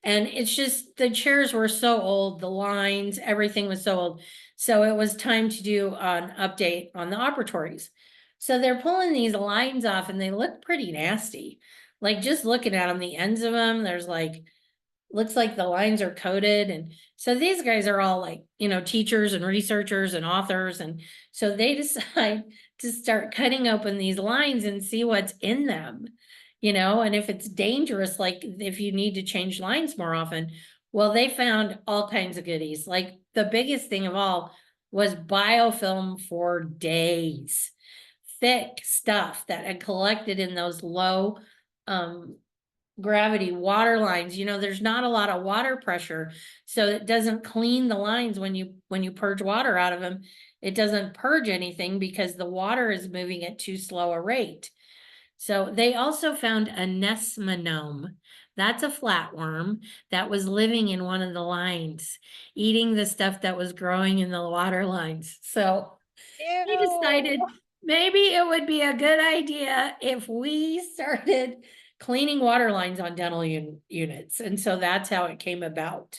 Speaker 1: And it's just, the chairs were so old, the lines, everything was so old. So it was time to do an update on the operatories. So they're pulling these lines off and they look pretty nasty. Like just looking at them, the ends of them, there's like, looks like the lines are coated. And so these guys are all like, teachers and researchers and authors. And so they decide to start cutting open these lines and see what's in them, and if it's dangerous, like if you need to change lines more often. Well, they found all kinds of goodies. Like the biggest thing of all was biofilm for days, thick stuff that had collected in those low gravity water lines. There's not a lot of water pressure, so it doesn't clean the lines when you purge water out of them. It doesn't purge anything because the water is moving at too slow a rate. So they also found a nesmonome. That's a flatworm that was living in one of the lines, eating the stuff that was growing in the water lines. So we decided maybe it would be a good idea if we started cleaning water lines on dental units. And so that's how it came about.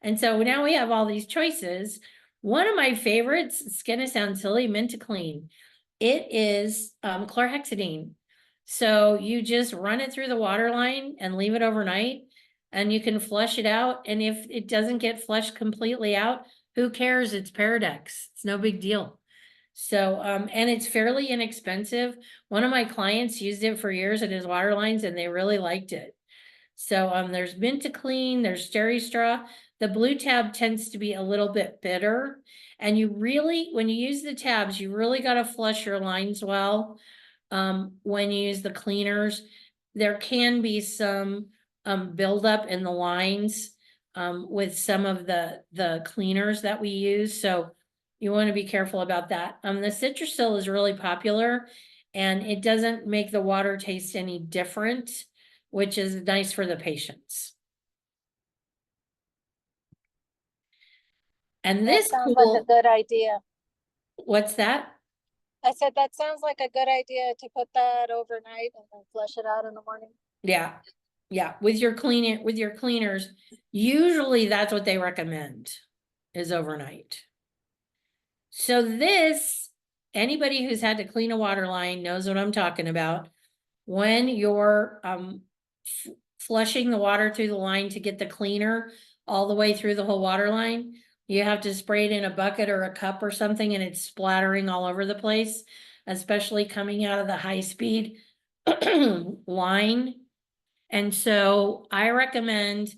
Speaker 1: And so now we have all these choices. One of my favorites, it's gonna sound silly, Mint-to-Clean. It is chlorhexidine. So you just run it through the water line and leave it overnight, and you can flush it out. And if it doesn't get flushed completely out, who cares? It's Paradex. It's no big deal. So, and it's fairly inexpensive. One of my clients used it for years in his water lines and they really liked it. So, there's Mint-to-Clean, there's Steri-Straw. The Blue Tab tends to be a little bit bitter. And you really, when you use the tabs, you really got to flush your lines well. When you use the cleaners, there can be some buildup in the lines with some of the cleaners that we use. So you want to be careful about that. The Citrussil is really popular, And it doesn't make the water taste any different, which is nice for the patients. And
Speaker 4: That
Speaker 1: this
Speaker 4: sounds like a
Speaker 1: pool,
Speaker 4: good idea.
Speaker 1: what's that?
Speaker 4: I said, that sounds like a good idea to put that overnight and then flush it out in the morning.
Speaker 1: Yeah, yeah, with your cleaners, usually that's what they recommend is overnight. So this, anybody who's had to clean a water line knows what I'm talking about. When you're flushing the water through the line to get the cleaner all the way through the whole water line, you have to spray it in a bucket or a cup or something and it's splattering all over the place, especially coming out of the high speed line. And so I recommend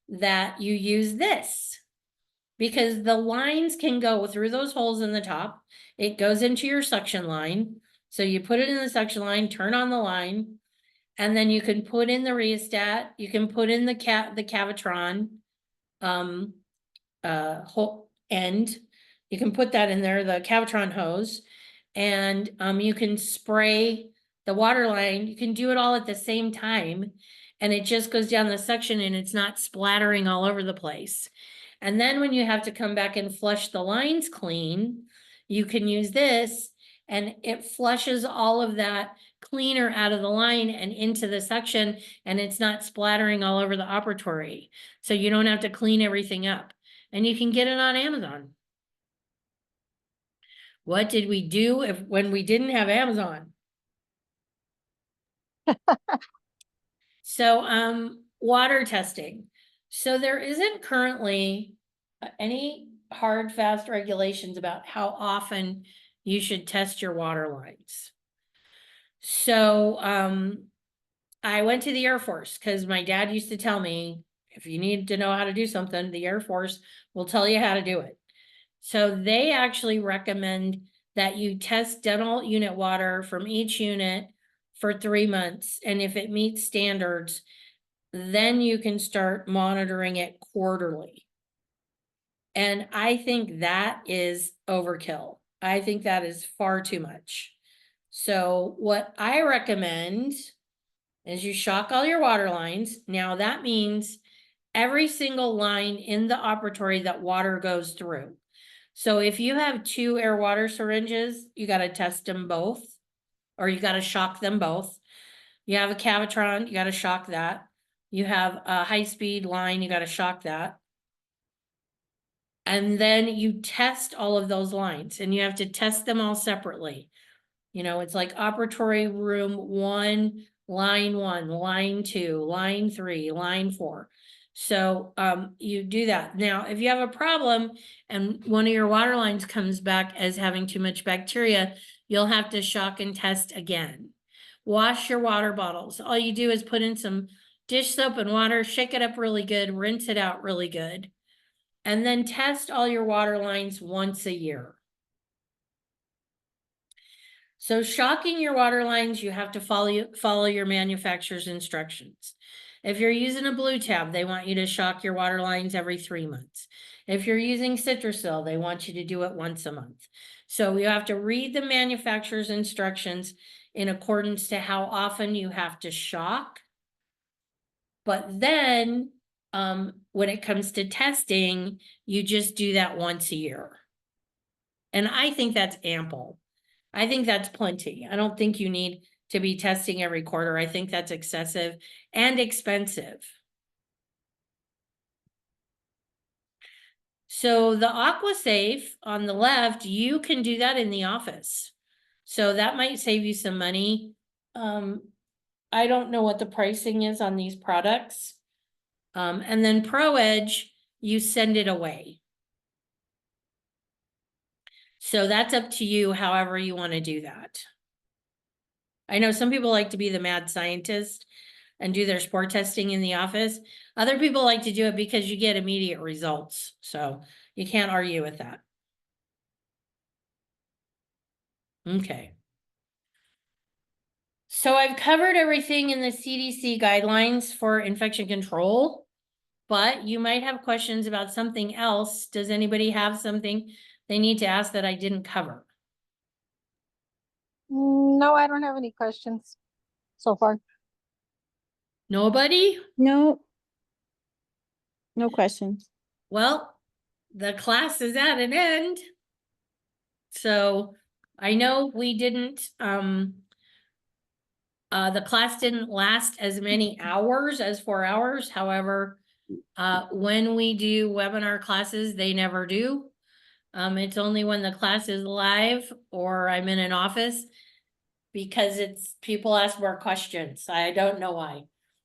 Speaker 1: that you use this because the lines can go through those holes in the top. It goes into your suction line. So you put it in the suction line, turn on the line, and then you can put in the rheostat, you can put in the Cavitron whole end. You can put that in there, the Cavitron hose, and you can spray the water line. You can do it all at the same time, and it just goes down the suction and it's not splattering all over the place. And then when you have to come back and flush the lines clean, you can use this and it flushes all of that cleaner out of the line and into the suction, and it's not splattering all over the operatory. So you don't have to clean everything up, and you can get it on Amazon. What did we do when we didn't have Amazon? So, water testing. So there isn't currently any hard, fast regulations about how often you should test your water lines. So, I went to the Air Force because my dad used to tell me, if you need to know how to do something, the Air Force will tell you how to do it. So they actually recommend that you test dental unit water from each unit for 3 months. And if it meets standards, then you can start monitoring it quarterly. And I think that is overkill. I think that is far too much. So what I recommend is you shock all your water lines. Now that means every single line in the operatory that water goes through. So if you have 2 air water syringes, you got to test them both, or you got to shock them both. You have a Cavitron, you got to shock that. You have a high-speed line, you got to shock that. And then you test all of those lines, and you have to test them all separately. You know, it's like operatory room 1, line 1, line 2, line 3, line 4. So you do that. Now, if you have a problem and one of your water lines comes back as having too much bacteria, you'll have to shock and test again. Wash your water bottles. All you do is put in some dish soap and water, shake it up really good, rinse it out really good, and then test all your water lines once a year. So shocking your water lines, you have to follow your manufacturer's instructions. If you're using a Blue Tab, they want you to shock your water lines every 3 months. If you're using Citracil, they want you to do it once a month. So you have to read the manufacturer's instructions in accordance to how often you have to shock. But then when it comes to testing, you just do that once a year. And I think that's ample. I think that's plenty. I don't think you need to be testing every quarter. I think that's excessive and expensive. So the AquaSafe on the left, you can do that in the office. So that might save you some money. I don't know what the pricing is on these products. And then ProEdge, you send it away. So that's up to you, however you want to do that. I know some people like to be the mad scientist and do their spore testing in the office. Other people like to do it because you get immediate results. So you can't argue with that. Okay. So I've covered everything in the CDC guidelines for infection control, but you might have questions about something else. Does anybody have something they need to ask that I didn't cover?
Speaker 4: No, I don't have any questions so far.
Speaker 1: Nobody?
Speaker 7: No. No questions.
Speaker 1: Well, the class is at an end. So I know we didn't, the class didn't last as many hours as 4 hours. However, when we do webinar classes, they never do. It's only when the class is live or I'm in an office because it's, people ask more questions. I don't know why.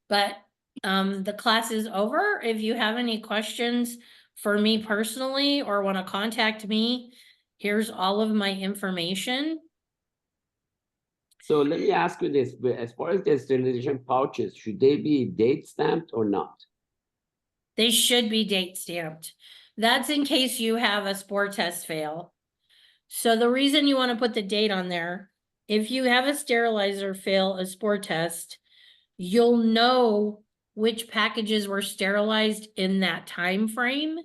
Speaker 1: But, the class is over. If you have any questions for me personally or want to contact me, here's all of my information.
Speaker 5: So let me ask you this, but as far as the sterilization pouches, should they be date stamped or not?
Speaker 1: They should be date stamped. That's in case you have a spore test fail. So the reason you want to put the date on there, if you have a sterilizer fail a spore test, you'll know which packages were sterilized in that time frame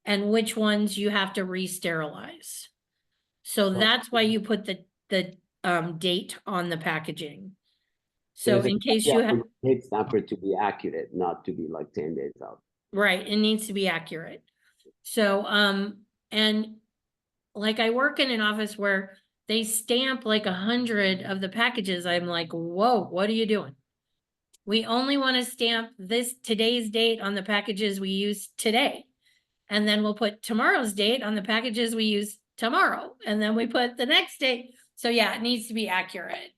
Speaker 1: and which ones you have to re-sterilize. So that's why you put the date on the packaging. So
Speaker 5: There's a
Speaker 1: in case you have,
Speaker 5: date stamper to be accurate, not to be like 10 days out.
Speaker 1: right, it needs to be accurate. So, and like I work in an office where they stamp like 100 of the packages. I'm like, whoa, what are you doing? We only want to stamp today's date on the packages we use today. And then we'll put tomorrow's date on the packages we use tomorrow. And then we put the next date. So yeah, it needs to be accurate.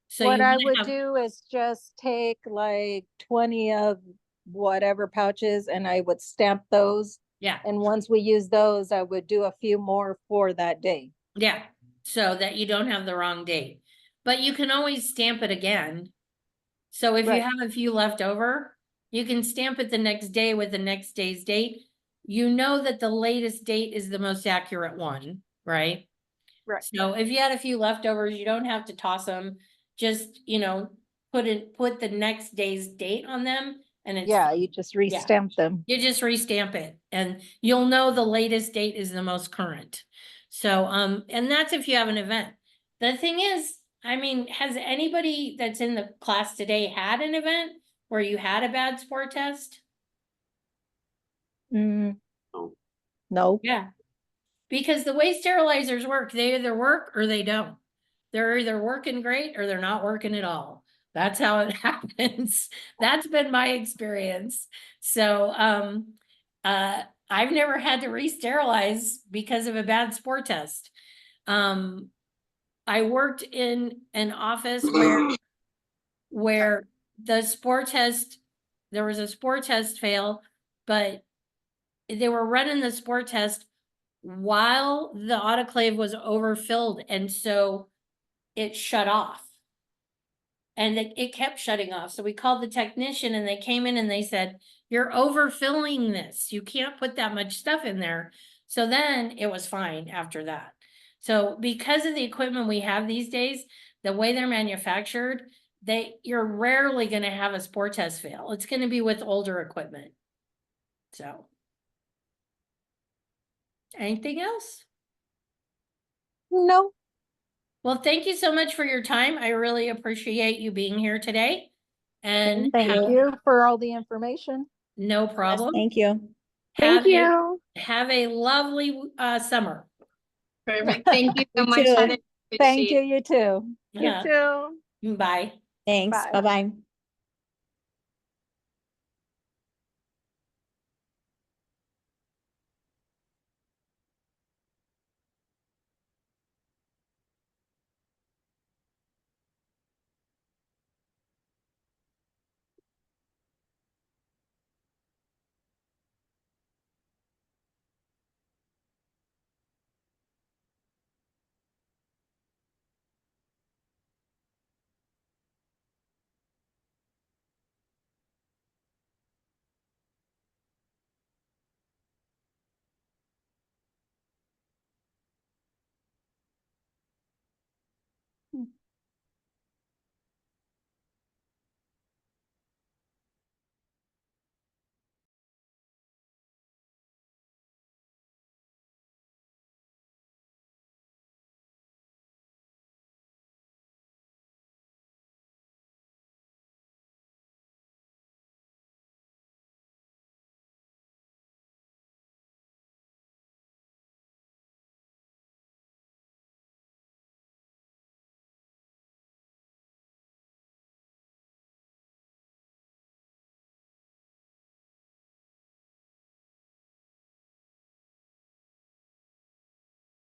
Speaker 1: So
Speaker 4: What
Speaker 1: you
Speaker 4: I
Speaker 1: wanna
Speaker 4: would
Speaker 1: have-
Speaker 4: do is just take like 20 of whatever pouches and I would stamp those.
Speaker 1: Yeah,
Speaker 4: And once we use those, I would do a few more for that day.
Speaker 1: yeah. So that you don't have the wrong date. But you can always stamp it again. So if you
Speaker 4: Right.
Speaker 1: have a few left over, you can stamp it the next day with the next day's date. You know that the latest date is the most accurate one, right?
Speaker 4: Right.
Speaker 1: So if you had a few leftovers, you don't have to toss them. Just, put the next day's date on them and it's.
Speaker 4: Yeah, you just restamp them.
Speaker 1: You just restamp it and you'll know the latest date is the most current. So, and that's if you have an event. The thing is, I mean, has anybody that's in the class today had an event where you had a bad sport test?
Speaker 4: Mm,
Speaker 5: No.
Speaker 4: no.
Speaker 1: Yeah. Because the way sterilizers work, they either work or they don't. They're either working great or they're not working at all. That's how it happens. That's been my experience. So, I've never had to re-sterilize because of a bad spore test. I worked in an office where the spore test, there was a spore test fail, but they were running the spore test while the autoclave was overfilled, and so it shut off. And it kept shutting off. So we called the technician and they came in and they said, you're overfilling this. You can't put that much stuff in there. So then it was fine after that. So because of the equipment we have these days, the way they're manufactured, you're rarely going to have a spore test fail. It's going to be with older equipment. So. Anything else?
Speaker 4: No.
Speaker 1: Well, thank you so much for your time. I really appreciate you being here today. And
Speaker 4: Thank you for all the information.
Speaker 1: no
Speaker 7: Yes,
Speaker 1: problem.
Speaker 7: thank you.
Speaker 3: Thank
Speaker 1: Have a-
Speaker 3: you.
Speaker 1: Have a lovely summer.
Speaker 6: Perfect. Thank you so
Speaker 7: You
Speaker 6: much,
Speaker 7: too.
Speaker 6: Heather.
Speaker 4: Thank
Speaker 6: Appreciate
Speaker 4: you, you too.
Speaker 3: You too.
Speaker 1: Bye.
Speaker 7: Thanks.
Speaker 4: Bye.
Speaker 7: Bye-bye.